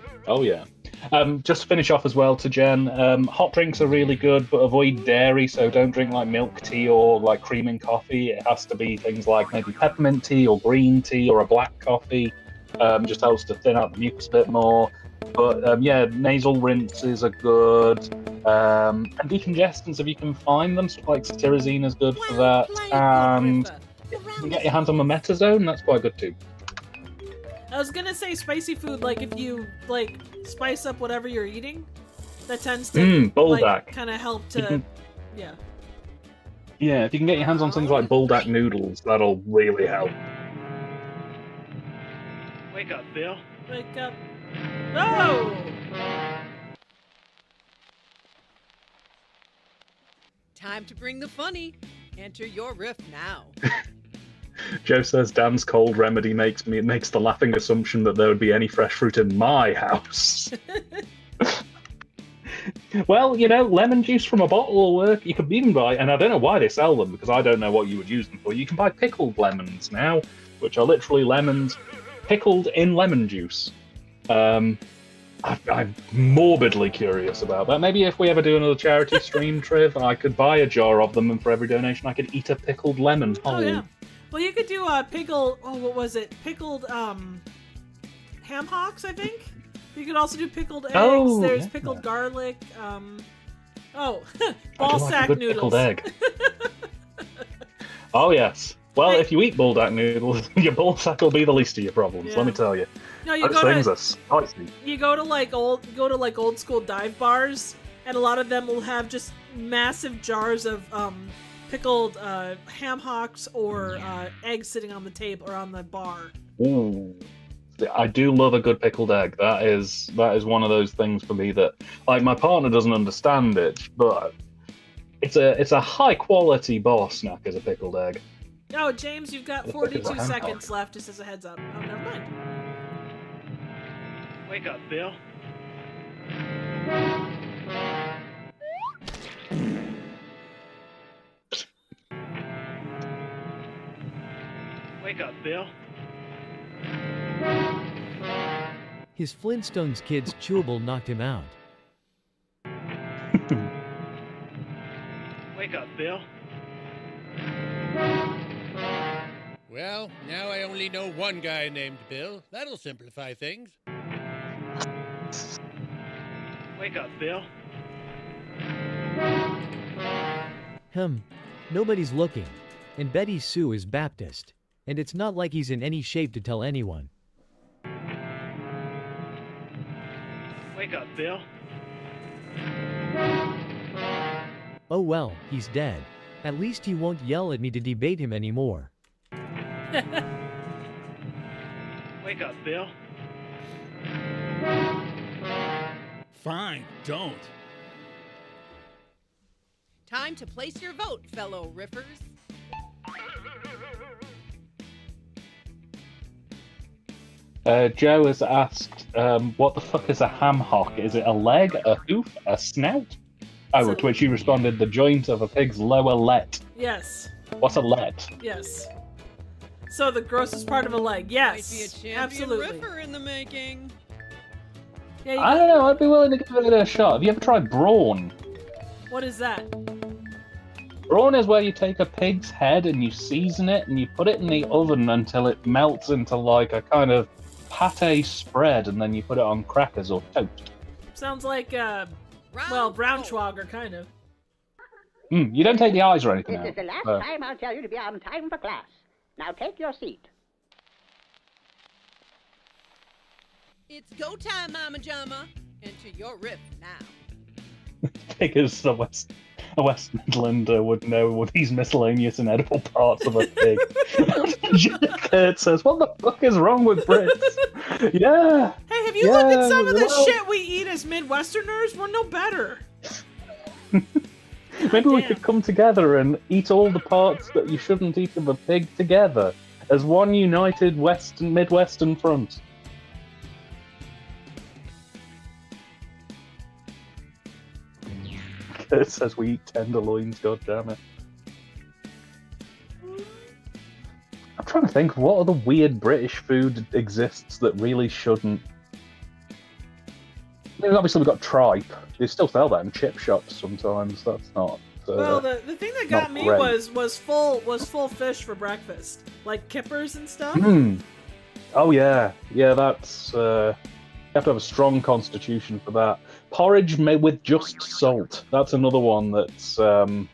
Just to finish off as well to Jen, hot drinks are really good, but avoid dairy, so don't drink like milk tea or like cream in coffee. It has to be things like maybe peppermint tea or green tea or a black coffee. Just helps to thin out the mucus a bit more. But yeah, nasal rinses are good. And decongestants, if you can find them, stuff like cetirizine is good for that. And if you can get your hands on memetazone, that's quite good too. I was gonna say spicy food, like if you like spice up whatever you're eating, that tends to buldak. like kind of help to, yeah. Yeah, if you can get your hands on things like buldak noodles, that'll really help. Wake up, Bill. Wake up! No! Time to bring the funny. Enter your riff now. Joe says Dan's cold remedy makes the laughing assumption that there would be any fresh fruit in my house. Well, you know, lemon juice from a bottle will work. You could even buy, and I don't know why they sell them because I don't know what you would use them for. You can buy pickled lemons now, which are literally lemons pickled in lemon juice. I'm morbidly curious about that. Maybe if we ever do another charity stream, Triv, I could buy a jar of them, and for every donation, I could eat a pickled lemon whole. Oh yeah. Well, you could do pickled. Oh, what was it? Pickled ham hocks, I think. You could also do pickled eggs. Oh, There's yeah. pickled garlic. Ball I do like sack a good noodles. pickled egg. Oh yes. Well, if you eat bulldog noodles, your ball sack will be the least of your problems. Yeah. Let me tell you. No, you Those go things to are spicy. you go to like old school dive bars, and a lot of them will have just massive jars of pickled ham hocks or eggs sitting on the table or on the bar. Ooh. I do love a good pickled egg. That is one of those things for me that, like, my partner doesn't understand it, but it's a high quality bar snack as a pickled egg. Oh, James, you've got What the fuck is a 42 ham seconds left, just as a heads up. Oh, never mind. Wake up, Bill. Wake up, Bill. His Flintstones kids chewable knocked him out. Wake up, Bill. Well, now I only know one guy named Bill. That'll simplify things. Wake up, Bill. Nobody's looking. And Betty Sue is Baptist. And it's not like he's in any shape to tell anyone. Wake up, Bill. Oh well, he's dead. At least he won't yell at me to debate him anymore. Wake up, Bill. Fine, don't. Time to place your vote, fellow riffers. Joe has asked, what the fuck is a ham hock? Is it a leg, a hoof, a snout? Oh, to which you responded, the joint of a pig's lower let. Yes. What's a let? Yes. So the grossest part of a leg. Yes. Might be a champion absolutely. riffer in the making. Yeah, I don't know, I'd be willing to give it a shot. Have you ever tried brawn? What is that? Brawn is where you take a pig's head and you season it and you put it in the oven until it melts into like a kind of pate spread, and then you put it on crackers or toast. Sounds like, Braunschweiger, kind of. You don't take the eyes or anything This out. is the last time I'll tell you to be on time for class. Now take your seat. It's go time, Mama Jama. Enter your riff now. Figures a West Midlander would know these miscellaneous inedible parts of a pig. Kurt says, what the fuck is wrong with Brits? Yeah. Hey, have you looked at some of the shit we eat as Midwesterners? We're no better. Maybe we could come together and eat all the parts that you shouldn't eat of a pig together as one united Midwestern front. It says we eat tenderloins, goddammit. I'm trying to think, what other weird British food exists that really shouldn't? I mean, obviously we've got tripe. They still sell that in chip shops sometimes. That's not... Well, the thing that got me great. was full fish for breakfast, like kippers and stuff. Oh yeah, that's you have to have a strong constitution for that. Porridge made with just salt. That's another one that's you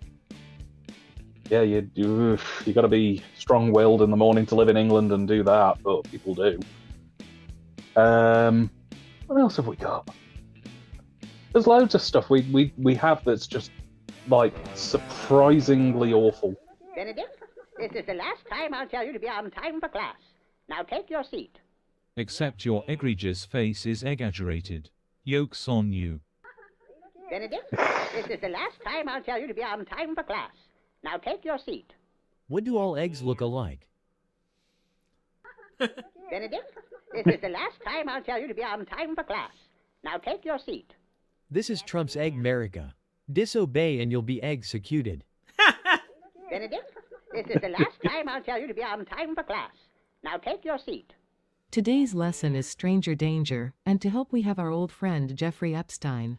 got to be strong-willed in the morning to live in England and do that, but people do. What else have we got? There's loads of stuff we have that's just like surprisingly awful. Benedict, this is the last time I'll tell you to be on time for class. Now take your seat. Except your egregious face is egg-agerated. Yolks on you. Benedict, this is the last time I'll tell you to be on time for class. Now take your seat. When do all eggs look alike? Benedict, this is the last time I'll tell you to be on time for class. Now take your seat. This is Trump's egg America. Disobey and you'll be executed. Benedict, this is the last time I'll tell you to be on time for class. Now take your seat. Today's lesson is stranger danger, and to help we have our old friend Jeffrey Epstein.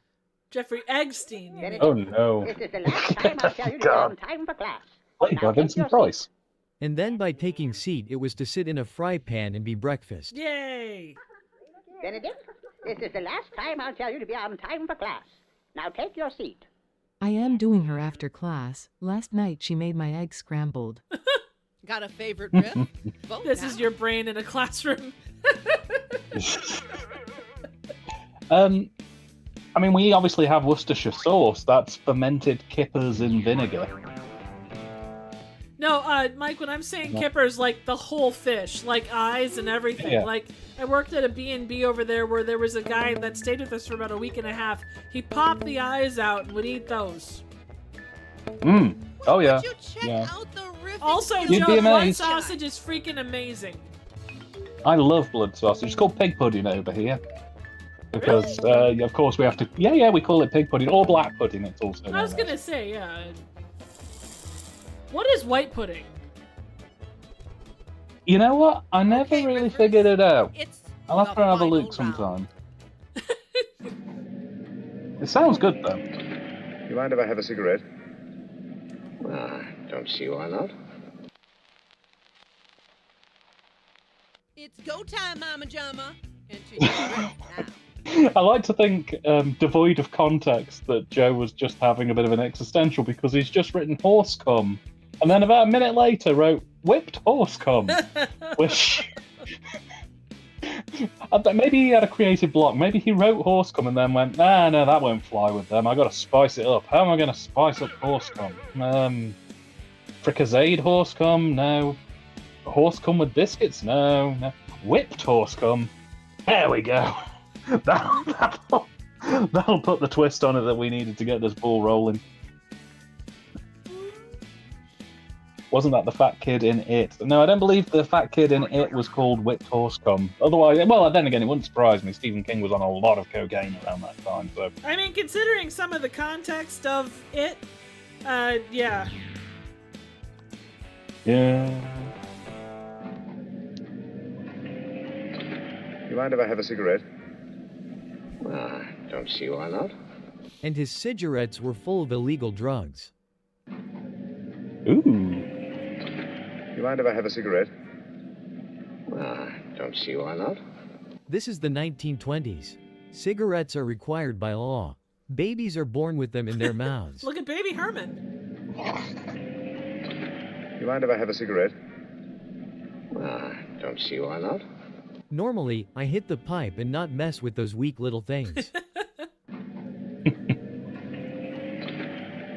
Jeffrey Eggstein. You mean. Oh no. This is the last time I'll tell you to be on time for class. Played by Vincent Price. And then by taking seat, it was to sit in a fry pan and be breakfast. Yay! Benedict, this is the last time I'll tell you to be on time for class. Now take your seat. I am doing her after class. Last night she made my eggs scrambled. Got a favorite riff? Vote This now. is your brain in a classroom. I mean, we obviously have Worcestershire sauce. That's fermented kippers in vinegar. No, Mike, when I'm saying kippers, like the whole fish, like eyes and everything. Yeah. Like, I worked at a B&B over there where there was a guy that stayed with us for about a week and a half. He popped the eyes out and would eat those. Oh yeah. Also, You'd Joe, be blood amazed. sausage is freaking amazing. I love blood sausage. It's called pig pudding over here. Because, of course, we have to... Yeah, we call it pig pudding. Or black pudding, it's also known I was as. gonna say, yeah. What is white pudding? You know what? I never really figured it out. It's I'll have to have a look sometime. It sounds good, though. You mind if I have a cigarette? Don't see why not. Mama Jama, into your riff now. I like to think, devoid of context, that Joe was just having a bit of an existential because he's just written horse cum, and then about a minute later wrote whipped horse cum, which maybe he had a creative block. Maybe he wrote horse cum and then went, no, that won't fly with them. I got to spice it up. How am I going to spice up horse cum? Fricasseed horse cum? No. Horse cum with biscuits? No. Whipped horse cum? There we go. That'll put the twist on it that we needed to get this ball rolling. Wasn't that the fat kid in It? No, I don't believe the fat kid in It was called Whipped Horse Cum. Otherwise, well, then again, it wouldn't surprise me. Stephen King was on a lot of cocaine around that time, so... I mean, considering some of the context of It, yeah. Yeah. You mind if I have a cigarette? Don't see why not. And his cigarettes were full of illegal drugs. Ooh. You mind if I have a cigarette? Don't see why not. This is the 1920s. Cigarettes are required by law. Babies are born with them in their mouths. Look at baby Herman. You mind if I have a cigarette? Don't see why not. Normally, I hit the pipe and not mess with those weak little things.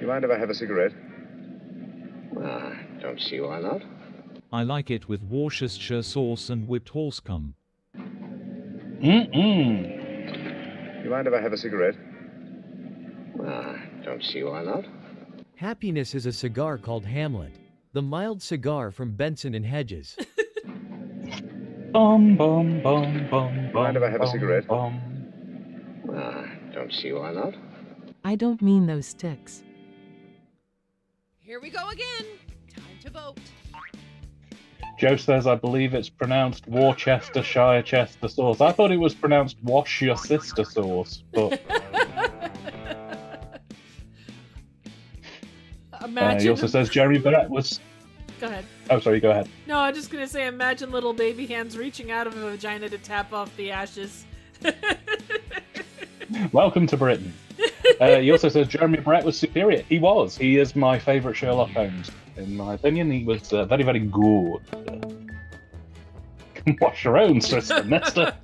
You mind if I have a cigarette? Don't see why not. I like it with Worcestershire sauce and whipped horse cum. You mind if I have a cigarette? Don't see why not. Happiness is a cigar called Hamlet. The mild cigar from Benson and Hedges. Bum, bum, bum, bum, You mind if I have a cigarette? Don't see why not. I don't mean those sticks. Here we go again. Time to vote. Joe says, I believe it's pronounced Worcestershire Chester sauce. I thought it was pronounced Wash Your Sister sauce, but... he also says Jeremy Brett was... Go ahead. Oh, sorry, go ahead. No, I'm just gonna say, imagine little baby hands reaching out of a vagina to tap off the ashes. Welcome to Britain. He also says Jeremy Brett was superior. He was. He is my favourite Sherlock Holmes. In my opinion, he was very, very good. Wash your own sister, mister.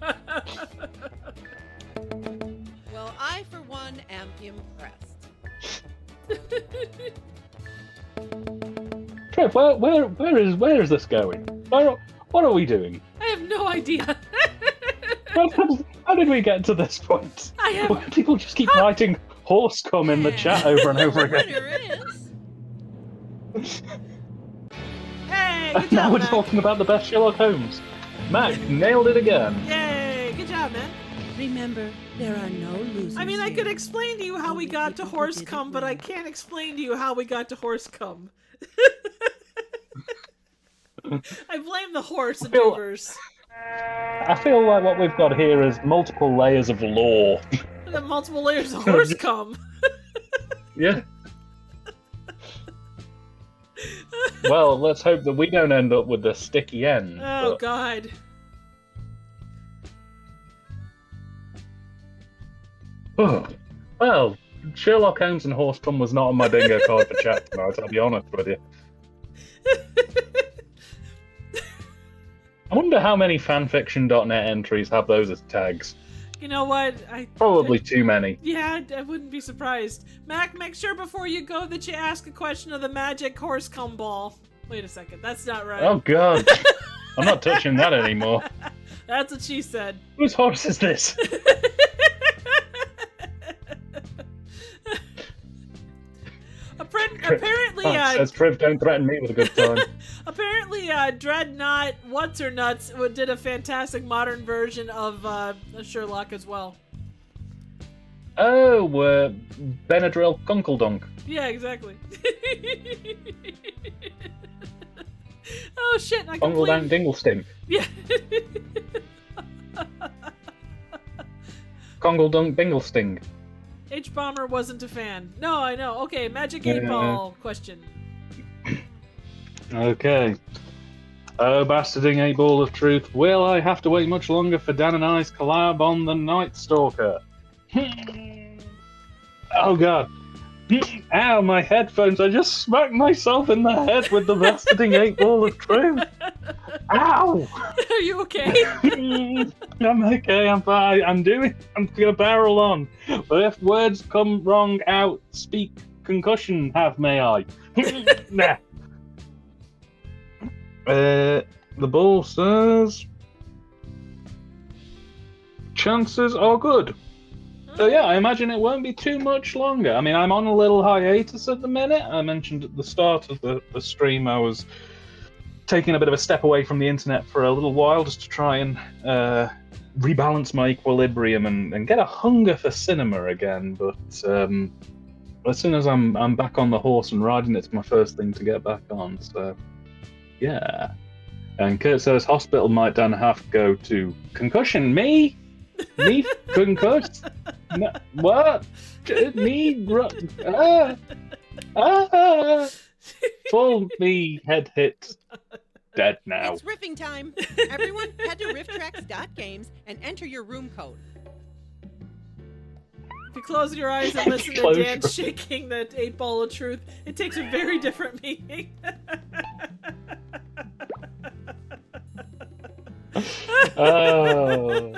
Well, I, for one, am impressed. Trev, where is this going? What are we doing? I have no idea. How did we get to this point? People just keep writing horse cum in the chat over and over again. Hey, good job, Now we're Mac. talking about the best Sherlock Holmes. Mac nailed it again. Yay, good job, man. Remember, there are no losers. I mean, I could explain to you how we got to horse cum, but I can't explain to you how we got to horse cum. I blame the horse and beavers. I feel like what we've got here is multiple layers of lore. The multiple layers of horse cum. Yeah. Well, let's hope that we don't end up with the sticky end. Oh, but... God. Oh. Well, Sherlock Holmes and horse cum was not on my bingo card for chat tonight, I'll be honest with you. I wonder how many fanfiction.net entries have those as tags. You know what? Probably too many. Yeah, I wouldn't be surprised. Mac, make sure before you go that you ask a question of the magic horse cum ball. Wait a second, that's not right. Oh, God. I'm not touching that anymore. That's what she said. Whose horse is this? Apparently, says Triv, don't threaten me with a good time. Apparently, Dreadnought What's Her Nuts did a fantastic modern version of Sherlock as well. Oh, Benadryl Kunkeldunk. Yeah, exactly. Oh shit! I Kunkeldunk Dinglestink. Yeah. Kungeldunk Dinglesting. H-Bomber wasn't a fan. No, I know. Okay, Magic 8 Ball question. Okay. Oh, bastarding 8 Ball of Truth. Will I have to wait much longer for Dan and I's collab on The Night Stalker? Oh, God. Ow, my headphones. I just smacked myself in the head with the bastarding 8 Ball of Truth. Ow! Are you okay? I'm okay, I'm fine. I'm gonna barrel on. But if words come wrong out, speak concussion, have may I? Nah. The ball says chances are good. So yeah, I imagine it won't be too much longer. I mean, I'm on a little hiatus at the minute. I mentioned at the start of the stream I was taking a bit of a step away from the internet for a little while just to try and rebalance my equilibrium and get a hunger for cinema again. But as soon as I'm back on the horse and riding, it's my first thing to get back on. So yeah. And Kurt says hospital might Dan have to go to concussion. Me concussed? No, what? Me? Full me head hit. Dead now. It's riffing time. Everyone, head to rifftrax.games and enter your room code. If you close your eyes and listen to Dan shaking that 8 Ball of Truth, it takes a very different meaning. Oh,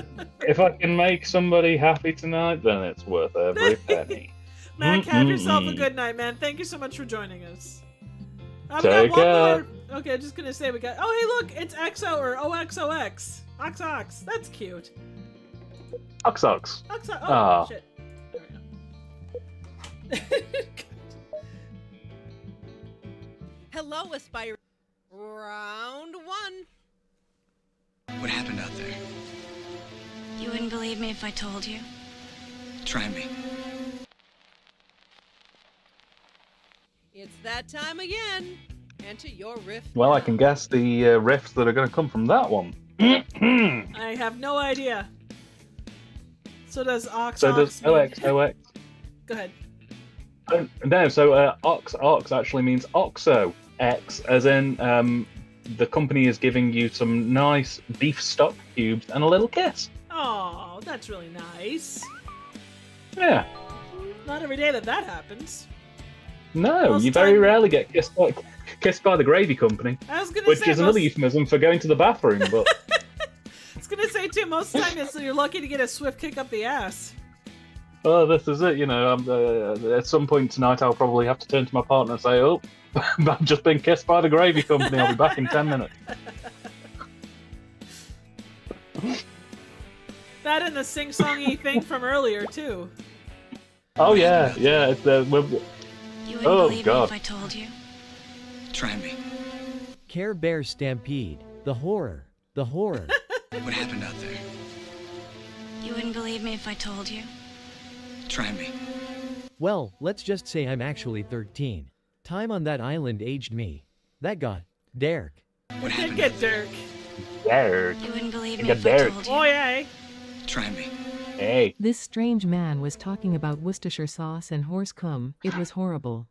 if I can make somebody happy tonight, then it's worth every penny. Mac, have yourself a good night, man. Thank you so much for joining us. We Take got one care. more. Okay, just gonna say we got. Oh, hey, look, it's XO or OXOX. Ox. That's cute. Ox. Oxo. Oh, shit. There we go. Hello, Aspire. Round 1. What happened out there? You wouldn't believe me if I told you. Try me. It's that time again. Enter your riff. Well, I can guess the riffs that are going to come from that one. I have no idea. So does Ox. So does OXOX. Go ahead. No, so Ox actually means OXO X, as in the company is giving you some nice beef stock cubes and a little kiss. Oh, that's really nice. Yeah. Not every day that happens. No, Most you very time- rarely get kissed by the gravy company, I was gonna which say is another euphemism for going to the bathroom. But I was gonna say too. Most of the time, you're lucky to get a swift kick up the ass. oh, this is it. You know, at some point tonight, I'll probably have to turn to my partner and say, "Oh, I've just been kissed by the gravy company. I'll be back in 10 minutes." That and the sing-songy thing from earlier too. Oh yeah. It's You wouldn't believe me if I told you. Try me. Care Bear Stampede. The horror. The horror. What happened out there? You wouldn't believe me if I told you. Try me. Well, let's just say I'm actually 13. Time on that island aged me. That got Derek. It did get Dirk. Derek. You wouldn't believe You me got if Derek. I told you. Oh yeah. Try me. Hey. This strange man was talking about Worcestershire sauce and horse cum. It was horrible.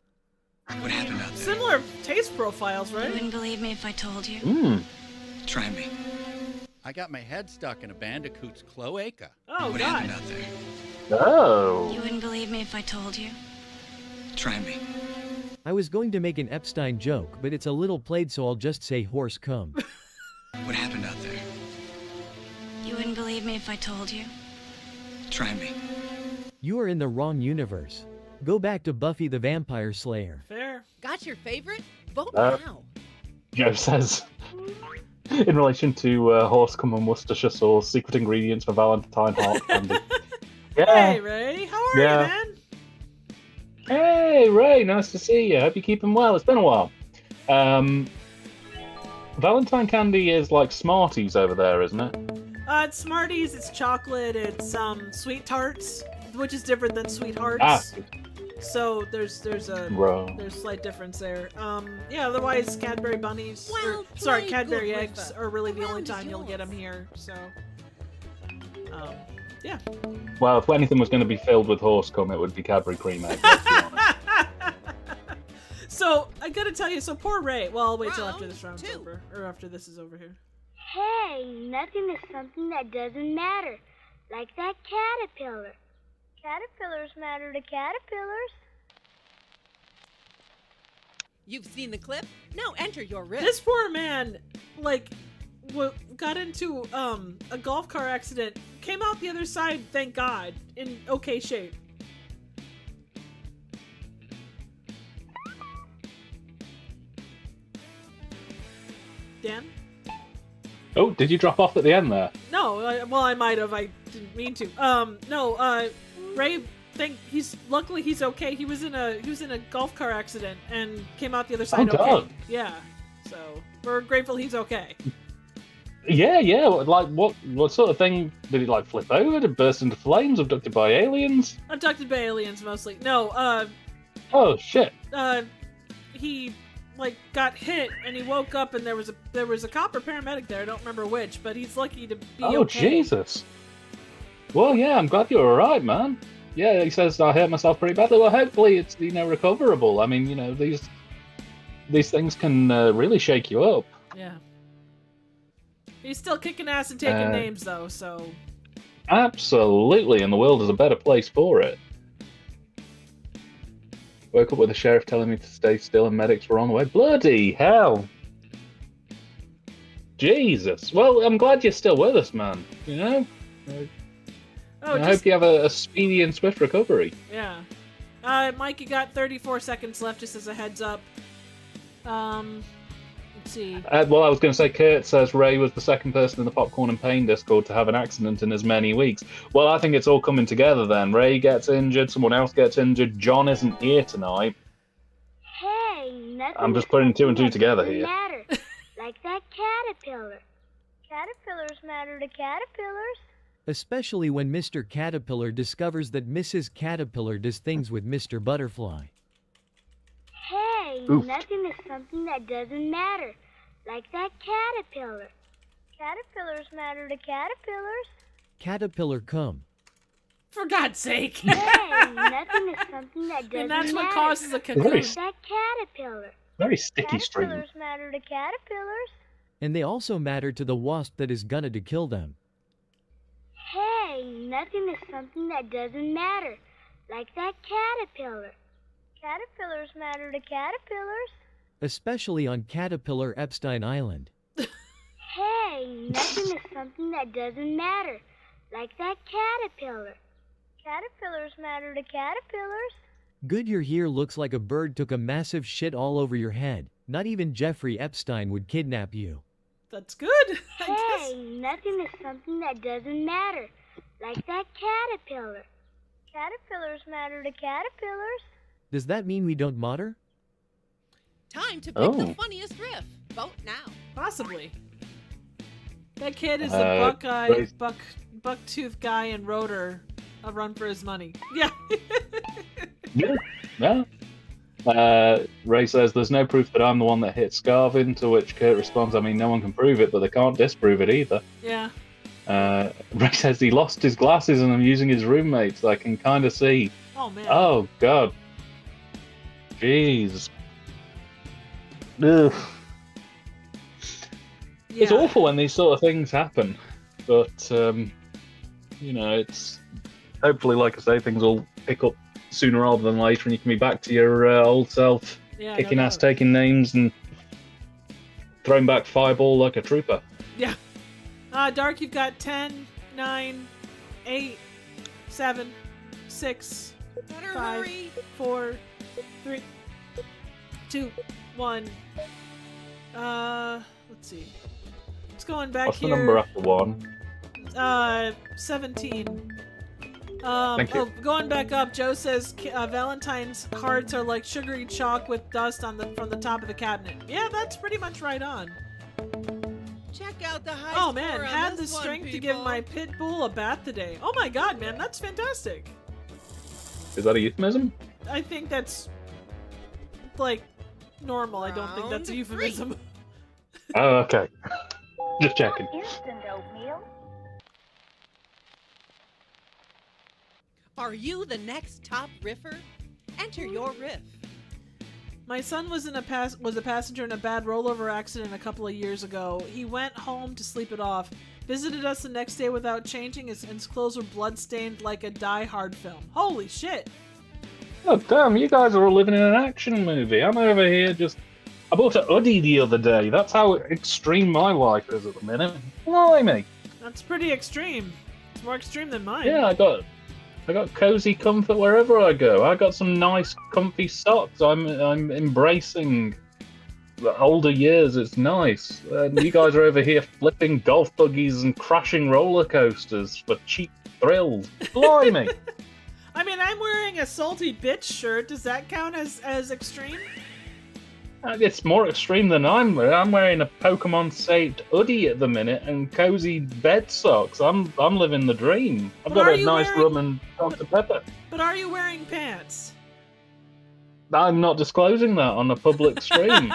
What happened out there? Similar taste profiles, You right? wouldn't believe me if I told you. Try me. I got my head stuck in a bandicoot's cloaca. Oh What god. happened out there? Oh. You wouldn't believe me if I told you. Try me. I was going to make an Epstein joke, but it's a little played, so I'll just say horse cum. What happened out there? You wouldn't believe me if I told you. Try me. You are in the wrong universe. Go back to Buffy the Vampire Slayer. Fair. Got your favorite? Vote Uh, now. Joe says, in relation to horse cum and Worcestershire sauce, secret ingredients for Valentine heart candy. Yeah. Hey Ray, how are Yeah. you, man? Hey, Ray, nice to see you. Hope you're keeping well. It's been a while. Valentine candy is like Smarties over there, isn't it? It's Smarties, it's chocolate, it's sweet tarts, which is different than sweethearts. Ah. So there's Right. there's slight difference there. Yeah, otherwise Cadbury bunnies, Well sorry, played, Cadbury good eggs Ripper. are really the The only round is time you'll get yours. them here. So, yeah. Well, if anything was going to be filled with horse cum, it would be Cadbury cream egg. Let's be honest. So I gotta tell you, so poor Ray. Well, I'll wait till after this round's over. Or after this is over here. Hey, nothing is something that doesn't matter. Like that caterpillar. Caterpillars matter to caterpillars. You've seen the clip? Now enter your riff. This poor man, like, got into a golf car accident, came out the other side, thank God, in okay shape. Dan? Oh, did you drop off at the end there? No, well, I might have. I didn't mean to. No, Ray, luckily he's okay. He was in a golf car accident and came out the other side okay. God. Yeah. So we're grateful he's okay. Yeah. Like, what sort of thing did he like flip over? Did he burst into flames? Abducted by aliens? Abducted by aliens mostly. No. Oh shit. He like got hit and he woke up and there was a cop or paramedic there. I don't remember which, but he's lucky to be okay. Oh Jesus. Well, yeah, I'm glad you're alright, man. Yeah, he says I hurt myself pretty badly. Well, hopefully it's recoverable. I mean, these things can really shake you up. Yeah. He's still kicking ass and taking names though, so. Absolutely, and the world is a better place for it. Woke up with the sheriff telling me to stay still and medics were on the way. Bloody hell. Jesus. Well, I'm glad you're still with us, man. You know? I hope you have a speedy and swift recovery. Yeah. Mike, you got 34 seconds left just as a heads up. Let's see. Well, I was going to say, Kurt says Ray was the second person in the Popcorn and Pain Discord to have an accident in as many weeks. Well, I think it's all coming together then. Ray gets injured, someone else gets injured, John isn't here tonight. Hey, nothing. I'm just putting two and two together here. Matter. Like that caterpillar. Caterpillars matter to caterpillars. Especially when Mr. Caterpillar discovers that Mrs. Caterpillar does things with Mr. Butterfly. Hey, Oof. nothing is something that doesn't matter. Like that caterpillar. Caterpillars matter to caterpillars. Caterpillar come. For God's sake. Hey, nothing is something that doesn't matter. And that's what causes a cocoon. Like that caterpillar. Very sticky stream. Caterpillars matter to caterpillars. And they also matter to the wasp that is gonna to kill them. Hey, nothing is something that doesn't matter. Like that caterpillar. Caterpillars matter to caterpillars. Especially on Caterpillar Epstein Island. Hey, nothing is something that doesn't matter. Like that caterpillar. Caterpillars matter to caterpillars. Good you're here looks like a bird took a massive shit all over your head. Not even Jeffrey Epstein would kidnap you. That's good. Hey, nothing is something that doesn't matter. Like that caterpillar. Caterpillars matter to caterpillars. Does that mean we don't matter? Time to pick the funniest riff. Vote now. Possibly. That kid is a buck-toothed guy in Rotor. A run for his money. Yeah. Yeah. Ray says, there's no proof that I'm the one that hit Scarvin, to which Kurt responds, I mean, no one can prove it, but they can't disprove it either. Yeah. Ray says he lost his glasses and I'm using his roommates. I can kind of see. Oh, man. Oh, God. Jeez. Ugh. Yeah. It's awful when these sort of things happen, but, it's hopefully, like I say, things will pick up sooner rather than later and you can be back to your old self, kicking ass, taking names, and throwing back fireball like a trooper. Yeah. Dark, you've got 10, 9, 8, 7, 6, 5, 4, 3, 2, 1. Let's see. It's going back What's here. the number after 1? 17. Thank you. Going back up, Joe says Valentine's hearts are like sugary chalk with dust from the top of the cabinet. Yeah, that's pretty much right on. Check out the high Oh man, score on had the this one, strength to give people. my pit bull a bath today. Oh my god, man, that's fantastic. Is that a euphemism? I think that's like normal. I don't think that's a euphemism. Oh, okay. Just checking. Instant oatmeal. Are you the next top riffer? Enter your riff. My son was a passenger in a bad rollover accident a couple of years ago. He went home to sleep it off. Visited us the next day without changing. His clothes were blood-stained like a Die Hard film. Holy shit. Oh, damn, you guys are all living in an action movie. I'm over here I bought a hoodie the other day. That's how extreme my life is at the minute. Blimey. That's pretty extreme. It's more extreme than mine. Yeah, I got cozy comfort wherever I go. I got some nice, comfy socks. I'm embracing the older years. It's nice. You guys are over here flipping golf buggies and crashing roller coasters for cheap thrills. Blimey! I mean, I'm wearing a salty bitch shirt. Does that count as extreme? It's more extreme than I'm wearing. I'm wearing a Pokemon-shaped hoodie at the minute and cozy bed socks. I'm living the dream. I've got a nice rum and Dr. Pepper. But are you wearing pants? I'm not disclosing that on a public stream.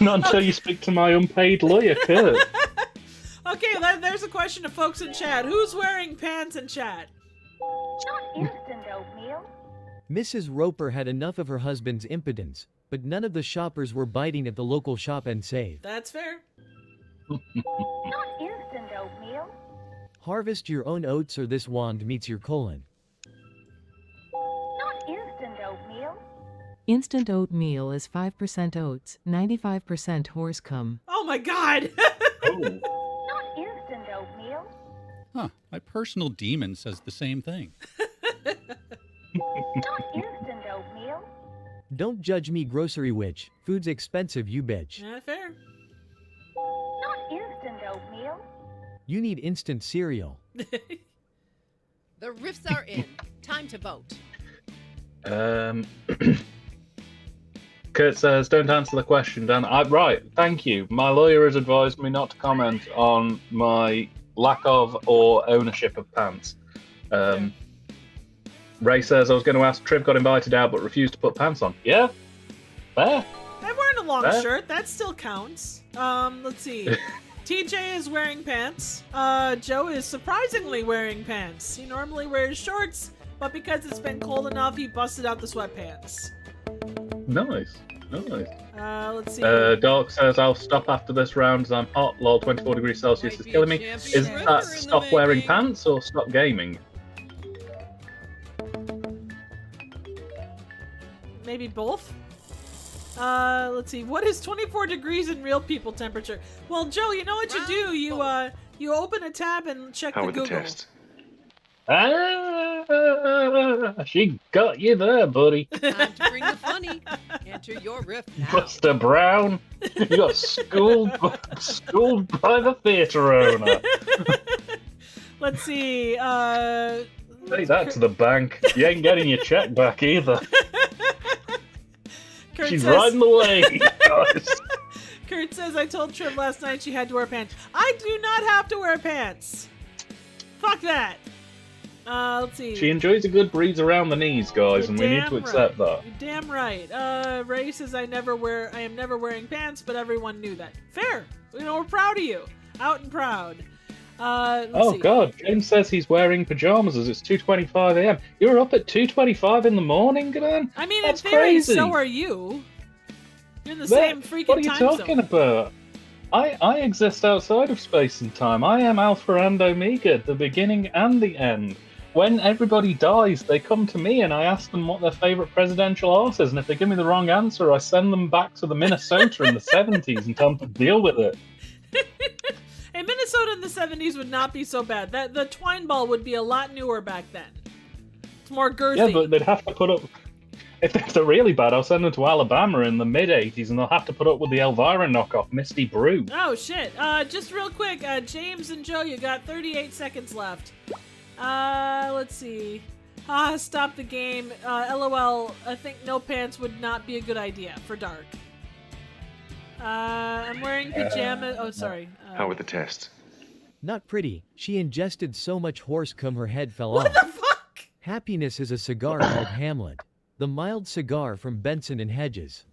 Not until you speak to my unpaid lawyer, Kurt. Okay, there's a question to folks in chat. Who's wearing pants in chat? Not instant oatmeal. Mrs. Roper had enough of her husband's impudence, but none of the shoppers were biting at the local shop and save. That's fair. Not instant oatmeal. Harvest your own oats or this wand meets your colon. Not instant oatmeal. Instant oatmeal is 5% oats, 95% horse cum. Oh my god! Not instant oatmeal. Huh, my personal demon says the same thing. Not instant oatmeal. Don't judge me, grocery witch. Food's expensive, you bitch. Yeah, fair. Not instant oatmeal. You need instant cereal. The riffs are in. Time to vote. Kurt says, don't answer the question, Dan. Right, thank you. My lawyer has advised me not to comment on my lack of or ownership of pants. Ray says, I was going to ask, Triv got invited out but refused to put pants on. Yeah? Fair. I'm wearing a long Fair. shirt. That still counts. Let's see. TJ is wearing pants. Joe is surprisingly wearing pants. He normally wears shorts, but because it's been cold enough, he busted out the sweatpants. Nice. Let's see. Dark says, I'll stop after this round as I'm hot. Lol, 24 degrees Celsius is killing me. Is that stop wearing pants or stop gaming? Maybe both? Let's see. What is 24 degrees in real people temperature? Well, Joe, you know what you do? You open a tab and check the Google. She got you there, buddy. Time to bring the funny. Enter your riff now. Buster Brown, you got schooled by the theatre owner. Let's see. Take that to the bank. You ain't getting your check back either. She's riding the wave, guys. Kurt says, I told Triv last night she had to wear pants. I do not have to wear pants. Fuck that. Let's see. She enjoys a good breeze around the knees, guys, and we need to accept that. You're damn right. Ray says, I am never wearing pants, but everyone knew that. Fair. We're proud of you. Out and proud. Let's see. God, James says he's wearing pajamas as it's 2:25 a.m. You're up at 2:25 in the morning, man? I mean, that's in theory, crazy. so are you. You're in the same freaking What are you time talking zone. about? I exist outside of space and time. I am Alpha and Omega, the beginning and the end. When everybody dies, they come to me and I ask them what their favourite presidential art is, and if they give me the wrong answer, I send them back to the Minnesota in the 70s and tell them to deal with it. Hey, Minnesota in the 70s would not be so bad. The twine ball would be a lot newer back then. It's more girthy. Yeah, but they'd have to put up... If they're really bad, I'll send them to Alabama in the mid-80s and they'll have to put up with the Elvira knockoff, Misty Brew. Oh, shit. Just real quick, James and Joe, you got 38 seconds left. Let's see. Stop the game. LOL, I think no pants would not be a good idea for dark. I'm wearing pajamas. Oh, sorry. How were the tests? Not pretty. She ingested so much horse cum her head fell What off. the fuck? Happiness is a cigar called Hamlet. The mild cigar from Benson and Hedges.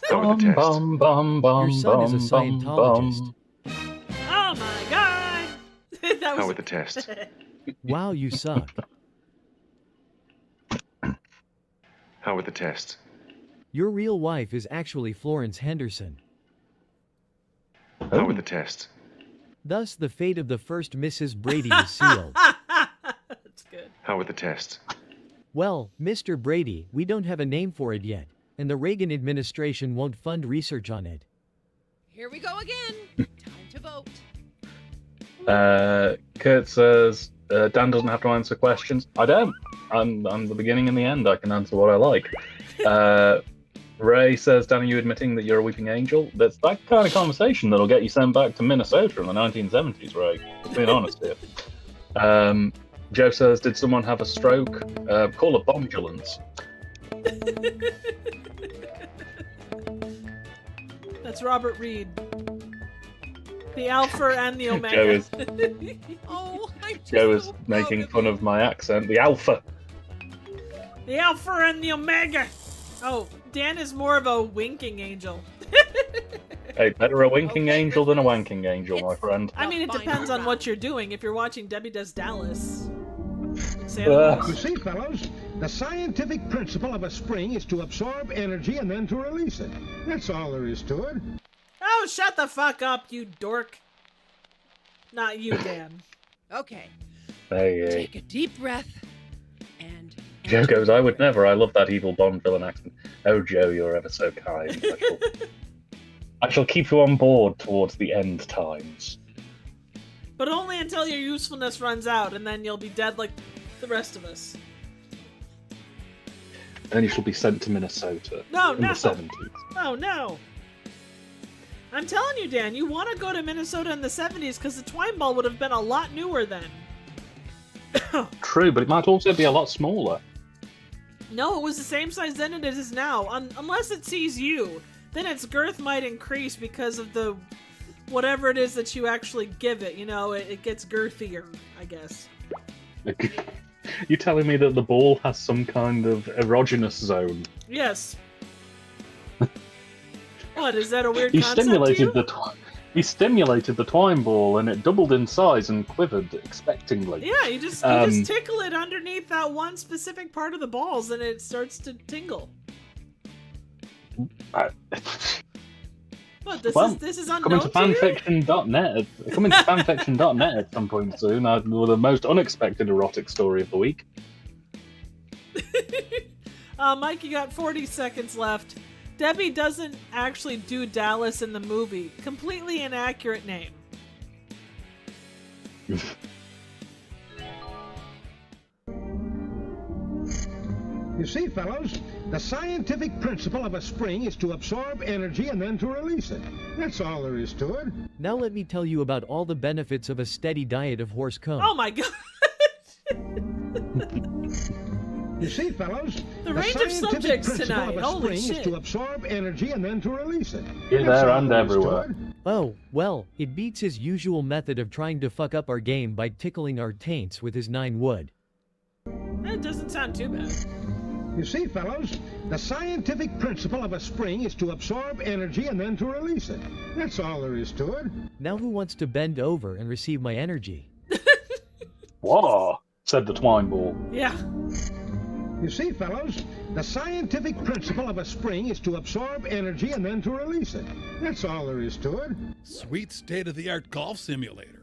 How were the tests? Your son is a Scientologist. Oh my god! How were the tests? Wow, you suck. How were the tests? Your real wife is actually Florence Henderson. How were the tests? Thus, the fate of the first Mrs. Brady is sealed. That's good. How were the tests? Well, Mr. Brady, we don't have a name for it yet, and the Reagan administration won't fund research on it. Here we go again. Time to vote. Kurt says, Dan doesn't have to answer questions. I don't. I'm the beginning and the end. I can answer what I like. Ray says, Dan, are you admitting that you're a weeping angel? That's that kind of conversation that'll get you sent back to Minnesota in the 1970s, Ray. Being honest here. Joe says, did someone have a stroke? Call a bombulance. That's Robert Reed. The Alpha and the Omega. Joe is making fun of my accent. The Alpha. The Alpha and the Omega. Oh, Dan is more of a winking angel. Hey, better a winking angel than a wanking angel, my friend. I mean, it depends on what you're doing. If you're watching Debbie Does Dallas. You see, fellows, the scientific principle of a spring is to absorb energy and then to release it. That's all there is to it. Oh, shut the fuck up, you dork. Not you, Dan. Okay. Hey. Take a deep breath. And Joe goes, I would never. I love that evil Bond villain accent. Oh, Joe, you're ever so kind. I shall keep you on board towards the end times. But only until your usefulness runs out, and then you'll be dead like the rest of us. Then you shall be sent to Minnesota. No, in no. the 70s. Oh, no. I'm telling you, Dan, you want to go to Minnesota in the 70s because the twine ball would have been a lot newer then. True, but it might also be a lot smaller. No, it was the same size then it is now. Unless it sees you. Then its girth might increase because of the... whatever it is that you actually give it. You know, it gets girthier, I guess. You're telling me that the ball has some kind of erogenous zone? Yes. What, is that a weird concept to you? You stimulated the twine ball and it doubled in size and quivered expectingly. Yeah, you just tickle it underneath that one specific part of the balls and it starts to tingle. What, this is unknown to you? Fanfiction.net. Coming to fanfiction.net at some point soon. With the most unexpected erotic story of the week. Mike, you got 40 seconds left. Debbie doesn't actually do Dallas in the movie. Completely inaccurate name. You see, fellows, the scientific principle of a spring is to absorb energy and then to release it. That's all there is to it. Now let me tell you about all the benefits of a steady diet of horse cum. Oh my god! You see, fellows, the range of subjects tonight. Of a Holy spring shit! Is to absorb energy and then to release it. Here, there, and everywhere. Oh, well, it beats his usual method of trying to fuck up our game by tickling our taints with his 9 wood. That doesn't sound too bad. You see, fellows, the scientific principle of a spring is to absorb energy and then to release it. That's all there is to it. Now who wants to bend over and receive my energy? Whoa, said the twine ball. Yeah. You see, fellows, the scientific principle of a spring is to absorb energy and then to release it. That's all there is to it. Sweet state-of-the-art golf simulator.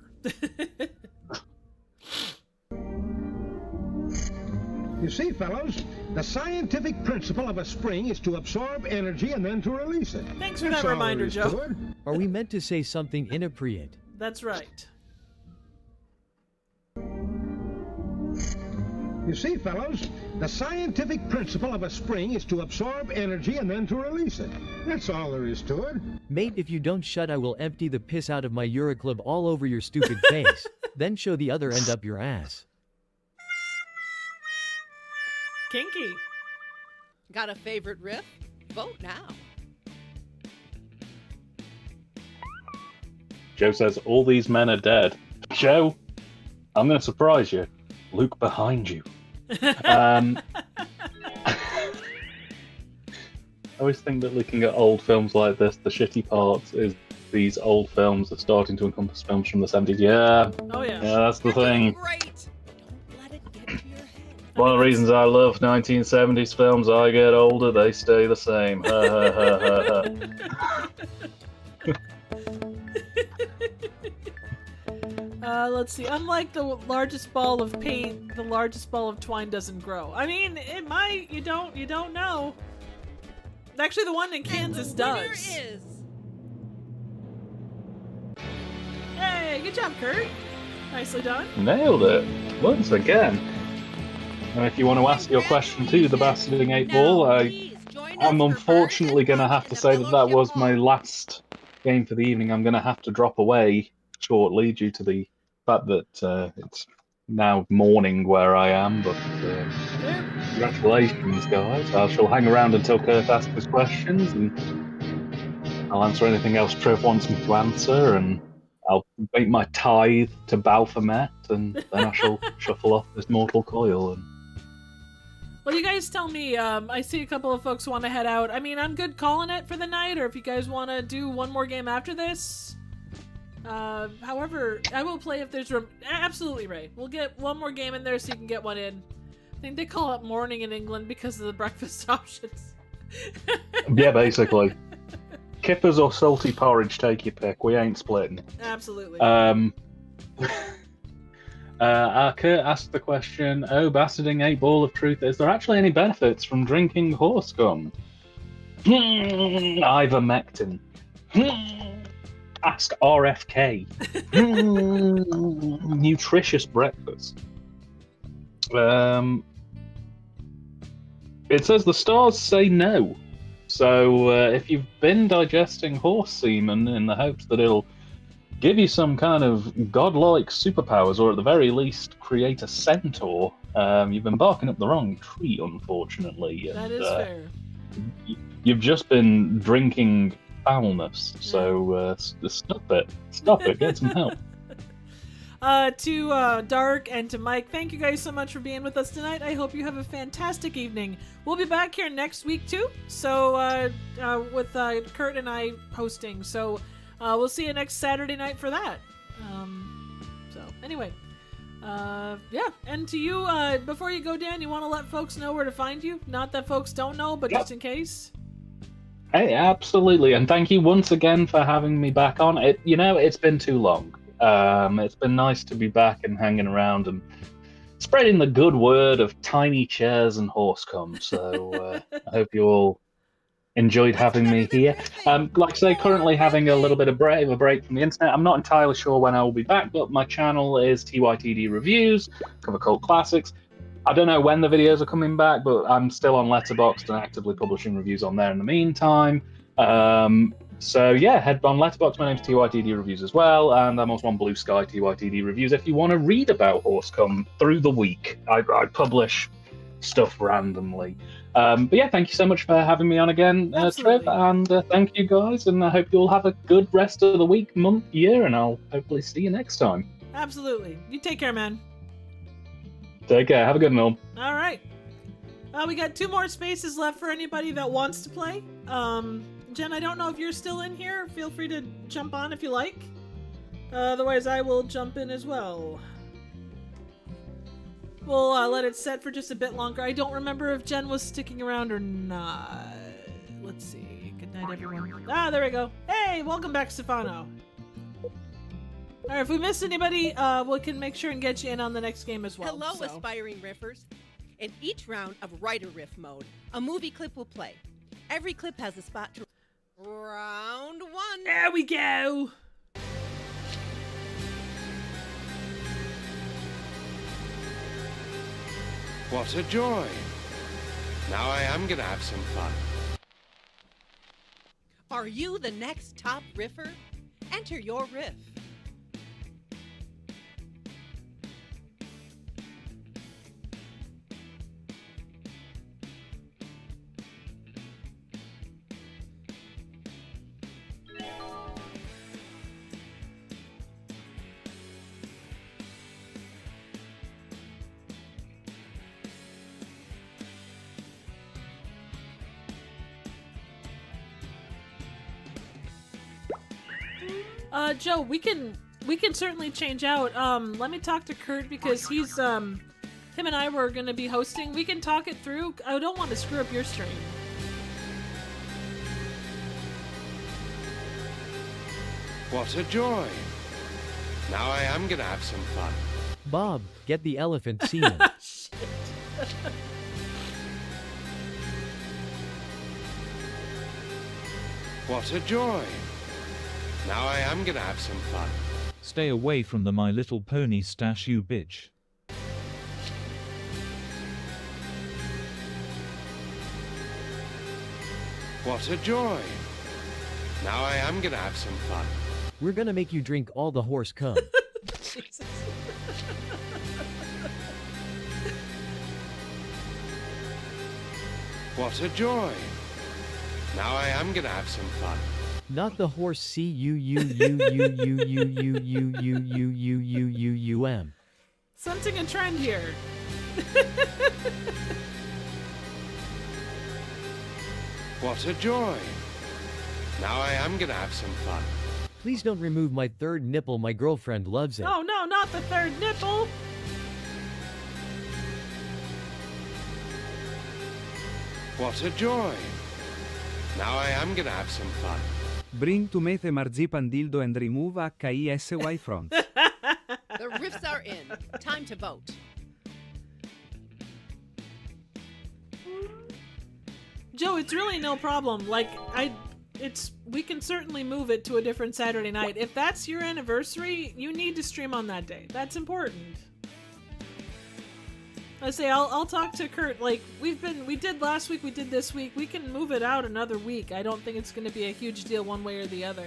You see, fellows, the scientific principle of a spring is to absorb energy and then to release it. Thanks for that reminder, Joe. Are we meant to say something inappropriate? That's right. You see, fellows, the scientific principle of a spring is to absorb energy and then to release it. That's all there is to it. Mate, if you don't shut, I will empty the piss out of my Euroclub all over your stupid face. Then show the other end up your ass. Kinky. Got a favorite riff? Vote now. Joe says, all these men are dead. Joe, I'm going to surprise you. Luke behind you. I always think that looking at old films like this, the shitty part is these old films are starting to encompass films from the 70s. Yeah. Oh, yeah. Yeah, that's the thing. Great. Don't let it get to your head. One of the reasons I love 1970s films, I get older, they stay the same. Ha, ha, ha, ha, ha. Let's see. Unlike the largest ball of paint, the largest ball of twine doesn't grow. I mean, it might. You don't know. Actually, the one in Kansas does. Hey, good job, Kurt. Nicely done. Nailed it. Once again. And if you want to ask your question to the Bastarding 8 Ball, I'm unfortunately going to have to say that was my last game for the evening. I'm going to have to drop away shortly due to the fact that it's now morning where I am. But congratulations, guys. I shall hang around until Kurt asks his questions, and I'll answer anything else Trev wants me to answer, and I'll make my tithe to Baphomet, and then I shall shuffle off this mortal coil. And Well, you guys tell me. I see a couple of folks want to head out. I mean, I'm good calling it for the night, or if you guys want to do one more game after this. However, I will play if there's room. Absolutely, Ray. We'll get one more game in there so you can get one in. I think they call it morning in England because of the breakfast options. yeah, basically. Kippers or salty porridge, take your pick. We ain't splitting. Absolutely. Kurt asked the question, Bastarding 8 Ball of Truth, is there actually any benefits from drinking horse scum? Ivermectin. Ask RFK. Nutritious breakfast. It says the stars say no. So if you've been digesting horse semen in the hopes that it'll give you some kind of godlike superpowers, or at the very least create a centaur, you've been barking up the wrong tree, unfortunately. That is fair. You've just been drinking foulness, so stop it. Stop it, get some help. To Dark and to Mike, thank you guys so much for being with us tonight. I hope you have a fantastic evening. We'll be back here next week too, so with Kurt and I hosting, so we'll see you next Saturday night for that. So anyway, yeah, and to you, before you go, Dan, you want to let folks know where to find you? Not that folks don't know, but just in case. Hey, absolutely, and thank you once again for having me back on. It's been too long. It's been nice to be back and hanging around and spreading the good word of tiny chairs and horse cum. So I hope you all enjoyed having me here. Like I say, currently having a little bit of a break from the internet. I'm not entirely sure when I will be back, but my channel is TYTD Reviews, cover cult classics. I don't know when the videos are coming back, but I'm still on Letterboxd and actively publishing reviews on there in the meantime. So yeah, head on Letterboxd. My name's TYTD Reviews as well, and I'm also on Blue Sky TYTD Reviews. If you want to read about horse cum through the week, I publish stuff randomly. But yeah, thank you so much for having me on again, Trev, and thank you guys, and I hope you all have a good rest of the week, month, year, and I'll hopefully see you next time. Absolutely. You take care, man. Take care. Have a good one. All right. We got 2 more spaces left for anybody that wants to play. Jen, I don't know if you're still in here. Feel free to jump on if you like. Otherwise, I will jump in as well. We'll let it set for just a bit longer. I don't remember if Jen was sticking around or not. Let's see. Good night, everyone. There we go. Hey, welcome back, Stefano. All right, if we missed anybody, we can make sure and get you in on the next game as well. Hello, aspiring riffers. In each round of Writer Riff mode, a movie clip will play. Every clip has a spot to... Round 1. There we go. What a joy. Now I am gonna have some fun. Are you the next top riffer? Enter your riff. Joe, we can certainly change out. Let me talk to Kurt because he's him him and I were going to be hosting. We can talk it through. I don't want to screw up your stream. What a joy. Now I am gonna have some fun. Bob, get the elephant semen. Shit. What a joy. Now I am gonna have some fun. Stay away from the My Little Pony stash, you bitch. What a joy. Now I am gonna have some fun. We're gonna make you drink all the horse cum. Jesus. What a joy. Now I am gonna have some fun. Not the horse cum. Sensing a trend here. What a joy. Now I am gonna have some fun. Please don't remove my third nipple, my girlfriend loves it. Oh no, not the third nipple. What a joy. Now I am gonna have some fun. Bring to mete marzipan dildo and remove HISY front. The riffs are in. Time to vote. Joe, it's really no problem. Like, we can certainly move it to a different Saturday night. If that's your anniversary, you need to stream on that day. That's important. I say I'll talk to Kurt. Like, we did last week, we did this week. We can move it out another week. I don't think it's going to be a huge deal one way or the other.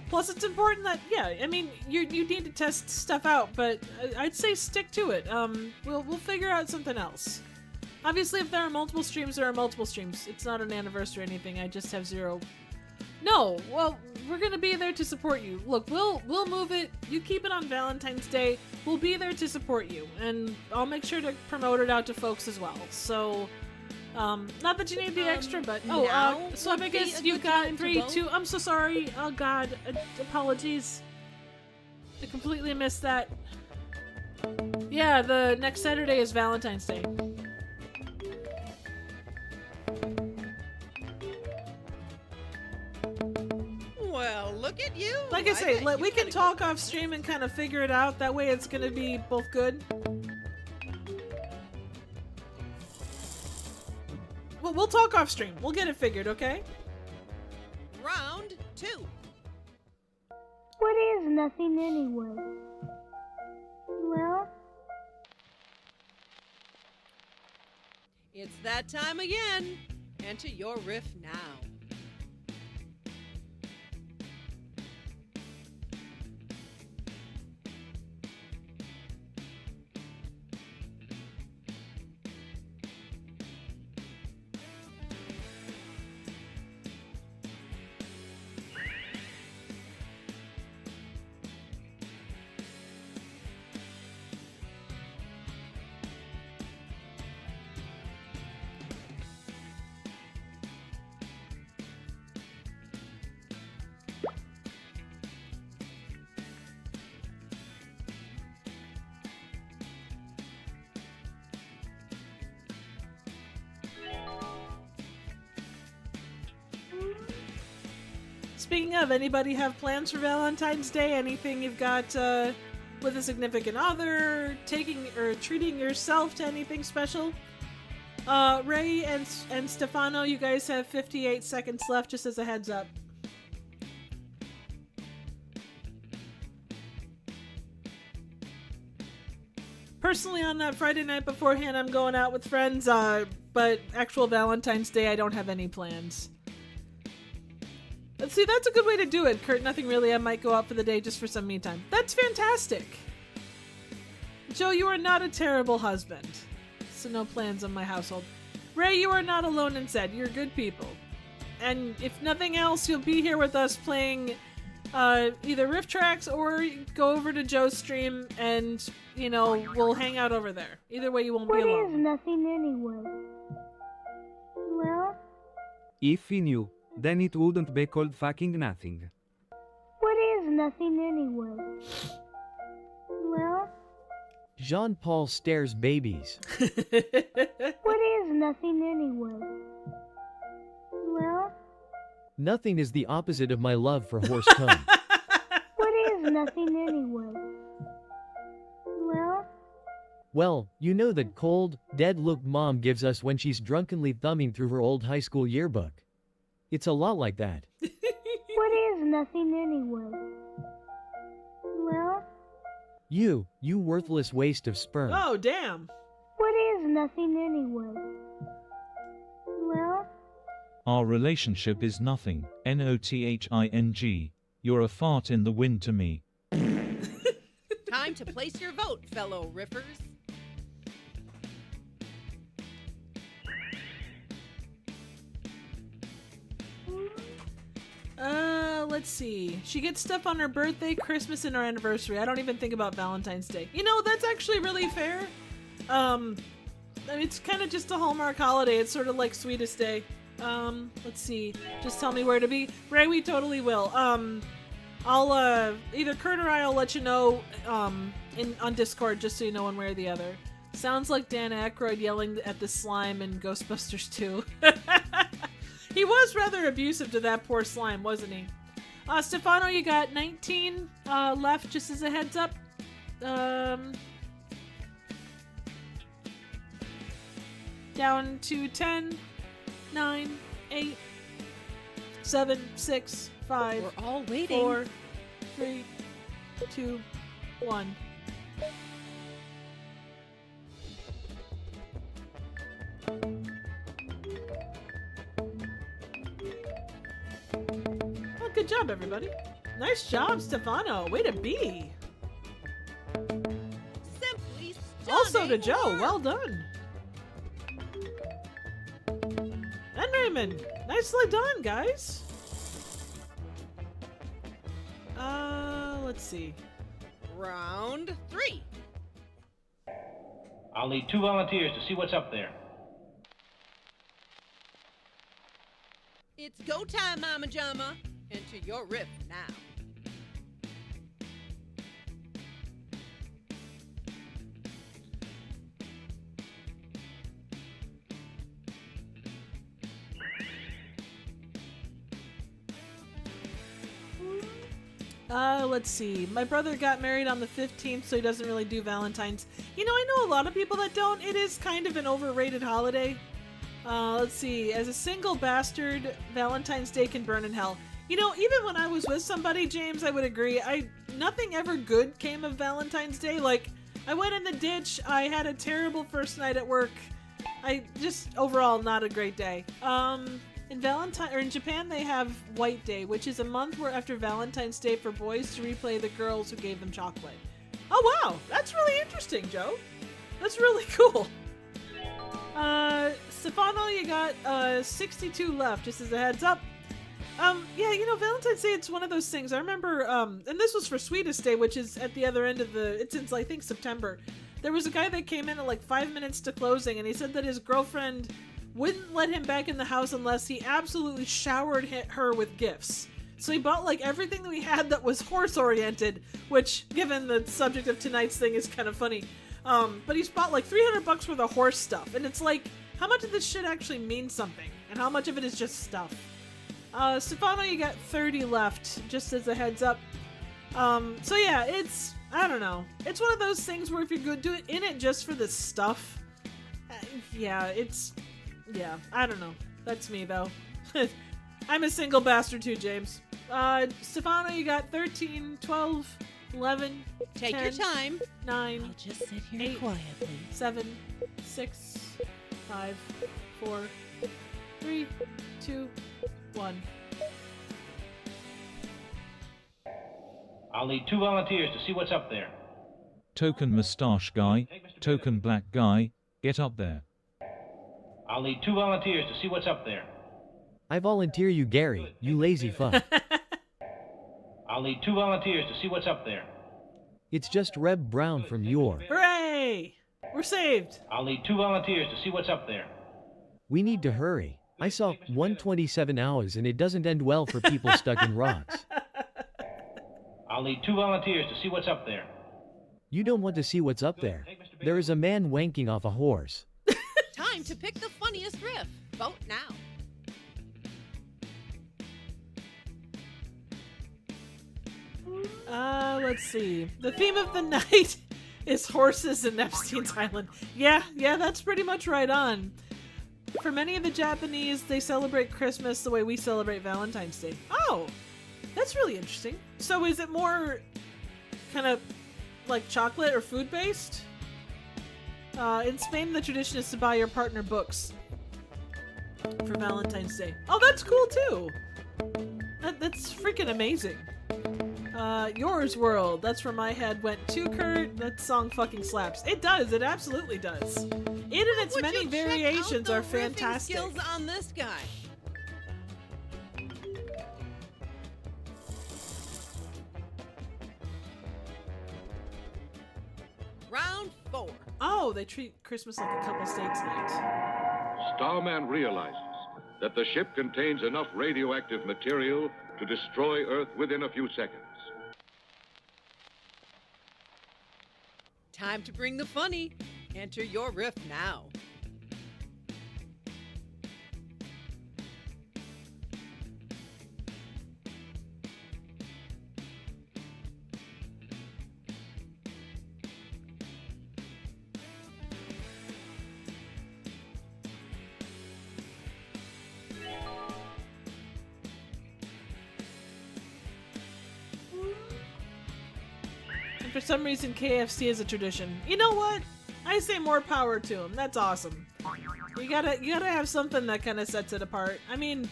Plus, it's important that, yeah, I mean, you need to test stuff out, but I'd say stick to it. We'll figure out something else. Obviously, if there are multiple streams, there are multiple streams. It's not an anniversary or anything. I just have zero. No, well, we're gonna be there to support you. Look, we'll move it. You keep it on Valentine's Day. We'll be there to support you, and I'll make sure to promote it out to folks as well. So, not that you need the extra, but so I guess you've got 3, 2. I'm so sorry. Oh God, apologies. I completely missed that. Yeah, the next Saturday is Valentine's Day. Well, look at you. Like I say, we can talk off stream and kind of figure it out. That way it's going to be both good. Well, we'll talk off stream. We'll get it figured, okay? Round 2. What is nothing anyway? Well, It's that time again. Enter your riff now. Speaking of, anybody have plans for Valentine's Day? Anything you've got with a significant other? Taking or treating yourself to anything special? Ray and Stefano, you guys have 58 seconds left, just as a heads up. Personally, on that Friday night beforehand, I'm going out with friends, but actual Valentine's Day, I don't have any plans. Let's see, that's a good way to do it, Kurt. Nothing really. I might go out for the day just for some me time. That's fantastic. Joe, you are not a terrible husband. So no plans on my household. Ray, you are not alone in said. You're good people. And if nothing else, you'll be here with us playing either Rifftrax or go over to Joe's stream and, you know, we'll hang out over there. Either way, you won't be alone. What is nothing anyway? Well, If he knew, then it wouldn't be called fucking nothing. what What is nothing anyway? Well, Jean-Paul stares babies. what is nothing anyway? Well, Nothing is the opposite of my love for horse cum. what is nothing anyway? Well, Well, you know that cold, dead look mom gives us when she's drunkenly thumbing through her old high school yearbook. It's a lot like that. what is nothing anyway? Well, You worthless waste of sperm. Oh, damn. what is nothing anyway? Well, Our relationship is nothing. Nothing. You're a fart in the wind to me. Time to place your vote, fellow riffers. Let's see. She gets stuff on her birthday, Christmas, and her anniversary. I don't even think about Valentine's Day. You know, that's actually really fair. I mean, it's kind of just a Hallmark holiday. It's sort of like Sweetest Day. Let's see. Just tell me where to be. Ray, we totally will. I'll, either Kurt or I'll let you know, on Discord, just so you know one way or the other. Sounds like Dan Aykroyd yelling at the slime in Ghostbusters 2. He was rather abusive to that poor slime, wasn't he? Stefano, you got 19 left, just as a heads up. Down to 10, 9, 8, 7, 6, 5, We're all waiting. 4, 3, 2, 1. Oh, good job, everybody. Nice job, Stefano. Way to be. Simply stunning. Also to Joe. Well done. And Raymond. Nicely done, guys. Let's see. Round 3. I'll need 2 volunteers to see what's up there. It's go time, Mama Jama. Enter your riff now. Let's see. My brother got married on the 15th, so he doesn't really do Valentine's. You know, I know a lot of people that don't. It is kind of an overrated holiday. Let's see. As a single bastard, Valentine's Day can burn in hell. You know, even when I was with somebody, James, I would agree. Nothing ever good came of Valentine's Day. Like, I went in the ditch. I had a terrible first night at work. Overall, not a great day. In Japan, they have White Day, which is a month after Valentine's Day for boys to replay the girls who gave them chocolate. Oh, wow. That's really interesting, Joe. That's really cool. Stefano, you got 62 left, just as a heads up. Yeah, you know, Valentine's Day, it's one of those things. I remember, and this was for Sweetest Day, which is at the other end of it's since, I think, September. There was a guy that came in at like 5 minutes to closing, and he said that his girlfriend wouldn't let him back in the house unless he absolutely showered her with gifts. So he bought like everything that we had that was horse-oriented, which, given the subject of tonight's thing, is kind of funny. But he's bought like $300 worth of horse stuff, and it's like, how much of this shit actually means something? And how much of it is just stuff? Stefano, you got 30 left, just as a heads up. So yeah, I don't know. It's one of those things where if you're good, do it in it just for the stuff. Yeah, I don't know. That's me, though. I'm a single bastard too, James. Stefano, you got 13, 12, 11, Take 10, your time. 9, I'll just sit here 8, quietly. 7, 6, 5, 4, 3, 2, 1. I'll need 2 volunteers to see what's up there. Token mustache guy, token black guy, get up there. I'll need 2 volunteers to see what's up there. I volunteer you, Gary, you lazy fuck. I'll need 2 volunteers to see what's up there. It's just Reb Brown from Yore. Hooray! We're saved. I'll need 2 volunteers to see what's up there. We need to hurry. I saw 127 hours and it doesn't end well for people stuck in rocks. I'll need 2 volunteers to see what's up there. You don't want to see what's up there. There is a man wanking off a horse. Time to pick the funniest riff. Vote now. Let's see. The theme of the night is horses in Epstein's Island. Yeah, that's pretty much right on. For many of the Japanese, they celebrate Christmas the way we celebrate Valentine's Day. Oh, that's really interesting. So is it more kind of like chocolate or food-based? In Spain, the tradition is to buy your partner books for Valentine's Day. Oh, that's cool too. That's freaking amazing. Yours World. That's where my head went to, Kurt. That song fucking slaps. It does. It absolutely does. It and its many variations are fantastic. Skills on this guy. Round 4. Oh, they treat Christmas like a couple steaks night. Starman realizes that the ship contains enough radioactive material to destroy Earth within a few seconds. Time to bring the funny. Enter your riff now. And for some reason, KFC is a tradition. You know what? I say more power to them. That's awesome. You gotta have something that kind of sets it apart. I mean,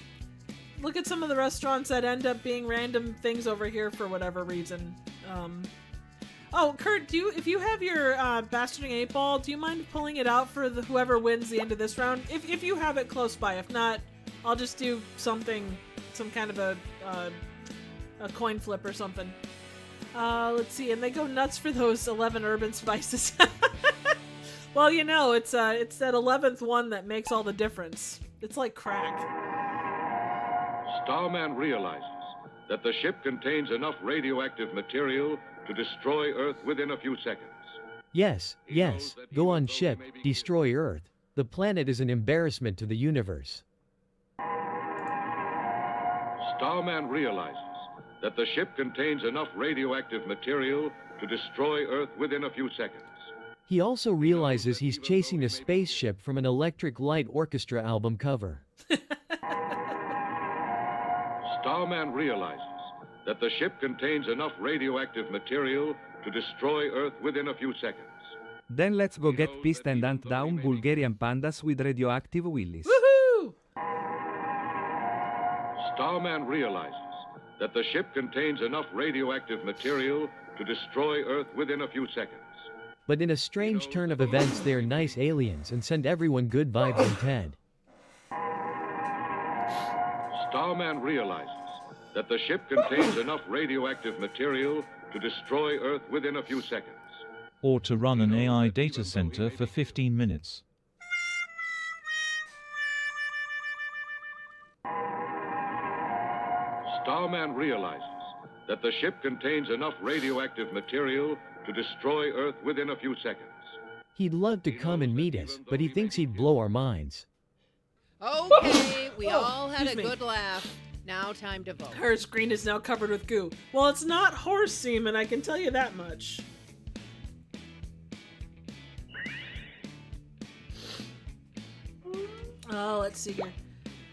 look at some of the restaurants that end up being random things over here for whatever reason. Oh, Kurt, if you have your Bastarding 8 Ball, do you mind pulling it out for whoever wins the end of this round? If you have it close by. If not, I'll just do some kind of a coin flip or something. Let's see, and they go nuts for those 11 urban spices. Well, you know, it's that 11th one that makes all the difference. It's like crack. Starman realizes that the ship contains enough radioactive material to destroy Earth within a few seconds. Yes, go on ship, destroy Earth. The planet is an embarrassment to the universe. Starman realizes that the ship contains enough radioactive material to destroy Earth within a few seconds. He also realizes he's chasing a spaceship from an Electric Light Orchestra album cover. Starman realizes that the ship contains enough radioactive material to destroy Earth within a few seconds. Then let's go get pissed and hunt down Bulgarian pandas with radioactive willies. Woohoo! Starman realizes that the ship contains enough radioactive material to destroy Earth within a few seconds. But in a strange turn of events, they're nice aliens and send everyone good vibes and Ted. Starman realizes that the ship contains enough radioactive material to destroy Earth within a few seconds. Or to run an AI data center for 15 minutes. Starman realizes that the ship contains enough radioactive material to destroy Earth within a few seconds. He'd love to come and meet us, but he thinks he'd blow our minds. Okay, we all had a good laugh. Now time to vote. Her screen is now covered with goo. Well, it's not horse semen, I can tell you that much. Oh, let's see here.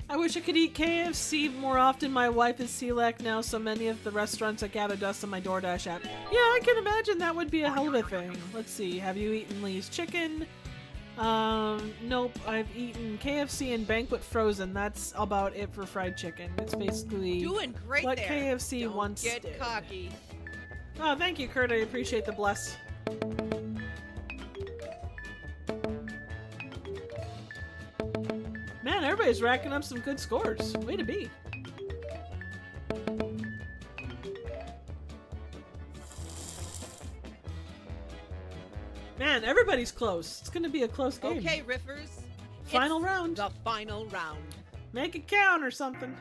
I wish I could eat KFC more often. My wife is celiac now, so many of the restaurants I gather dust on my DoorDash app. Yeah, I can imagine that would be a hell of a thing. Let's see. Have you eaten Lee's Chicken? Nope. I've eaten KFC and Banquet Frozen. That's about it for fried chicken. It's basically doing great what there. KFC Don't once get did. Cocky. Oh, thank you, Kurt. I appreciate the bless. Man, everybody's racking up some good scores. Way to be. Man, everybody's close. It's gonna be a close game. Okay, riffers. Final it's round. The final round. Make it count or something.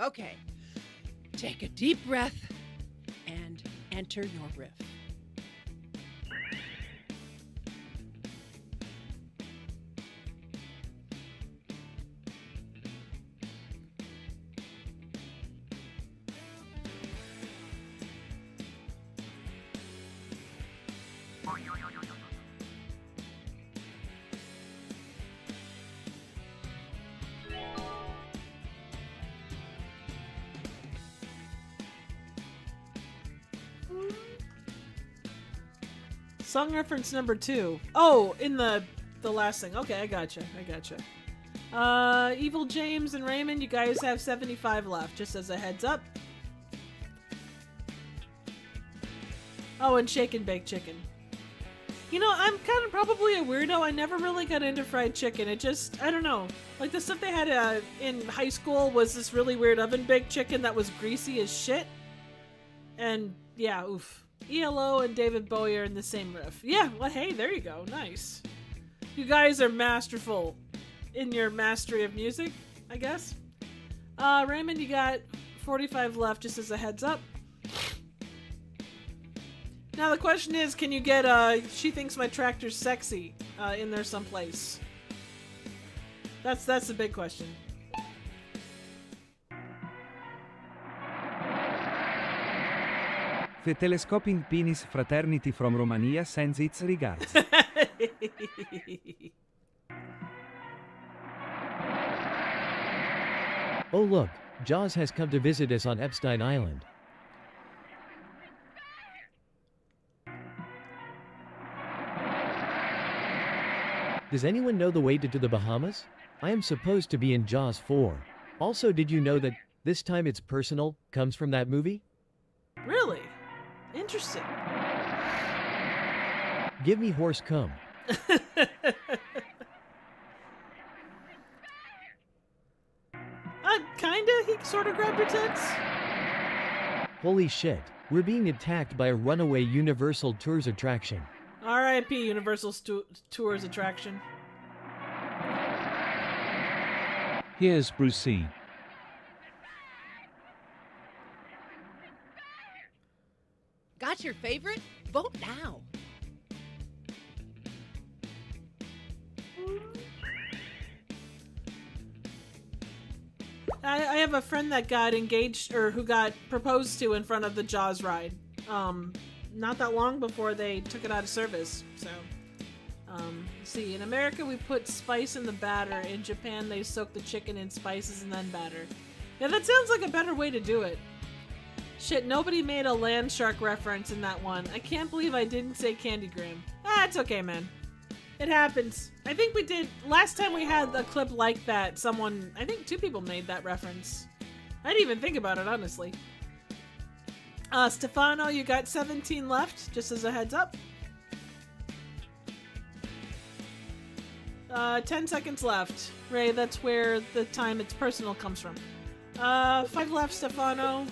Okay. Take a deep breath and enter your riff. Song reference number 2. Oh, in the last thing. Okay, I gotcha. Evil James and Raymond, you guys have 75 left, just as a heads up. Oh, and Shake and Bake Chicken. You know, I'm kind of probably a weirdo. I never really got into fried chicken. It just, I don't know. Like, the stuff they had in high school was this really weird oven-baked chicken that was greasy as shit. And, yeah, oof. ELO and David Bowie are in the same riff. Yeah, well, hey, there you go. Nice. You guys are masterful in your mastery of music, I guess. Raymond, you got 45 left, just as a heads up. Now the question is, can you get She Thinks My Tractor's Sexy in there someplace? That's the big question. The Telescoping Penis Fraternity from Romania sends its regards. Oh look, Jaws has come to visit us on Epstein Island. Does anyone know the way to the Bahamas? I am supposed to be in Jaws 4. Also, did you know that This Time It's Personal comes from that movie? Really? Interesting. Give me horse cum. Kinda? He sort of grabbed your tits? Holy shit, we're being attacked by a runaway Universal Tours attraction. R.I.P. Universal Tours attraction. Here's Brucey. Got your favorite? Vote now. I have a friend that got engaged, or who got proposed to in front of the Jaws ride. Not that long before they took it out of service. So, let's see. In America, we put spice in the batter. In Japan, they soak the chicken in spices and then batter. Yeah, that sounds like a better way to do it. Shit, nobody made a land shark reference in that one. I can't believe I didn't say Candygram. Ah, it's okay, man. It happens. I think we did, last time we had a clip like that, someone, I think 2 people made that reference. I didn't even think about it, honestly. Stefano, you got 17 left, just as a heads up. 10 seconds left. Ray, that's where the time it's personal comes from. 5 left, Stefano.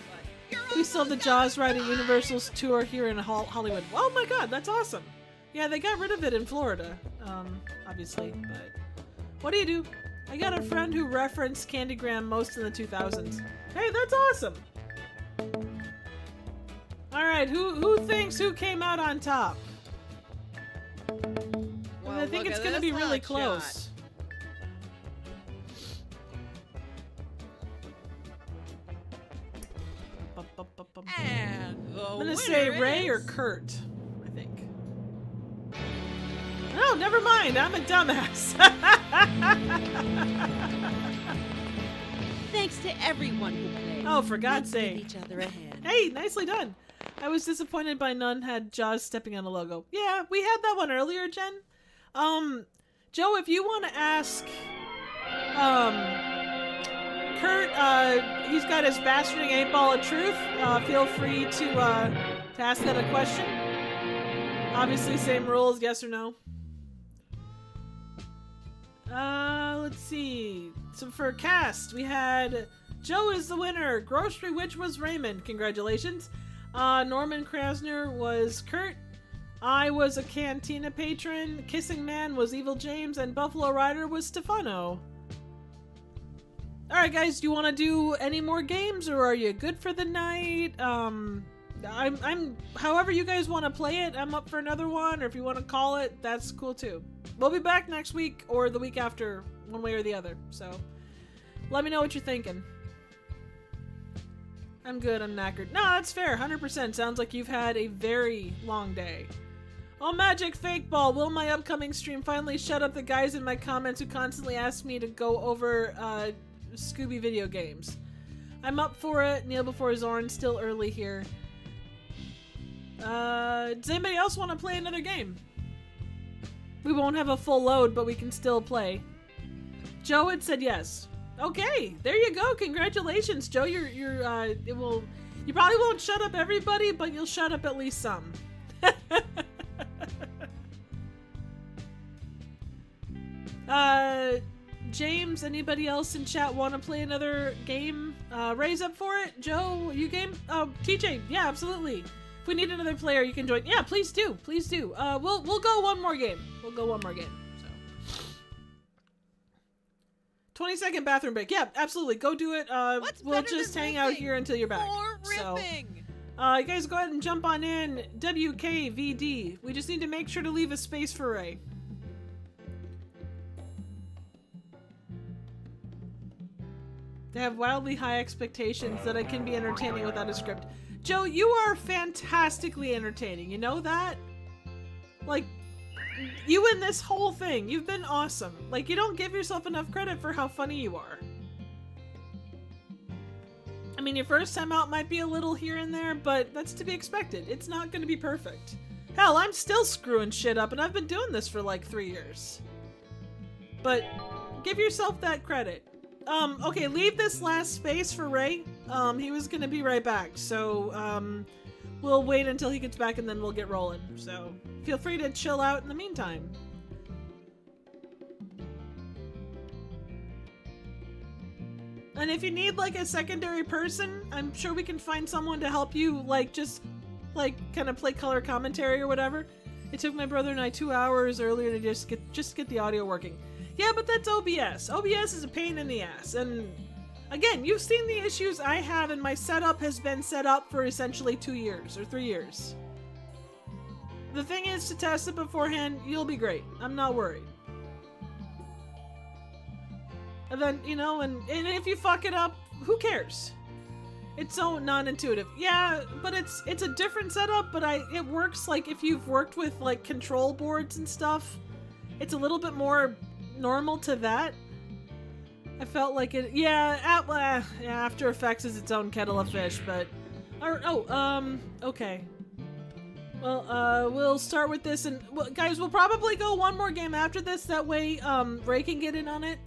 We still have the Jaws ride at Universal's tour here in Hollywood. Oh my god, that's awesome. Yeah, they got rid of it in Florida, obviously, but what do? I got a friend who referenced Candygram most in the 2000s. Hey, that's awesome! Alright, who thinks who came out on top? Well, I think it's gonna be really close. And the I'm gonna say Ray is... or Kurt, I think. Oh, never mind. I'm a dumbass. Thanks to everyone who played. Oh, for God's Let's sake. give each other a hand. Hey, nicely done. I was disappointed by none had Jaws stepping on a logo. Yeah, we had that one earlier, Jen. Joe, if you want to ask, Kurt, he's got his bastarding 8-ball of truth. Feel free to ask that a question. Obviously, same rules, yes or no. Let's see. So for cast, we had Joe is the winner. Grocery Witch was Raymond. Congratulations. Norman Krasner was Kurt. I was a Cantina patron. Kissing Man was Evil James, and Buffalo Rider was Stefano. right, guys, do you want to do any more games, or are you good for the night? I'm however you guys want to play it. I'm up for another one, or if you want to call it, that's cool too. We'll be back next week or the week after, one way or the other. So let me know what you're thinking. I'm good. I'm knackered. No, that's fair. 100%. Sounds like you've had a very long day. Oh, Magic Fake Ball. Will my upcoming stream finally shut up the guys in my comments who constantly ask me to go over Scooby video games? I'm up for it. Kneel before Zorn. Still early here. Does anybody else want to play another game? We won't have a full load, but we can still play. Joe had said yes. Okay, there you go. Congratulations, Joe. You probably won't shut up everybody, but you'll shut up at least some. James, anybody else in chat want to play another game? Ray's up for it. Joe, you game? Oh, TJ, yeah, absolutely. If we need another player, you can join. Yeah, please do. Please do. We'll go one more game. We'll go one more game. So 20-second bathroom break. Yeah, absolutely. Go do it. We'll just hang out here until you're back. More riffing. You guys go ahead and jump on in. WKVD. We just need to make sure to leave a space for Ray. They have wildly high expectations that I can be entertaining without a script. Joe, you are fantastically entertaining. You know that? Like, you in this whole thing, you've been awesome. Like, you don't give yourself enough credit for how funny you are. I mean, your first time out might be a little here and there, but that's to be expected. It's not going to be perfect. Hell, I'm still screwing shit up, and I've been doing this for like 3 years. But give yourself that credit. Okay, leave this last space for Ray. He was gonna be right back, so, we'll wait until he gets back and then we'll get rolling. So, feel free to chill out in the meantime. And if you need, like, a secondary person, I'm sure we can find someone to help you, like, just, like, kind of play color commentary or whatever. It took my brother and I 2 hours earlier to just get the audio working. Yeah, but that's OBS. OBS is a pain in the ass. And again, you've seen the issues I have, and my setup has been set up for essentially 2 years or 3 years. The thing is, to test it beforehand, you'll be great. I'm not worried. And then, you know, and if you fuck it up, who cares? It's so non-intuitive. Yeah, but it's a different setup, but it works like if you've worked with like control boards and stuff. It's a little bit more normal to that. I felt like it. Yeah, After Effects is its own kettle of fish, but okay. Well, we'll start with this, and guys, we'll probably go one more game after this. That way, Ray can get in on it.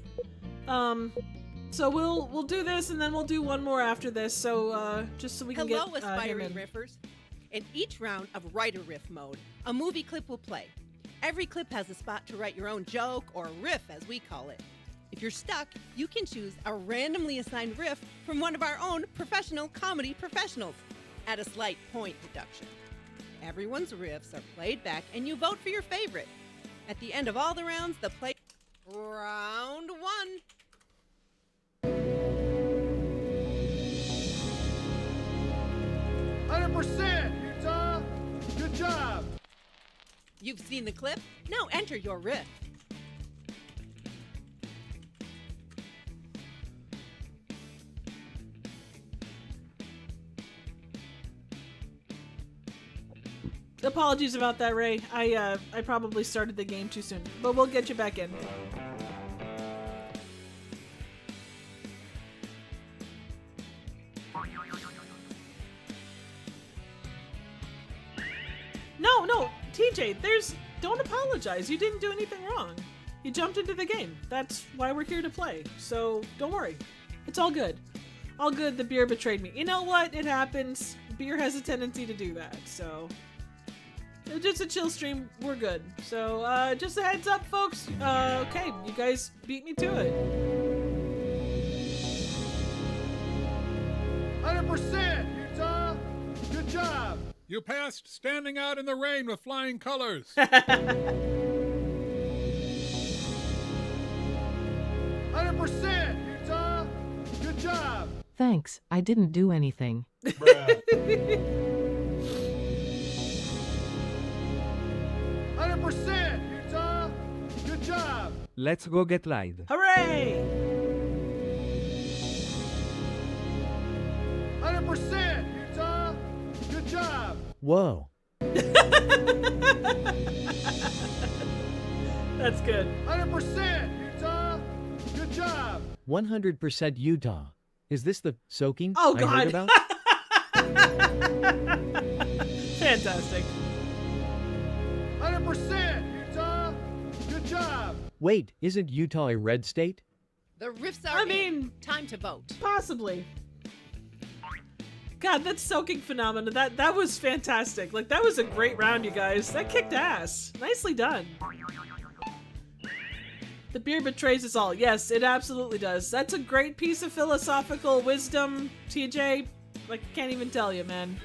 So we'll do this, and then we'll do one more after this. So just so we can Hello, get aspiring riffers. In each round of Write a Riff mode, a movie clip will play. Every clip has a spot to write your own joke, or riff as we call it. If you're stuck, you can choose a randomly assigned riff from one of our own professional comedy professionals at a slight point deduction. Everyone's riffs are played back and you vote for your favorite. At the end of all the rounds, the play... Round 1. 100%, Utah! Good job! You've seen the clip? Now enter your riff. Apologies about that, Ray. I probably started the game too soon, but we'll get you back in. No, TJ, don't apologize. You didn't do anything wrong. You jumped into the game. That's why we're here to play. So don't worry. It's all good. All good, the beer betrayed me. You know what? It happens. Beer has a tendency to do that, so... Just a chill stream, we're good. So, just a heads up, folks. Okay, you guys beat me to it. 100%, Utah! Good job! You passed standing out in the rain with flying colors. 100%, Utah! job. Thanks, I didn't do anything. 100%, Utah. Good job. Let's go get lied. Hooray! 100%, Utah. Good job. Whoa. That's good. 100%, Utah. Good job. 100% Utah. Is this the soaking Oh, I God. heard about? Fantastic. 100%, Utah. Good job. Wait, isn't Utah a red state? The riffs are in. Time to vote. Possibly. God, that soaking phenomenon, that was fantastic. Like, that was a great round, you guys. That kicked ass. Nicely done. The beer betrays us all. Yes, it absolutely does. That's a great piece of philosophical wisdom, TJ. Like, I can't even tell you, man.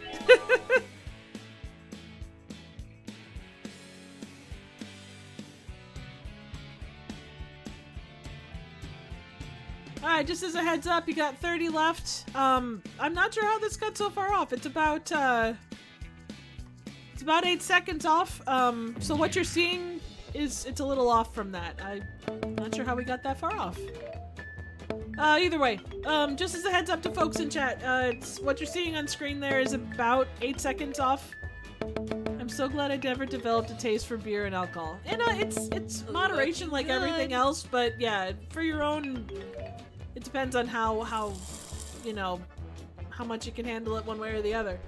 Alright, just as a heads up, you got 30 left. I'm not sure how this got so far off. It's about 8 seconds off. So what you're seeing it's a little off from that. I'm not sure how we got that far off. Either way, just as a heads up to folks in chat, it's what you're seeing on screen there is about 8 seconds off. I'm so glad I never developed a taste for beer and alcohol. And it's moderation like everything else, but yeah, for your own, it depends on how you know, how much you can handle it one way or the other.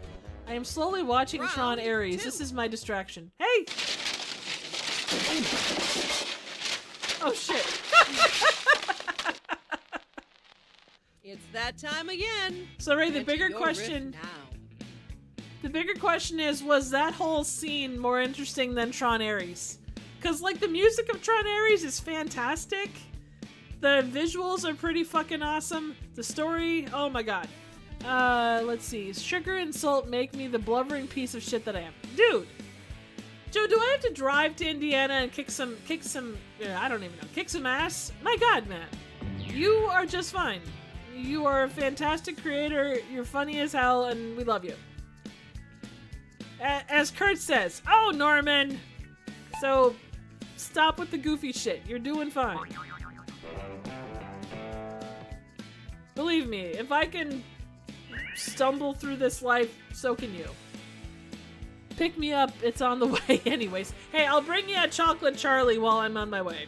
I am slowly watching Tron Ares. This is my distraction. Hey! Oh shit. It's that time again. So Ray, the Get bigger your question riff now. The bigger question is, was that whole scene more interesting than Tron Ares? Because, like, the music of Tron Ares is fantastic. The visuals are pretty fucking awesome. The story, oh my god. Let's see. Sugar and salt make me the blubbering piece of shit that I am. Dude! Joe, do I have to drive to Indiana and kick some, I don't even know, kick some ass? My god, man. You are just fine. You are a fantastic creator, you're funny as hell, and we love you. As Kurt says, oh, Norman! So, stop with the goofy shit. You're doing fine. Believe me, if I can stumble through this life, so can you. Pick me up, it's on the way anyways. Hey, I'll bring you a chocolate Charlie while I'm on my way.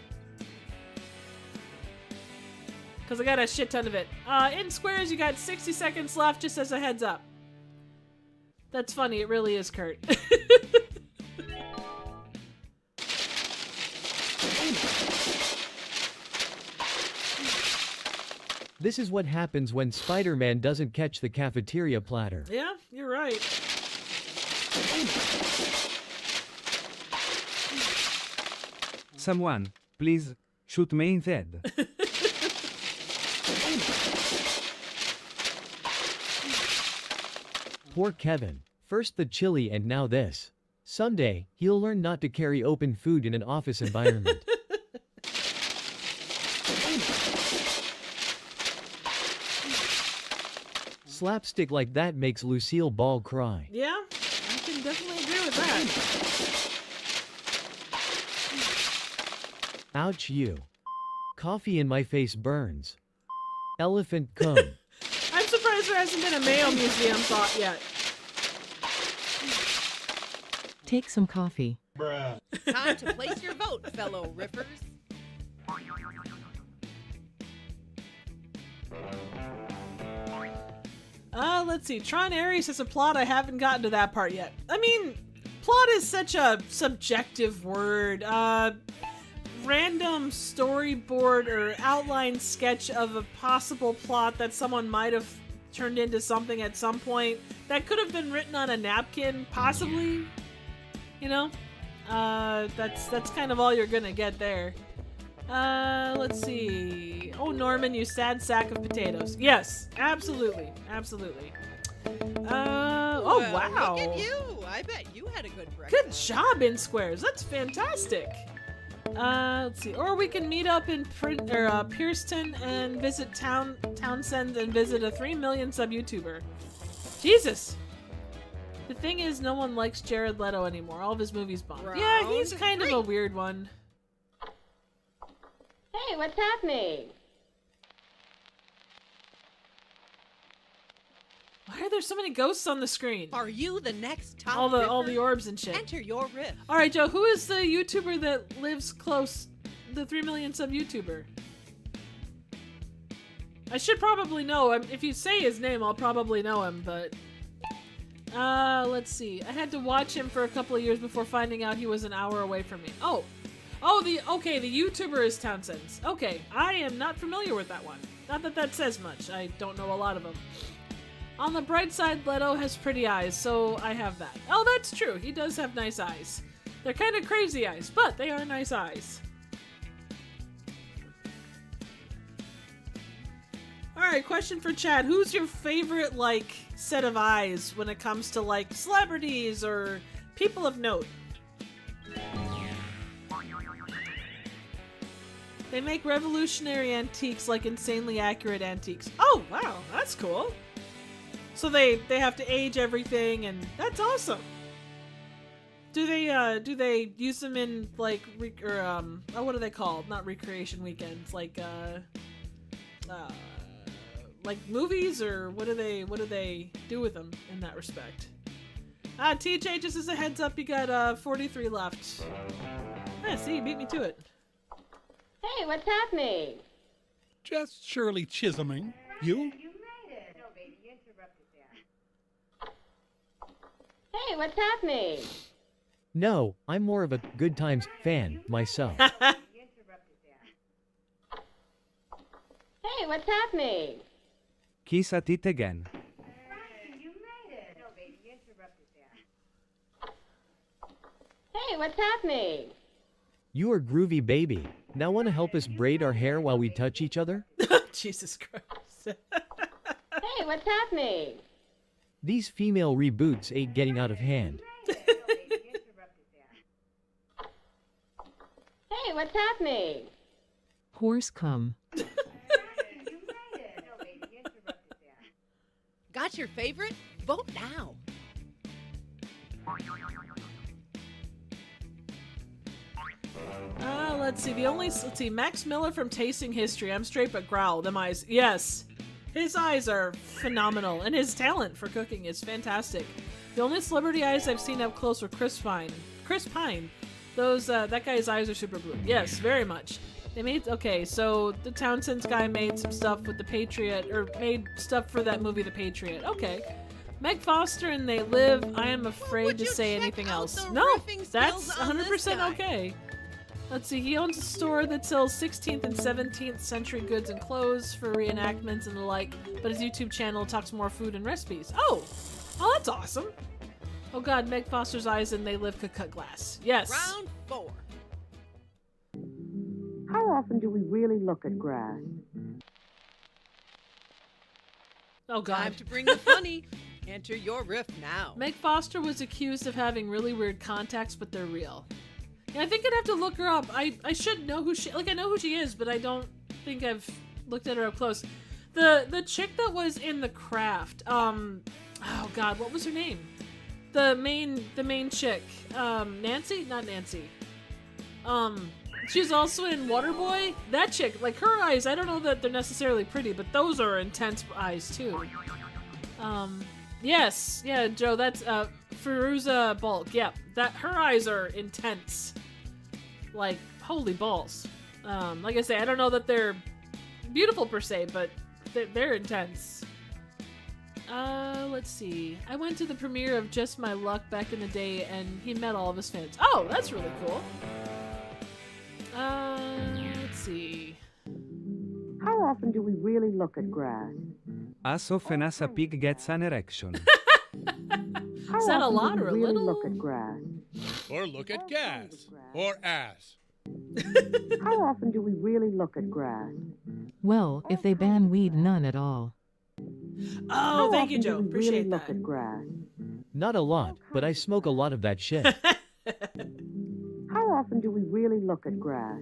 Because I got a shit ton of it. In squares, you got 60 seconds left, just as a heads up. That's funny, it really is, Kurt. This is what happens when Spider-Man doesn't catch the cafeteria platter. Yeah, you're right. Someone, please, shoot me in the head. Poor Kevin. First the chili and now this. Someday, he'll learn not to carry open food in an office environment. Slapstick like that makes Lucille Ball cry. Yeah, I can definitely agree with that. Ouch you. Coffee in my face burns. Elephant cum. I'm surprised there hasn't been a Mayo Museum thought yet. Take some coffee. Time to place your vote, fellow riffers. Let's see. Tron Ares has a plot. I haven't gotten to that part yet. I mean, plot is such a subjective word. Random storyboard or outline sketch of a possible plot that someone might have turned into something at some point that could have been written on a napkin, possibly. You know? That's kind of all you're gonna get there. Let's see. Oh, Norman, you sad sack of potatoes. Yes, absolutely. Absolutely. Oh, wow. Look at you. I bet you had a good breakfast. Good job, In Squares. That's fantastic. Let's see. Or we can meet up in Pierceton and visit Townsend and visit a 3 million sub YouTuber. Jesus! The thing is, no one likes Jared Leto anymore. All of his movies bombed. Yeah, he's kind of a weird one. Hey, what's happening? Why are there so many ghosts on the screen? Are you the next top all the orbs and shit. Enter your riff. All right, Joe. Who is the YouTuber that lives close? The 3 million sub YouTuber. I should probably know him. If you say his name, I'll probably know him. But let's see. I had to watch him for a couple of years before finding out he was an hour away from me. Oh, the YouTuber is Townsend's. Okay, I am not familiar with that one. Not that that says much. I don't know a lot of them. On the bright side, Leto has pretty eyes, so I have that. Oh, that's true. He does have nice eyes. They're kind of crazy eyes, but they are nice eyes. Alright, question for Chad. Who's your favorite, set of eyes when it comes to, celebrities or people of note? They make revolutionary antiques, insanely accurate antiques. Oh, wow, that's cool. So they have to age everything, and that's awesome. Do they use them in what are they called? Not recreation weekends, movies, or what do they do with them in that respect? TJ, just as a heads up, you got 43 left. Yeah, see, you beat me to it. Hey, what's happening? Just Shirley Chisholming. You? Hey, what's happening? No, I'm more of a Good Times fan myself. Hey, what's happening? Kiss at it again. Hey, what's happening? You are groovy, baby. Now want to help us braid our hair while we touch each other? Jesus Christ. Hey, what's happening? These female reboots ain't getting out of hand. Hey, what's happening? Horse cum. Got your favorite? Vote now. Let's see. Max Miller from Tasting History. I'm straight but growl. Them eyes. Yes. His eyes are phenomenal, and his talent for cooking is fantastic. The only celebrity eyes I've seen up close were Chris Pine. That guy's eyes are super blue. Yes, very much. So the Townsend's guy made some stuff with The Patriot, or made stuff for that movie The Patriot. Okay. Meg Foster and They Live. I am afraid to say anything else. No, that's 100% okay. Let's see, he owns a store that sells 16th and 17th century goods and clothes for reenactments and the like, but his YouTube channel talks more food and recipes. Oh, that's awesome. Oh god, Meg Foster's eyes and They Live could cut glass. Yes. Round 4. How often do we really look at grass? Oh god. Time to bring the funny. Enter your riff now. Meg Foster was accused of having really weird contacts, but they're real. Yeah, I think I'd have to look her up. I should know who she... I know who she is, but I don't think I've looked at her up close. The chick that was in The Craft, oh god, what was her name? The main chick. Nancy? Not Nancy. She's also in Waterboy. That chick, her eyes, I don't know that they're necessarily pretty, but those are intense eyes, too. Yes. Yeah, Joe, that's, Firuza Balk. Yeah, her eyes are intense. Holy balls. Like I say, I don't know that they're beautiful per se, but they're intense. Let's see. I went to the premiere of Just My Luck back in the day, and he met all of his fans. Oh, that's really cool. Let's see. How often do we really look at grass? As often as a pig gets an erection. Is that a lot or a really little? Look at grass? Or look at gas. Or ass. How often do we really look at grass? Well, if they ban weed, none at all. Oh, thank you, Joe. Appreciate really that. Look at grass? Not a lot, but I smoke a lot of that shit. How often do we really look at grass?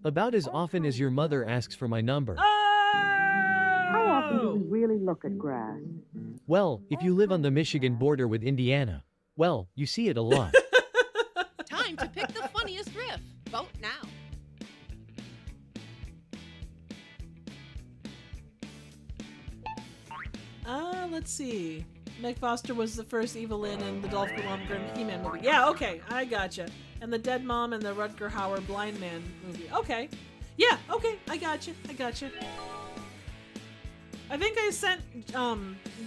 About as often as your mother asks for my number. How often do we really look at grass? Well, if you live on the Michigan border with Indiana, well, you see it a lot. Time to pick the funniest riff. Vote now. Let's see. Meg Foster was the first Evelyn in the Dolph Lundgren He-Man movie. Yeah, okay, I gotcha. And the Dead Mom and the Rutger Hauer Blind Man movie. Okay. Yeah, okay, I gotcha. I think I sent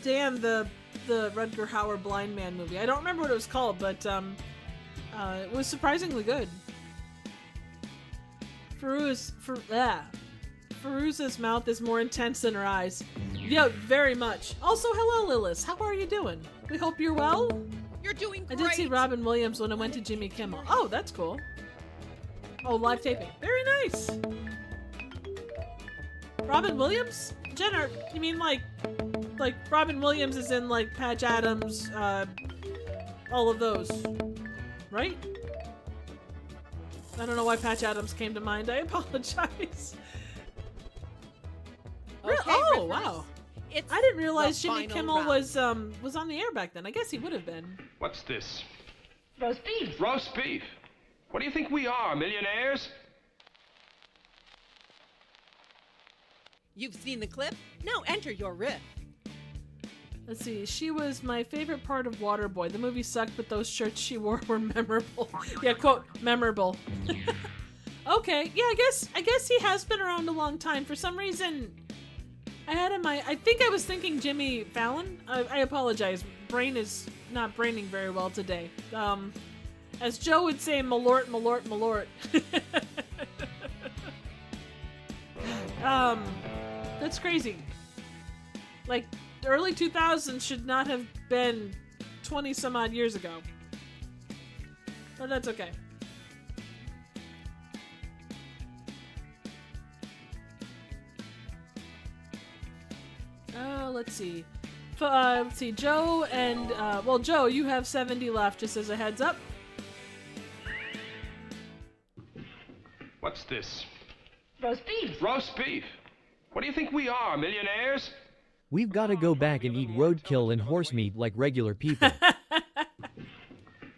Dan the Rutger Hauer Blind Man movie. I don't remember what it was called, but it was surprisingly good. Feruza's mouth is more intense than her eyes. Yeah, very much. Also, hello, Lilith. How are you doing? We hope you're well. You're doing great. I did see Robin Williams when I went to Jimmy Kimmel. Oh, that's cool. Oh, live taping. Very nice. Robin Williams? Jenner, you mean like Robin Williams is in like Patch Adams, all of those, right? I don't know why Patch Adams came to mind. I apologize. Okay, oh, riffers, wow. It's I didn't realize the Jimmy final Kimmel round. was on the air back then. I guess he would have been. What's this? Roast beef. Roast beef. What do you think we are, millionaires? You've seen the clip? Now enter your riff. Let's see. She was my favorite part of Waterboy. The movie sucked, but those shirts she wore were memorable. Yeah, quote, memorable. Okay. Yeah, I guess he has been around a long time. For some reason, I think I was thinking Jimmy Fallon. I apologize. Brain is not braining very well today. As Joe would say, malort, malort, malort. That's crazy. Like, the early 2000s should not have been 20 some odd years ago. But that's okay. Let's see. Let's see, Joe and, well, Joe, you have 70 left, just as a heads up. What's this? Roast beef. Roast beef. What do you think we are, millionaires? We've got to go back and eat roadkill and horse meat like regular people.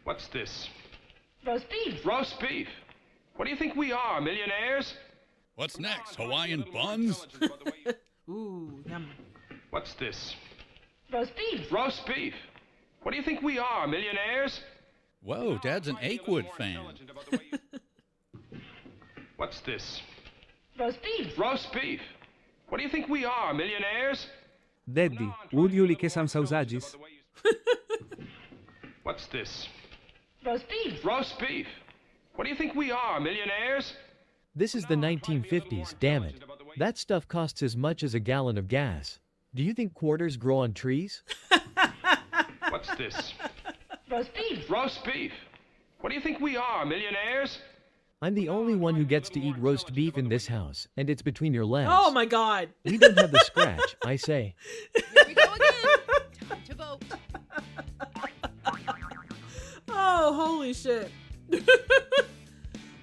What's this? Roast beef. Roast beef. What do you think we are, millionaires? What's next? Hawaiian buns? Ooh, yum. What's this? Roast beef. Roast beef. What do you think we are, millionaires? Whoa, Dad's an Achewood fan. What's this? Roast beef. Roast beef. What do you think we are, millionaires? Daddy, udjuli che sam sa usagis? What's this? Roast beef. Roast beef. What do you think we are, millionaires? This is the 1950s, damn it. That stuff costs as much as a gallon of gas. Do you think quarters grow on trees? What's this? Roast beef. Roast beef. What do you think we are, millionaires? I'm the only one who gets to eat roast beef in this house, and it's between your legs. Oh my god. We don't have the scratch, I say. Here we go again. Time to vote. Oh, holy shit.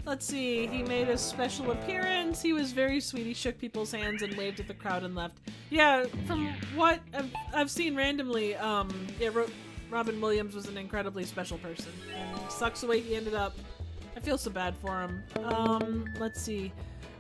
Let's see. He made a special appearance. He was very sweet. He shook people's hands and waved at the crowd and left. Yeah, from what I've seen randomly, yeah, Robin Williams was an incredibly special person. And sucks the way he ended up. I feel so bad for him. Let's see.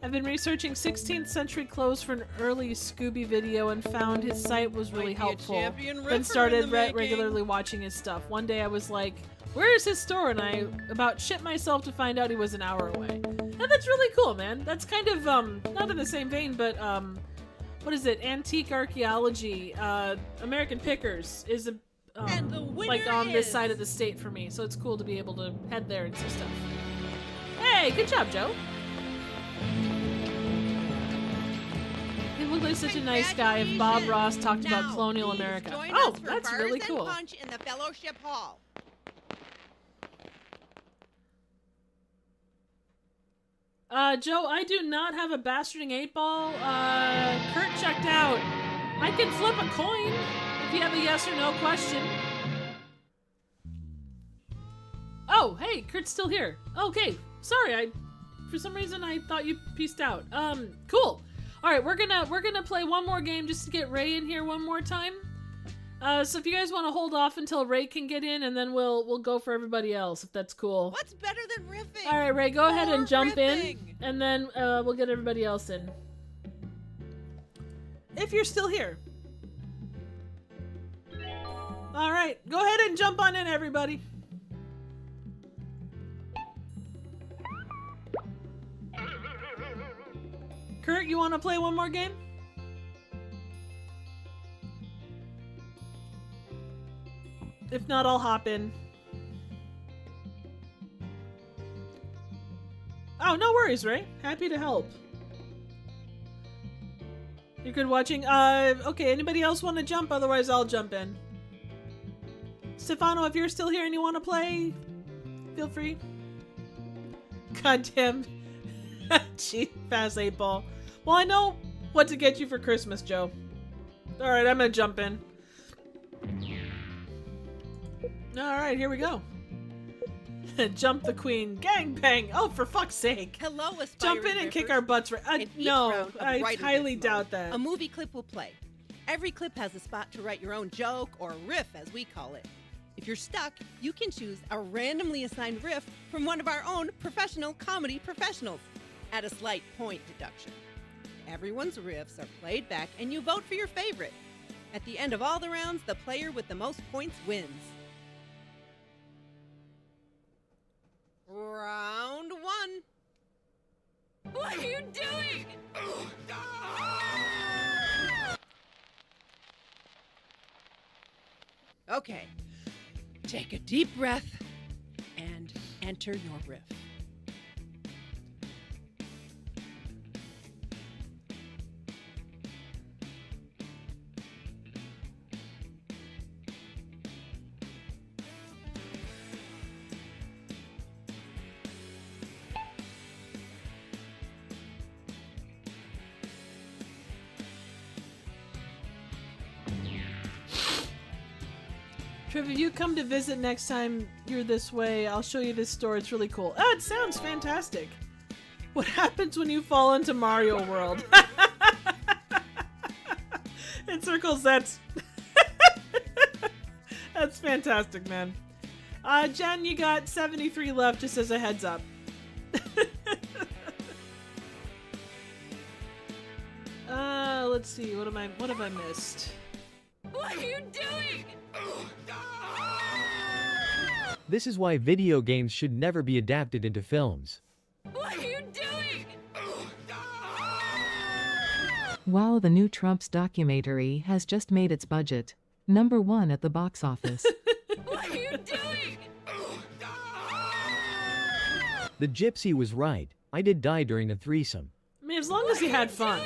I've been researching 16th century clothes for an early Scooby video and found his site was really helpful. Then started regularly watching his stuff. One day I was like, where is his store? And I about shit myself to find out he was an hour away. And that's really cool, man. That's kind of, not in the same vein, but, what is it? Antique archaeology, American Pickers is a, And the winner like on this is- side of the state for me. So it's cool to be able to head there and see stuff. Hey, good job, Joe. He looked like such a nice guy if Bob Ross talked about Now, colonial please America. join Oh, us for that's Bars really and cool. Punch in the Fellowship Hall. Joe, I do not have a bastarding 8-ball. Kurt checked out. I can flip a coin if you have a yes or no question. Oh, hey, Kurt's still here. Okay, Sorry, for some reason I thought you pieced out. Cool. All right, we're gonna play one more game just to get Ray in here one more time. So if you guys want to hold off until Ray can get in, and then we'll go for everybody else, if that's cool. What's better than riffing? All right, Ray, go ahead and jump riffing. in, and then we'll get everybody else in. If you're still here. All right, go ahead and jump on in, everybody. Kurt, you want to play one more game? If not, I'll hop in. Oh, no worries, Ray. Happy to help. You're good watching? Okay, anybody else want to jump? Otherwise, I'll jump in. Stefano, if you're still here and you want to play, feel free. Goddamn. Gee, fast 8 ball. Well, I know what to get you for Christmas, Joe. Alright, I'm gonna jump in. Alright, here we go. Jump the queen. Gangbang! Oh, for fuck's sake. Hello, aspiring jump in and kick our butts. No, I highly doubt that. A movie clip will play. Every clip has a spot to write your own joke, or riff as we call it. If you're stuck, you can choose a randomly assigned riff from one of our own professional comedy professionals at a slight point deduction. Everyone's riffs are played back and you vote for your favorite. At the end of all the rounds, the player with the most points wins. Round 1. What are you doing? Okay, take a deep breath and enter your riff. Trev, if you come to visit next time you're this way, I'll show you this store. It's really cool. Oh, it sounds fantastic. What happens when you fall into Mario World? In circles, that's... That's fantastic, man. Jen, you got 73 left, just as a heads up. Let's see. What have I missed? What are you doing? This is why video games should never be adapted into films. What are you doing? Wow, the new Trump's documentary has just made its budget. #1 at the box office. What are you doing? The gypsy was right. I did die during a threesome. I mean, as long as he had fun.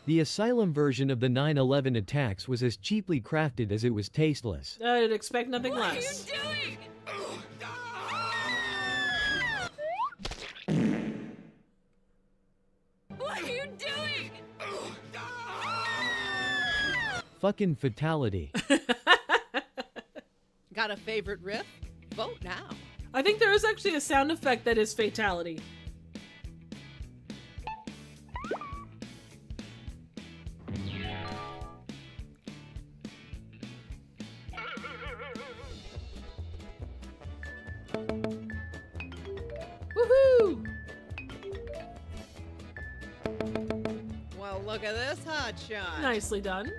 The asylum version of the 9/11 attacks was as cheaply crafted as it was tasteless. I'd expect nothing less. What are you doing? What are you doing? Fucking fatality. Got a favorite riff? Vote now. I think there is actually a sound effect that is fatality. Woohoo! Well, look at this hotshot. Nicely done.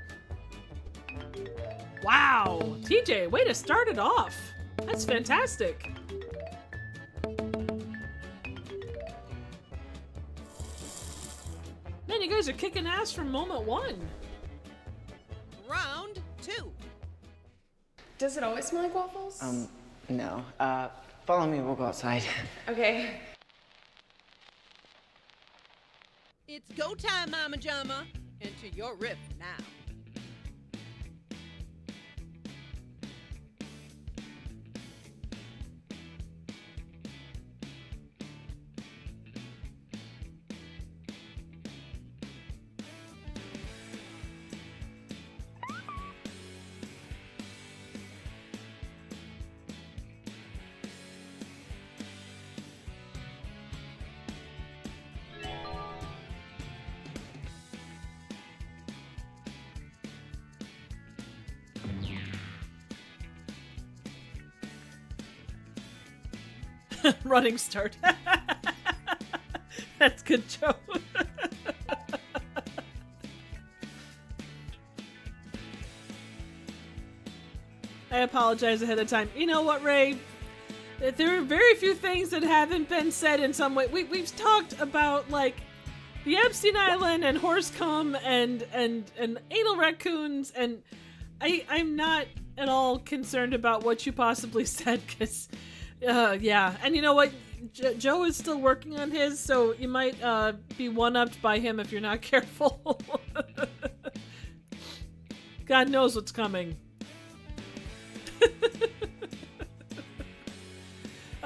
Wow, TJ, way to start it off. That's fantastic. Man, you guys are kicking ass from moment 1. Round 2. Does it always smell like waffles? No. Follow me, we'll go outside. Okay. It's go time, Mama Jama. Enter your riff now. Running start. That's good, Joe. I apologize ahead of time. You know what, Ray? There are very few things that haven't been said in some way. We've talked about, like, the Epstein Island and horse cum and anal raccoons, and I'm not at all concerned about what you possibly said, because, yeah. And you know what? Joe is still working on his, so you might be one-upped by him if you're not careful. God knows what's coming.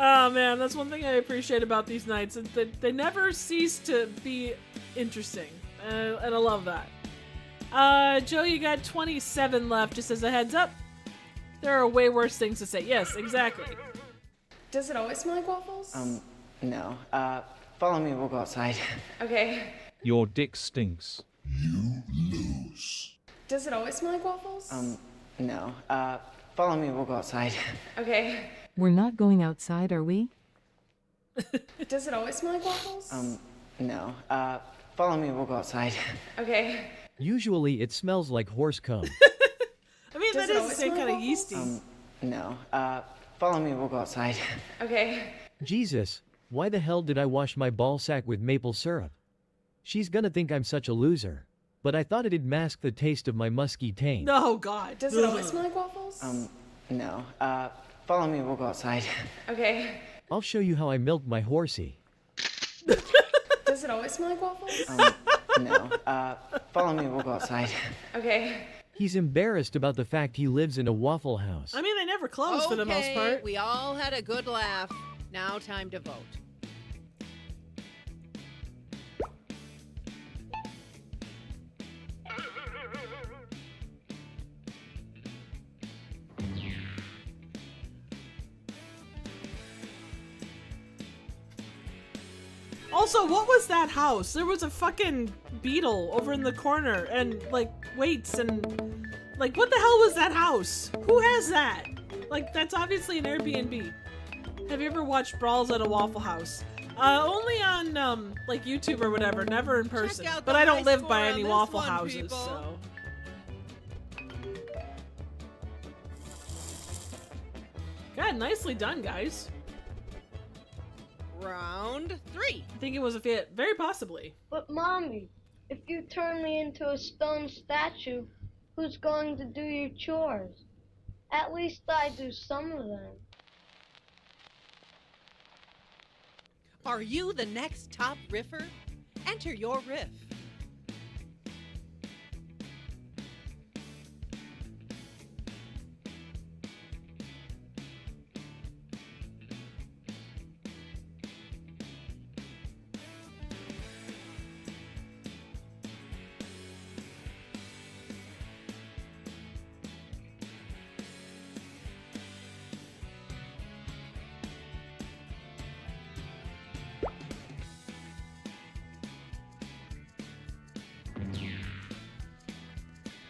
Oh man, that's one thing I appreciate about these nights. They never cease to be interesting, and I love that. Joe, you got 27 left, just as a heads up. There are way worse things to say. Yes, exactly. Does it always smell like waffles? No. Follow me, we'll go outside. Okay. Your dick stinks. Does it always smell like waffles? No. Follow me, we'll go outside. Okay. We're not going outside, are we? Does it always smell like waffles? No. Follow me, we'll go outside. Okay. Usually it smells like horse cum. I mean, Does that it is always the same smell kind of like yeasty. No. Follow me, we'll go outside. Okay. Jesus, why the hell did I wash my ball sack with maple syrup? She's gonna think I'm such a loser. But I thought it'd mask the taste of my musky taint. No, God. Does it always smell like waffles? No. Follow me, we'll go outside. Okay. I'll show you how I milk my horsey. Does it always smell like waffles? No. Follow me, we'll go outside. Okay. He's embarrassed about the fact he lives in a Waffle House. I mean, they never close for the most part. We all had a good laugh. Now time to vote. Also, what was that house? There was a fucking beetle over in the corner and, like, weights and... Like, what the hell was that house? Who has that? Like, that's obviously an Airbnb. Have you ever watched Brawls at a Waffle House? Only on, like, YouTube or whatever, never in person. But I don't live by any Waffle Houses, so... God, nicely done, guys. Round 3. I think it was a fit. Very possibly. But Mommy, if you turn me into a stone statue, who's going to do your chores? At least I do some of them. Are you the next top riffer? Enter your riff.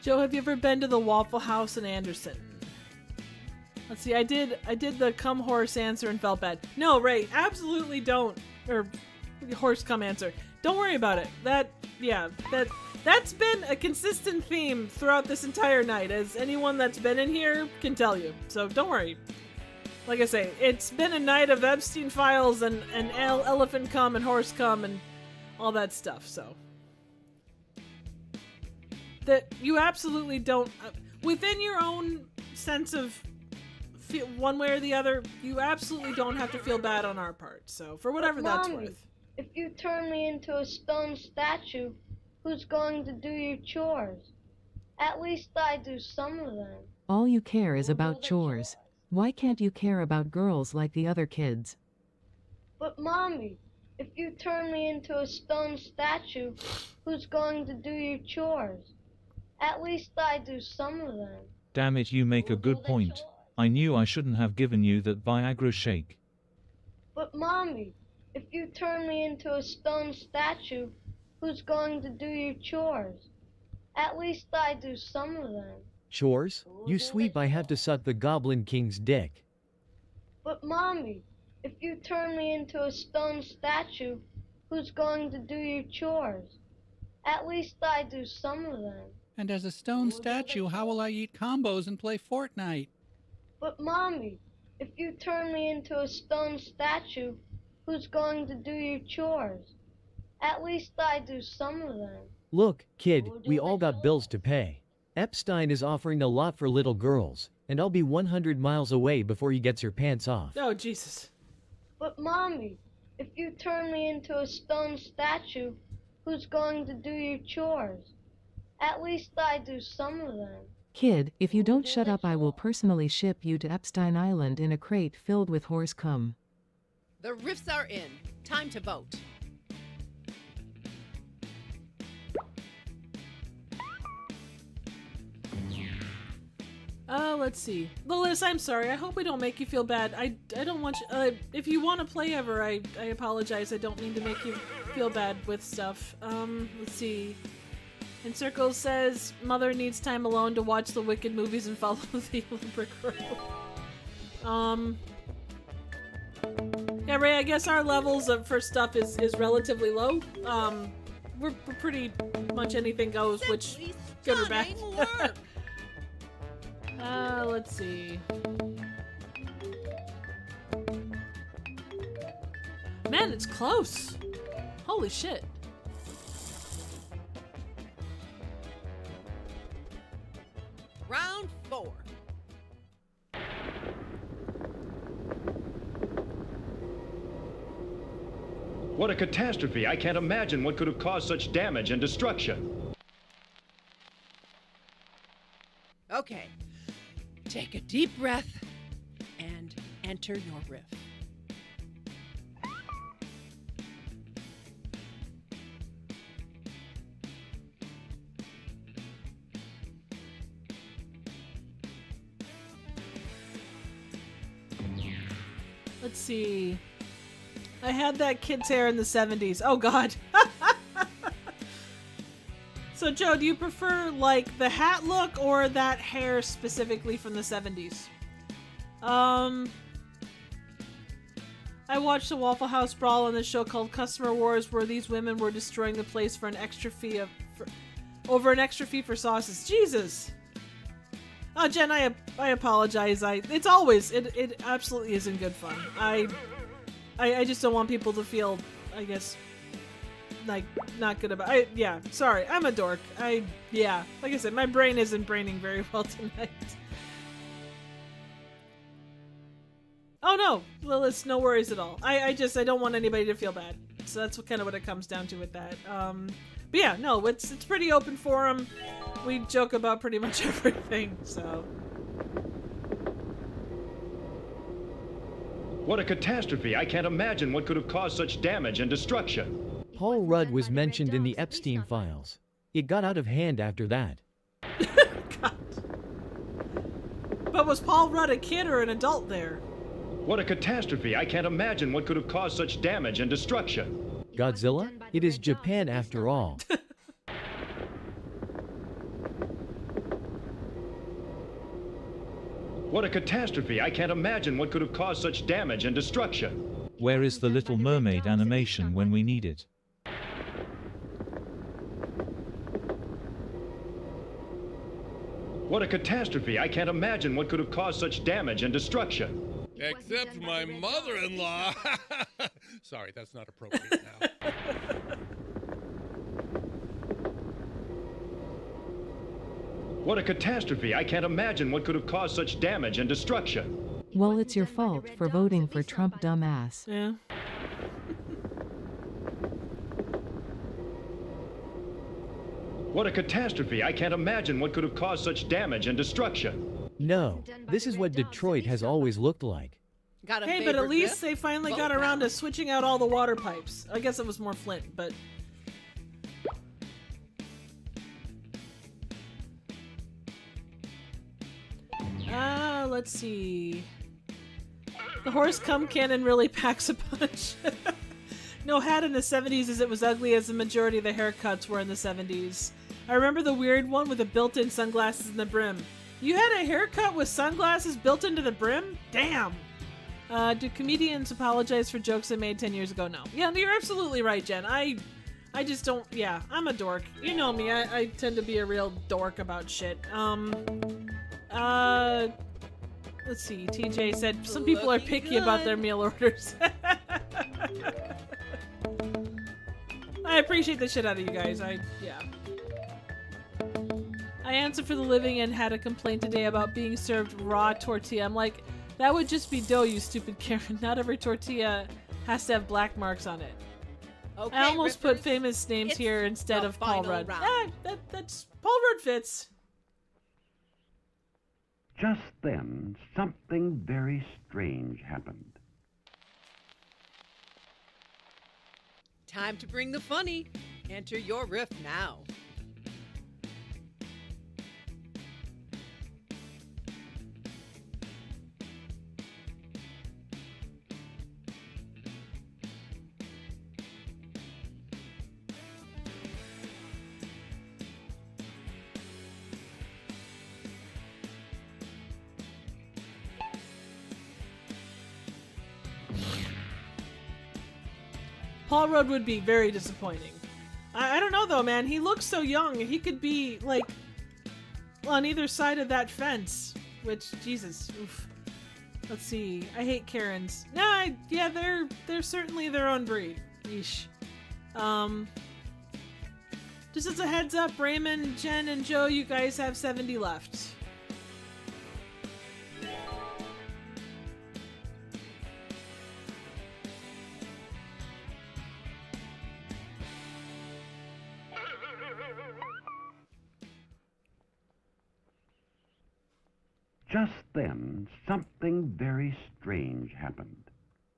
Joe, have you ever been to the Waffle House in Anderson? Let's see, I did the cum horse answer and felt bad. No, Ray, absolutely don't. Or horse cum answer. Don't worry about it. That's been a consistent theme throughout this entire night, as anyone that's been in here can tell you. So don't worry. Like I say, it's been a night of Epstein files and elephant cum and horse cum and all that stuff, so. That you absolutely don't, within your own sense of one way or the other, you absolutely don't have to feel bad on our part. So for whatever that's Mommy, worth. If you turn me into a stone statue, who's going to do your chores? At least I do some of them. All you care is about chores. Why can't you care about girls like the other kids? But Mommy, if you turn me into a stone statue, who's going to do your chores? At least I do some of them. Damn it, you make a good point. I knew I shouldn't have given you that Viagra shake. But Mommy, if you turn me into a stone statue, who's going to do your chores? At least I do some of them. Chores? You sweep I have to suck the Goblin King's dick. But Mommy, if you turn me into a stone statue, who's going to do your chores? At least I do some of them. And as a stone statue, how will I eat combos and play Fortnite? But Mommy, if you turn me into a stone statue, who's going to do your chores? At least I do some of them. Look, kid, we all got bills to pay. Epstein is offering a lot for little girls, and I'll be 100 miles away before he gets her pants off. Oh, Jesus. But Mommy, if you turn me into a stone statue, who's going to do your chores? At least I do some of them. Kid, if you don't shut up, I will personally ship you to Epstein Island in a crate filled with horse cum. The riffs are in. Time to vote. Let's see. Lilith, I'm sorry. I hope we don't make you feel bad. I don't want you... if you want to play ever, I apologize. I don't mean to make you feel bad with stuff. Let's see. In Circles says, Mother needs time alone to watch the Wicked movies and follow the Brick Road. Yeah, Ray, I guess our levels for stuff is relatively low. We're pretty much anything goes, which good or bad. Let's see. Man, it's close. Holy shit. Round 4. What a catastrophe. I can't imagine what could have caused such damage and destruction. Okay. Take a deep breath and enter your riff. Let's see. I had that kid's hair in the 70s. Oh, God. So, Joe, do you prefer, like, the hat look or that hair specifically from the 70s? I watched the Waffle House Brawl on this show called Customer Wars, where these women were destroying the place for an extra fee over an extra fee for sauces. Jesus! Oh, Jen, I apologize. It absolutely isn't good fun. I just don't want people to feel, I guess, like, not good about it. Yeah, sorry, I'm a dork. Yeah, like I said, my brain isn't braining very well tonight. Oh no, Lilith, no worries at all. I don't want anybody to feel bad. So that's kind of what it comes down to with that. But yeah, no, it's pretty open forum. We joke about pretty much everything, so. What a catastrophe. I can't imagine what could have caused such damage and destruction. Paul Rudd was mentioned in the Epstein files. It got out of hand after that. God. But was Paul Rudd a kid or an adult there? What a catastrophe. I can't imagine what could have caused such damage and destruction. Godzilla? It is Japan after all. What a catastrophe. I can't imagine what could have caused such damage and destruction. Where is the Little Mermaid animation when we need it? What a catastrophe. I can't imagine what could have caused such damage and destruction. Except my mother-in-law. Sorry, that's not appropriate now. What a catastrophe. I can't imagine what could have caused such damage and destruction. Well, it's your fault for voting for Trump, dumbass. Yeah. What a catastrophe. I can't imagine what could have caused such damage and destruction. No, this is what Detroit has always looked like. Hey, but at least they finally got around to switching out all the water pipes. I guess it was more Flint, but... let's see. The horse cum cannon really packs a punch. No hat in the 70s as it was ugly as the majority of the haircuts were in the 70s. I remember the weird one with the built-in sunglasses in the brim. You had a haircut with sunglasses built into the brim? Damn! Do comedians apologize for jokes they made 10 years ago? No. Yeah, you're absolutely right, Jen. I just don't, yeah, I'm a dork. You know me, I tend to be a real dork about shit. Let's see, TJ said some people are picky about their meal orders. I appreciate the shit out of you guys, yeah. I answered for the living and had a complaint today about being served raw tortilla. I'm like, that would just be dough, you stupid Karen. Not every tortilla has to have black marks on it. Okay, I almost Riffers, put famous names here instead of Paul final Rudd. round. That's Paul Rudd fits. Just then, something very strange happened. Time to bring the funny. Enter your riff now. Paul Rudd would be very disappointing. I don't know though, man. He looks so young. He could be like on either side of that fence. Which, Jesus, oof. Let's see. I hate Karens. Nah, yeah, they're certainly their own breed. Yeesh. Just as a heads up, Raymond, Jen, and Joe, you guys have 70 left. Just then, something very strange happened.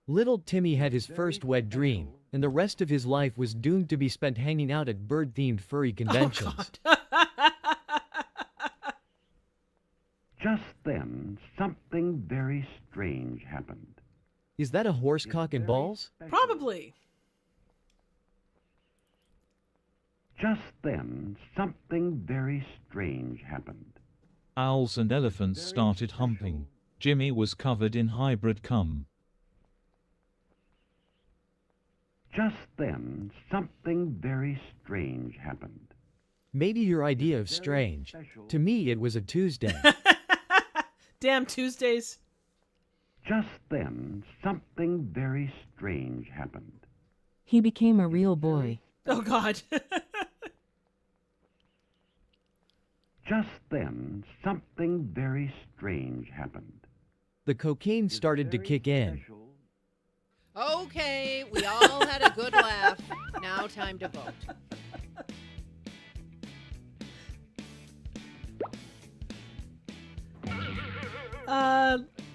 Little Timmy had his first wet dream, and the rest of his life was doomed to be spent hanging out at bird-themed furry conventions. Just then, something very strange happened. Is that a horse cock and balls? Probably. Just then, something very strange happened. Owls and elephants started humping. Jimmy was covered in hybrid cum. Just then, something very strange happened. Maybe your idea of strange. To me, it was a Tuesday. Damn Tuesdays. Just then, something very strange happened. He became a real boy. Oh, God. Just then, something very strange happened. The cocaine started to kick in. Okay, we all had a good laugh. Now time to vote.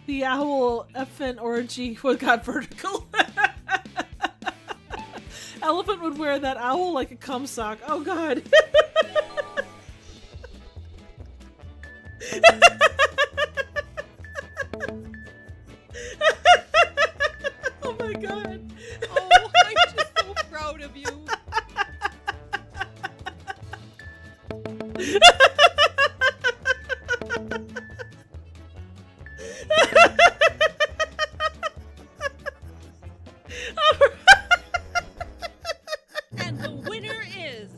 The owl effing orgy got vertical. Elephant would wear that owl like a cum sock. Oh, God. Oh my God. Oh, I'm just so proud of you. And the winner is...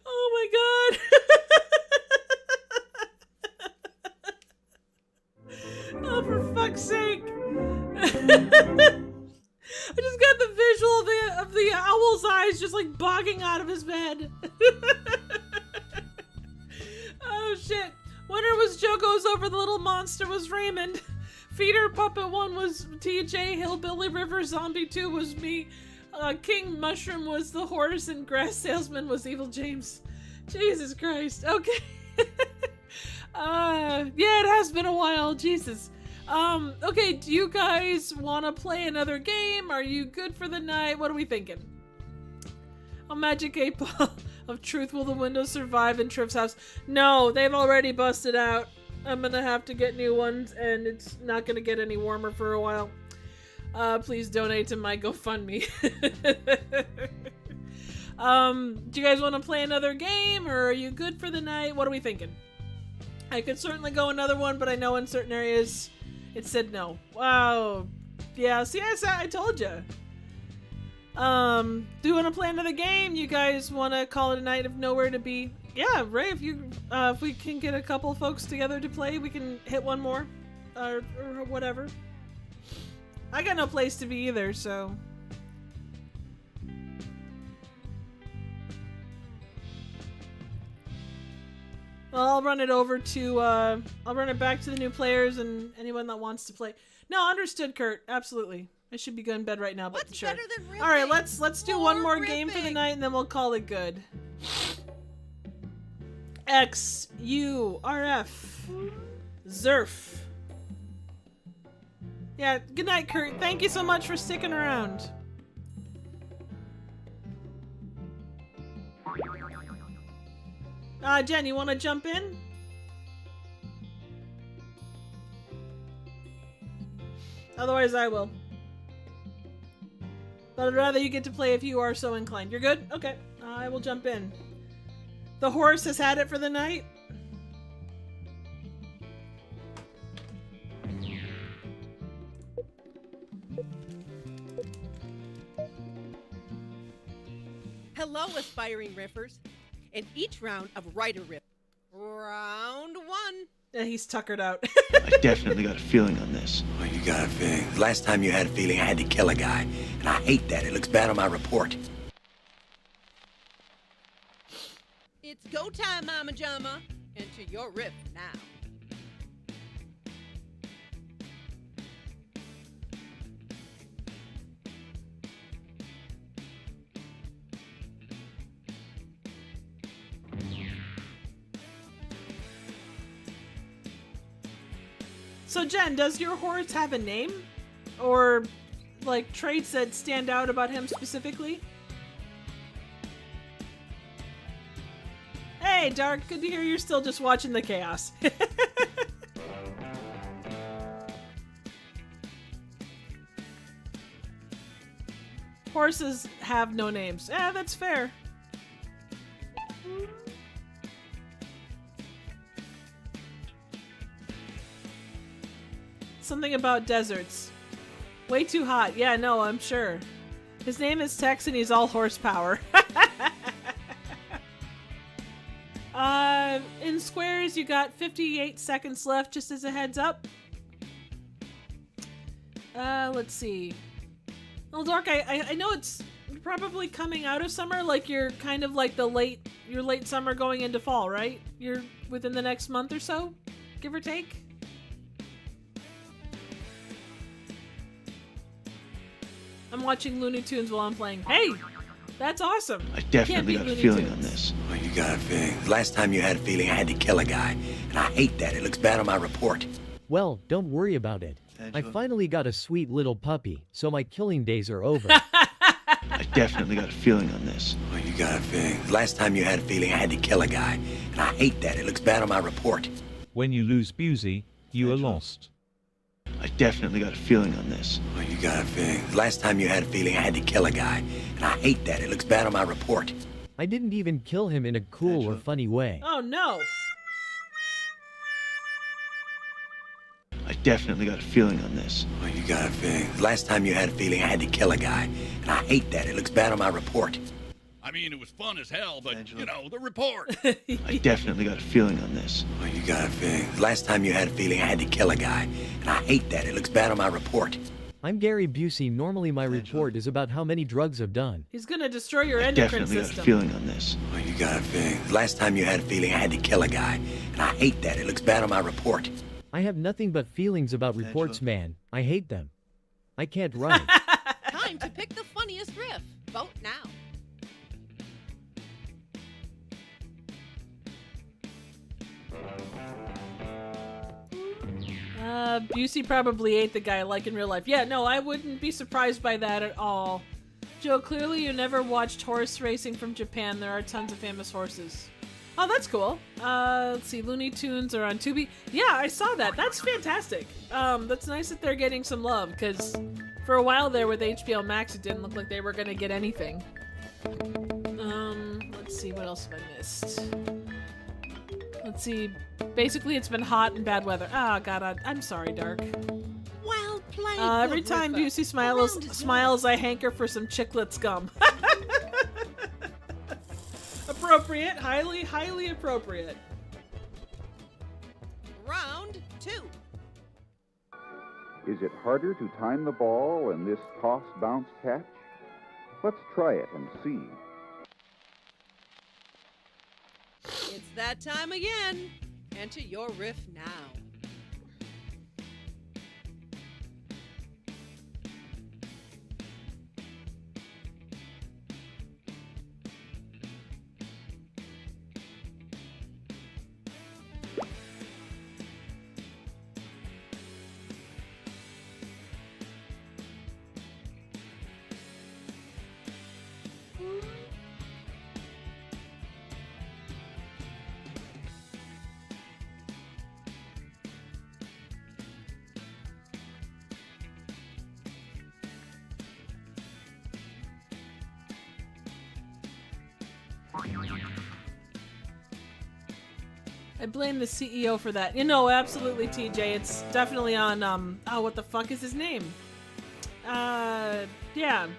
Oh my God. Oh, for fuck's sake. I just got the visual of the owl's eyes just like bogging out of his head. Oh shit. Winner was Joe Goes Over, the little monster was Raymond. Feeder Puppet 1 was TJ, Hillbilly River Zombie 2 was me, King Mushroom was the horse, and Grass Salesman was Evil James. Jesus Christ. Okay. Yeah, it has been a while. Jesus. Okay, do you guys want to play another game? Are you good for the night? What are we thinking? A Magic 8 Ball of Truth. Will the windows survive in Triff's house? No, they've already busted out. I'm gonna have to get new ones, and it's not gonna get any warmer for a while. Please donate to my GoFundMe. Do you guys want to play another game, or are you good for the night? What are we thinking? I could certainly go another one, but I know in certain areas it said no. Wow. Yeah, see, I told you. Do you want to play another game? You guys want to call it a night of nowhere to be? Yeah, Ray, if we can get a couple of folks together to play, we can hit one more. Or whatever. I got no place to be either, so... Well, I'll run it over to, I'll run it back to the new players and anyone that wants to play. No, understood, Kurt. Absolutely. I should be going to bed right now, but What's sure. better than riffing? All right, let's do one more riffing. game for the night, and then we'll call it good. XURF. Zerf. Yeah, good night, Kurt. Thank you so much for sticking around. Jen, you want to jump in? Otherwise, I will. But I'd rather you get to play if you are so inclined. You're good? Okay. I will jump in. The horse has had it for the night. Hello, aspiring riffers. In each round of Writer Riff. Round 1. Yeah, he's tuckered out. I definitely got a feeling on this. Oh, you got a feeling. Last time you had a feeling, I had to kill a guy. And I hate that. It looks bad on my report. It's go time, Mama Jama. Enter your riff now. So Jen, does your horse have a name? Or, like, traits that stand out about him specifically? Hey, Dark, good to hear you're still just watching the chaos. Horses have no names. Yeah, that's fair. Something about deserts. Way too hot. Yeah, no, I'm sure. His name is Tex and he's all horsepower. In squares, you got 58 seconds left, just as a heads up. Let's see. Well, Dark, I know it's probably coming out of summer, like you're kind of like your late summer going into fall, right? You're within the next month or so, give or take? I'm watching Looney Tunes while I'm playing. Hey! That's awesome. I definitely got a feeling on this. Oh, you got a feeling. Last time you had a feeling, I had to kill a guy. And I hate that. It looks bad on my report. Well, don't worry about it. I finally got a sweet little puppy, so my killing days are over. I definitely got a feeling on this. Oh, you got a feeling. Last time you had a feeling, I had to kill a guy. And I hate that. It looks bad on my report. When you lose Busey, you are lost. I definitely got a feeling on this. Oh, you got a feeling. Last time you had a feeling, I had to kill a guy. And I hate that. It looks bad on my report. I didn't even kill him in a cool or funny way. Oh, no. I definitely got a feeling on this. Oh, you got a feeling. Last time you had a feeling, I had to kill a guy. And I hate that. It looks bad on my report. I mean, it was fun as hell, but, you know, the report. I definitely got a feeling on this. Oh, you got a feeling. Last time you had a feeling, I had to kill a guy. And I hate that. It looks bad on my report. I'm Gary Busey. Normally my report is about how many drugs I've done. He's gonna destroy your I endocrine definitely system. got a feeling on this. Oh, you got a feeling. Last time you had a feeling, I had to kill a guy. And I hate that. It looks bad on my report. I have nothing but feelings about reports, man. I hate them. I can't write. Time to pick the funniest riff. Vote now. Busey probably ate the guy like in real life. Yeah, no, I wouldn't be surprised by that at all. Joe, clearly you never watched horse racing from Japan. There are tons of famous horses. Oh, that's cool. Let's see. Looney Tunes are on Tubi. Yeah, I saw that. That's fantastic. That's nice that they're getting some love, because for a while there with HBO Max, it didn't look like they were going to get anything. Let's see. What else have I missed? Let's see. Basically, it's been hot and bad weather. Oh, God. I'm sorry, Dark. Well played. Every time Busey smiles, I hanker for some chiclets gum. Appropriate. Highly appropriate. Round 2. Is it harder to time the ball in this toss-bounce-catch? Let's try it and see. It's that time again. Enter your riff now. I blame the CEO for that. You know, absolutely, TJ. It's definitely on, oh, what the fuck is his name? Yeah,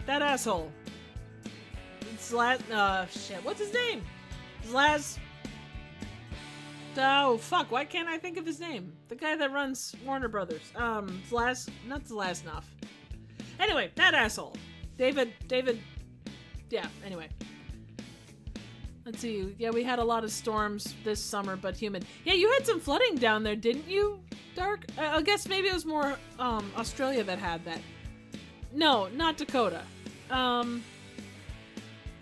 that asshole. It's shit, what's his name? Oh, fuck, why can't I think of his name? The guy that runs Warner Brothers. Not Zlasnoff. Anyway, that asshole. David, yeah, anyway. Let's see. Yeah, we had a lot of storms this summer, but humid. Yeah, you had some flooding down there, didn't you, Dark? I guess maybe it was more Australia that had that. No, not Dakota.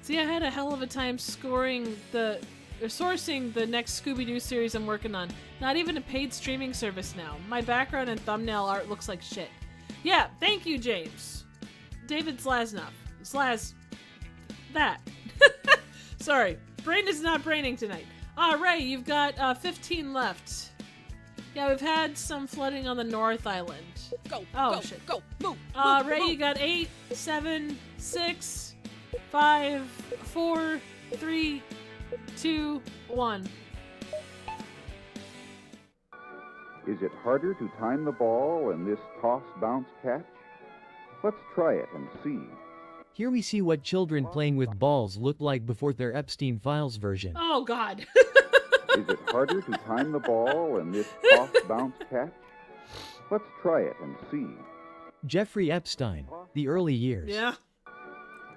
See, I had a hell of a time sourcing the next Scooby-Doo series I'm working on. Not even a paid streaming service now. My background and thumbnail art looks like shit. Yeah, thank you, James. David Zlasnoff. That. Sorry. Brain is not braining tonight. Ray, you've got 15 left. Yeah, we've had some flooding on the North Island. Shit. Go, move. Ray, move. you got 8, 7, 6, 5, 4, 3, 2, 1. Is it harder to time the ball in this toss-bounce-catch? Let's try it and see. Here we see what children playing with balls look like before their Epstein Files version. Oh, God. Is it harder to time the ball in this toss-bounce-catch? Let's try it and see. Jeffrey Epstein, the early years. Yeah.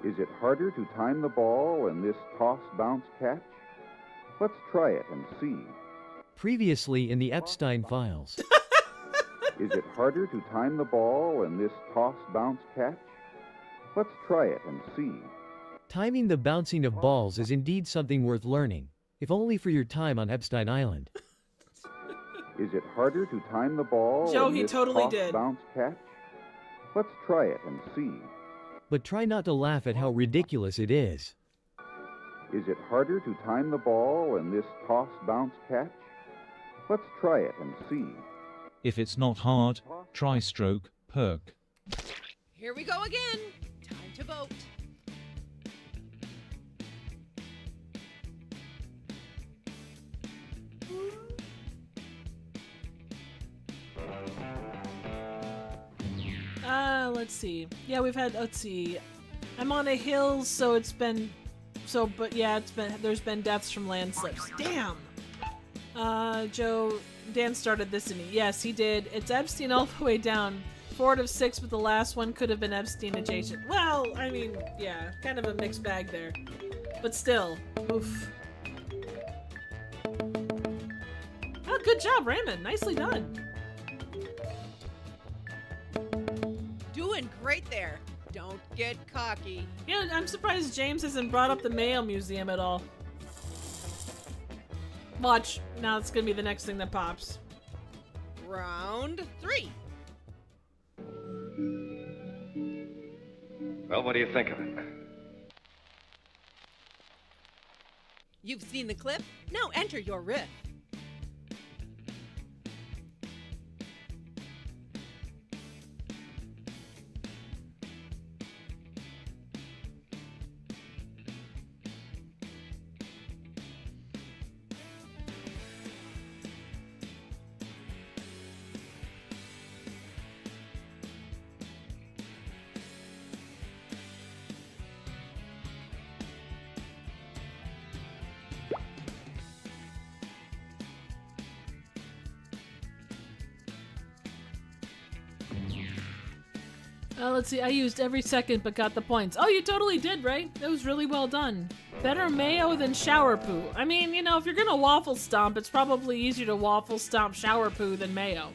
Is it harder to time the ball in this toss-bounce-catch? Let's try it and see. Previously in the Epstein Files. Is it harder to time the ball in this toss-bounce-catch? Let's try it and see. Timing the bouncing of balls is indeed something worth learning, if only for your time on Epstein Island. Is it harder to time the ball Joe, in he this totally did. toss-bounce-catch? Let's try it and see. But try not to laugh at how ridiculous it is. Is it harder to time the ball in this toss-bounce-catch? Let's try it and see. If it's not hard, try stroke, perk. Here we go again. Time to vote. Let's see. Yeah, we've had, let's see. I'm on a hill, so it's been, there's been deaths from landslips. Damn! Dan started this in me. Yes, he did. It's Epstein all the way down. 4 out of 6, but the last one could have been Epstein adjacent. Well, I mean, yeah, kind of a mixed bag there. But still, oof. Oh, good job, Raymond. Nicely done. Doing great there. Don't get cocky. Yeah, I'm surprised James hasn't brought up the Mayo Museum at all. Watch. Now it's gonna be the next thing that pops. Round 3. Well, what do you think of it? You've seen the clip? Now enter your riff. Let's see, I used every second but got the points. Oh, you totally did, right? It was really well done. Better mayo than shower poo. I mean, you know, if you're gonna waffle stomp, it's probably easier to waffle stomp shower poo than mayo.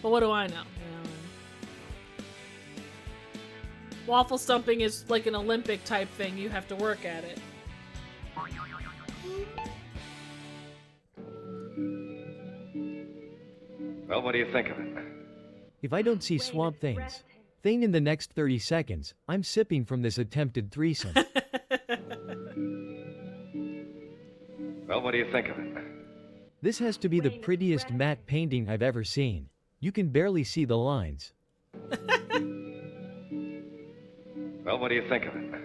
But what do I know? Waffle stomping is like an Olympic type thing. You have to work at it. Well, what do you think of it? If I don't see Swamp Thing's thing in the next 30 seconds, I'm sipping from this attempted threesome. Well, what do you think of it? This has to be the prettiest matte painting I've ever seen. You can barely see the lines. Well, what do you think of it?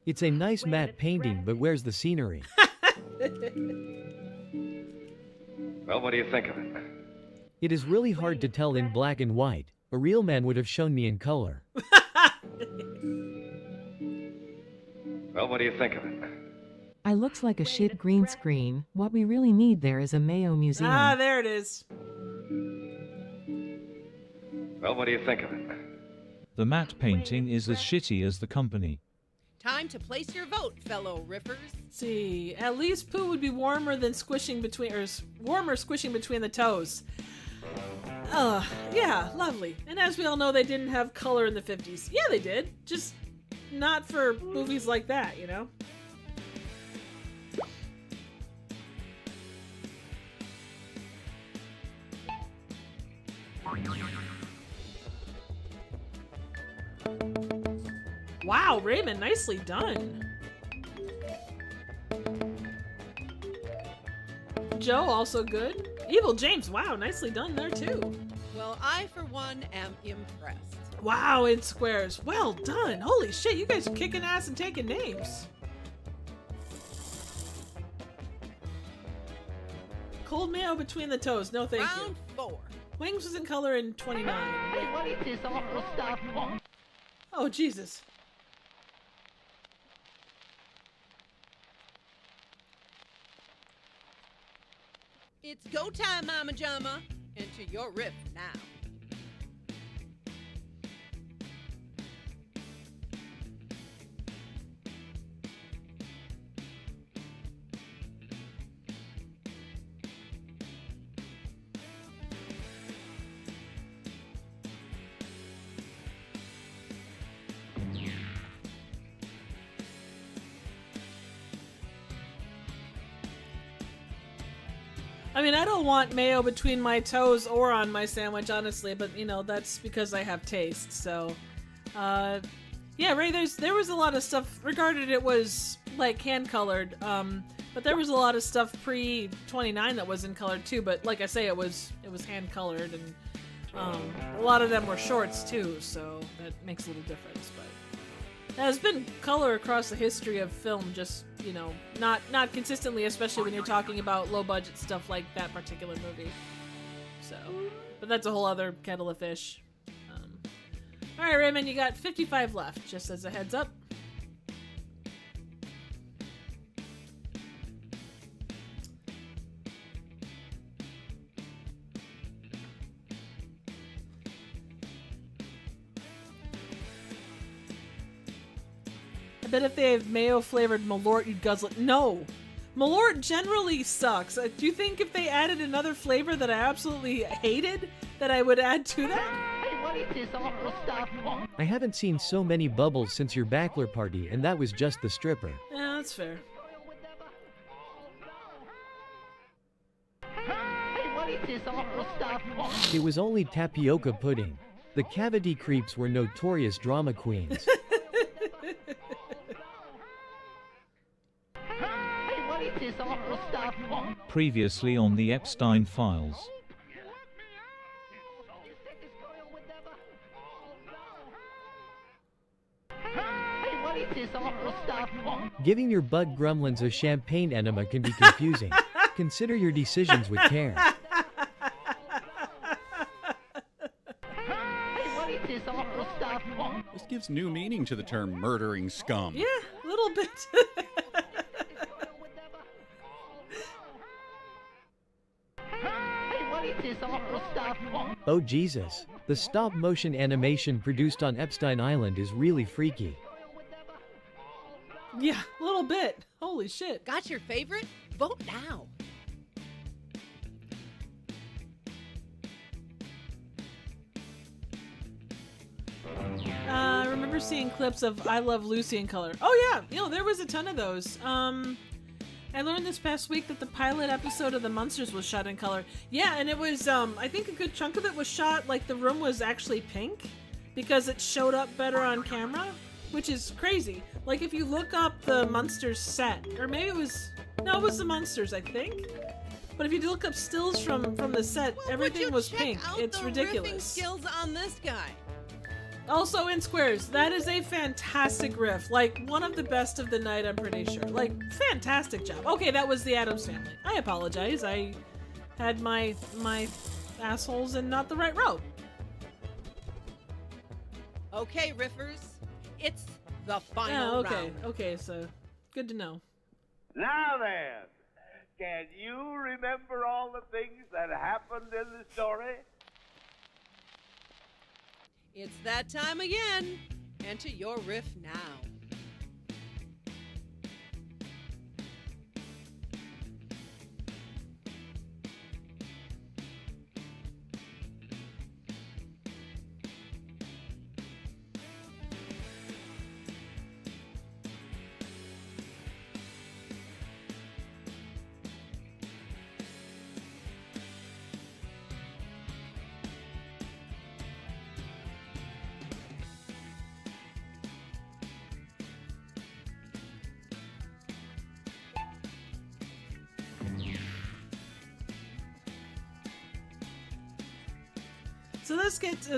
It's a nice matte painting, but where's the scenery? Well, what do you think of it? It is really hard to tell in black and white. A real man would have shown me in color. Well, what do you think of it? I looks like a shit green screen. What we really need there is a Mayo museum. Ah, there it is. Well, what do you think of it? The matte painting is as shitty as the company. Time to place your vote, fellow riffers. Let's see, at least poo would be warmer than squishing between, or warmer squishing between the toes. Yeah, lovely. And as we all know, they didn't have color in the 50s. Yeah, they did. Just not for movies like that, you know? Wow, Raymond, nicely done. Joe, also good. Evil James, wow, nicely done there too. Well, I, for one, am impressed. Wow, in squares. Well done. Holy shit, you guys are kicking ass and taking names. Cold mayo between the toes. No, thank you. Round 4. Wings was in color in 29. Hey, what is this awful stuff? Oh, Jesus. It's go time, Mama Jama. Enter your riff now. I mean, I don't want mayo between my toes or on my sandwich, honestly, but, you know, that's because I have taste, so... yeah, Ray, there was a lot of stuff, regarded it was, like, hand-colored, but there was a lot of stuff pre-29 that was in color, too, but, like I say, it was hand-colored, and, a lot of them were shorts, too, so that makes a little difference, but... There's been color across the history of film, just, you know, not consistently, especially when you're talking about low-budget stuff like that particular movie. So, but that's a whole other kettle of fish. All right, Raymond, you got 55 left, just as a heads up. I bet if they have mayo-flavored Malort, you'd guzzle it. No! Malort generally sucks. Do you think if they added another flavor that I absolutely hated, that I would add to that? Hey, what is this awful stuff? I haven't seen so many bubbles since your bachelor party, and that was just the stripper. Yeah, that's fair. Hey, what is this awful stuff? It was only tapioca pudding. The cavity creeps were notorious drama queens. Hey, what is this awful stuff? Previously on the Epstein Files. Hey, what is this awful stuff? Giving your bug gremlins a champagne enema can be confusing. Consider your decisions with care. This awful stuff. This gives new meaning to the term murdering scum. Yeah, a little bit. Hey, what is this awful stuff? Oh Jesus. The stop-motion animation produced on Epstein Island is really freaky. Yeah, a little bit. Holy shit. Got your favorite? Vote now. I remember seeing clips of I Love Lucy in color. Oh yeah, there was a ton of those. I learned this past week that the pilot episode of The Munsters was shot in color. Yeah, and it was, I think a good chunk of it was shot, like the room was actually pink because it showed up better on camera, which is crazy. Like if you look up the Munsters set, or maybe it was The Munsters, I think. But if you look up stills from the set, everything was pink. It's ridiculous. Riffing skills on this guy. Also in squares, that is a fantastic riff. Like, one of the best of the night, I'm pretty sure. Like, fantastic job. Okay, that was the Addams Family. I apologize. I had my assholes in not the right row. Okay, riffers. It's the final round. Okay, so good to know. Now then, can you remember all the things that happened in the story? It's that time again. Enter your riff now.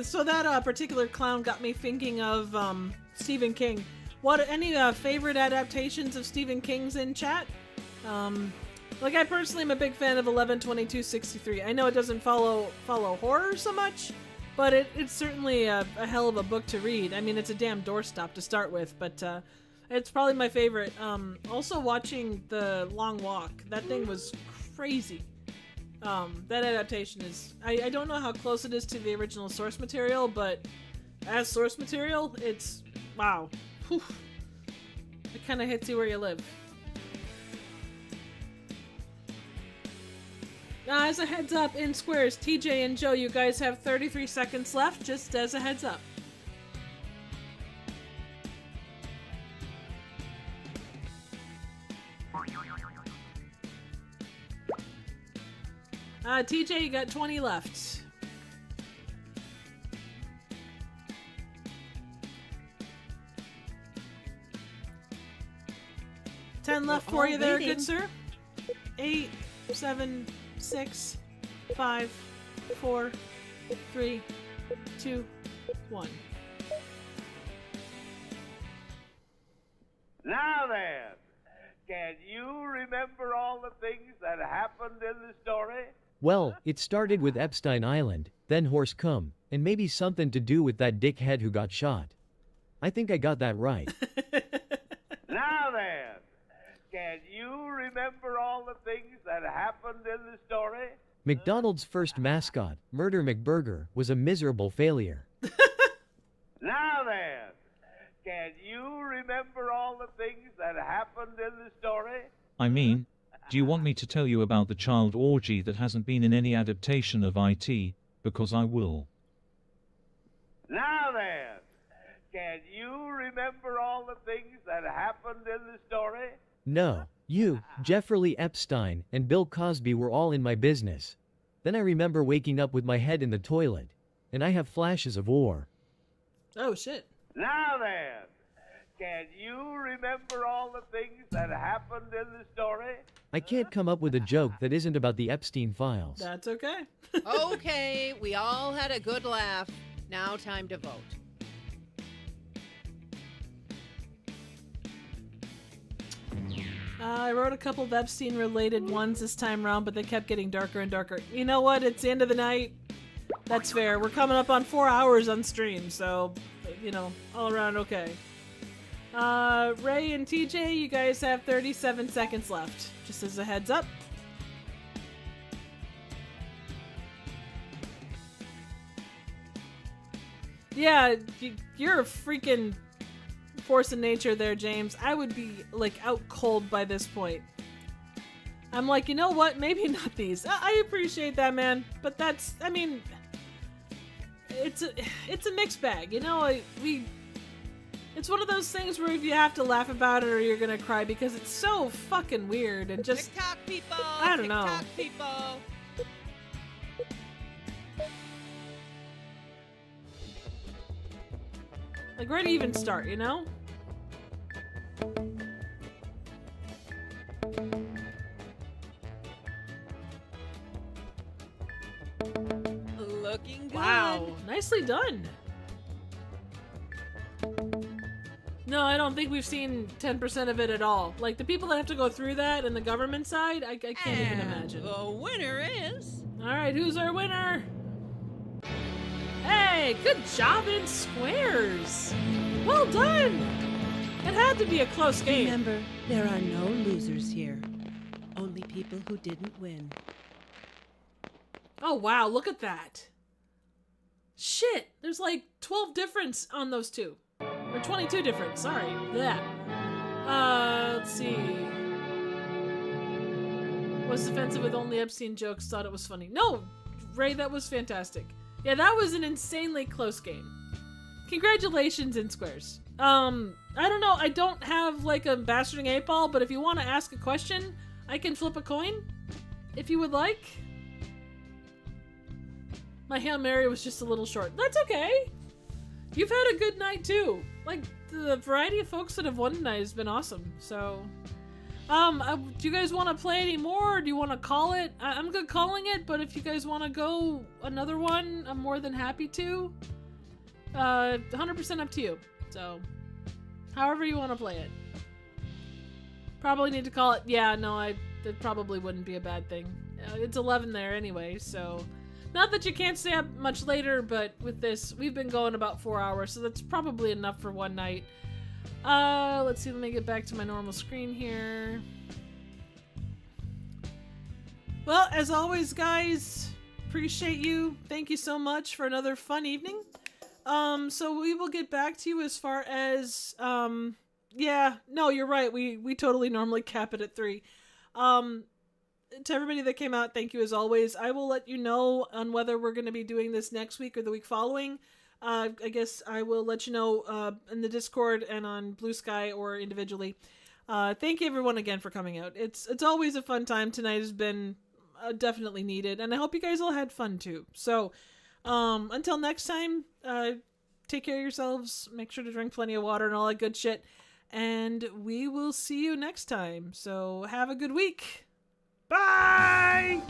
So that particular clown got me thinking of Stephen King. Any favorite adaptations of Stephen King's in chat? Like I personally am a big fan of 11/22/63. I know it doesn't follow horror so much, but it's certainly a hell of a book to read. I mean, it's a damn doorstop to start with, but it's probably my favorite. Also watching The Long Walk. That thing was crazy. That adaptation is... I don't know how close it is to the original source material, but as source material, it's... wow. Whew. It kind of hits you where you live. As a heads up, in squares, TJ and Joe, you guys have 33 seconds left, just as a heads up. TJ, you got 20 left. Ten left for you there, good sir. 8, 7, 6, 5, 4, 3, 2, 1. Now then, can you remember all the things that happened in the story? Well, it started with Epstein Island, then Horse Cum, and maybe something to do with that dickhead who got shot. I think I got that right. Now then, can you remember all the things that happened in the story? McDonald's first mascot, Murder McBurger, was a miserable failure. Now then, can you remember all the things that happened in the story? I mean, do you want me to tell you about the child orgy that hasn't been in any adaptation of IT? Because I will. Now then, can you remember all the things that happened in the story? No, you, Jeffrey Epstein, and Bill Cosby were all in my business. Then I remember waking up with my head in the toilet, and I have flashes of war. Oh shit. Now then, Can you remember all the things that happened in the story? I can't come up with a joke that isn't about the Epstein files. That's okay. Okay, we all had a good laugh. Now time to vote. I wrote a couple of Epstein-related ones this time around, but they kept getting darker and darker. You know what? It's the end of the night. That's fair. We're coming up on 4 hours on stream, so, you know, all around okay. Ray and TJ, you guys have 37 seconds left. Just as a heads up. Yeah, you're a freaking force of nature there, James. I would be, like, out cold by this point. I'm like, you know what? Maybe not these. I appreciate that, man. But that's, I mean, it's a mixed bag. You know, it's one of those things where if you have to laugh about it or you're gonna cry because it's so fucking weird and just TikTok people. I don't know. TikTok people. Like, where to even start, you know? Looking good. Wow, nicely done. No, I don't think we've seen 10% of it at all. Like, the people that have to go through that and the government side, I can't even imagine. The winner is... Alright, who's our winner? Hey, good job in squares. Well done. It had to be a close game. Remember, there are no losers here. Only people who didn't win. Oh, wow, look at that. Shit, there's like 12 difference on those two. Or 22 difference, sorry. That. Let's see. Was offensive with only Epstein jokes, thought it was funny. No, Ray, that was fantastic. Yeah, that was an insanely close game. Congratulations in squares. I don't know, I don't have like a bastarding 8-ball, but if you want to ask a question, I can flip a coin, if you would like. My Hail Mary was just a little short. That's okay. You've had a good night too. Like, the variety of folks that have won tonight has been awesome. So, do you guys want to play any more? Or do you want to call it? I'm good calling it, but if you guys want to go another one, I'm more than happy to. 100% up to you. So, however you want to play it. Probably need to call it. Yeah, no, that probably wouldn't be a bad thing. It's 11 there anyway, so... Not that you can't stay up much later, but with this, we've been going about 4 hours, so that's probably enough for one night. Let's see, let me get back to my normal screen here. Well, as always, guys, appreciate you. Thank you so much for another fun evening. So we will get back to you as far as, yeah, no, you're right. We totally normally cap it at 3. To everybody that came out, thank you as always. I will let you know on whether we're going to be doing this next week or the week following. I guess I will let you know in the Discord and on Blue Sky or individually. Thank you everyone again for coming out. It's always a fun time. Tonight has been definitely needed, and I hope you guys all had fun too. So until next time, take care of yourselves. Make sure to drink plenty of water and all that good shit. And we will see you next time. So have a good week. Bye!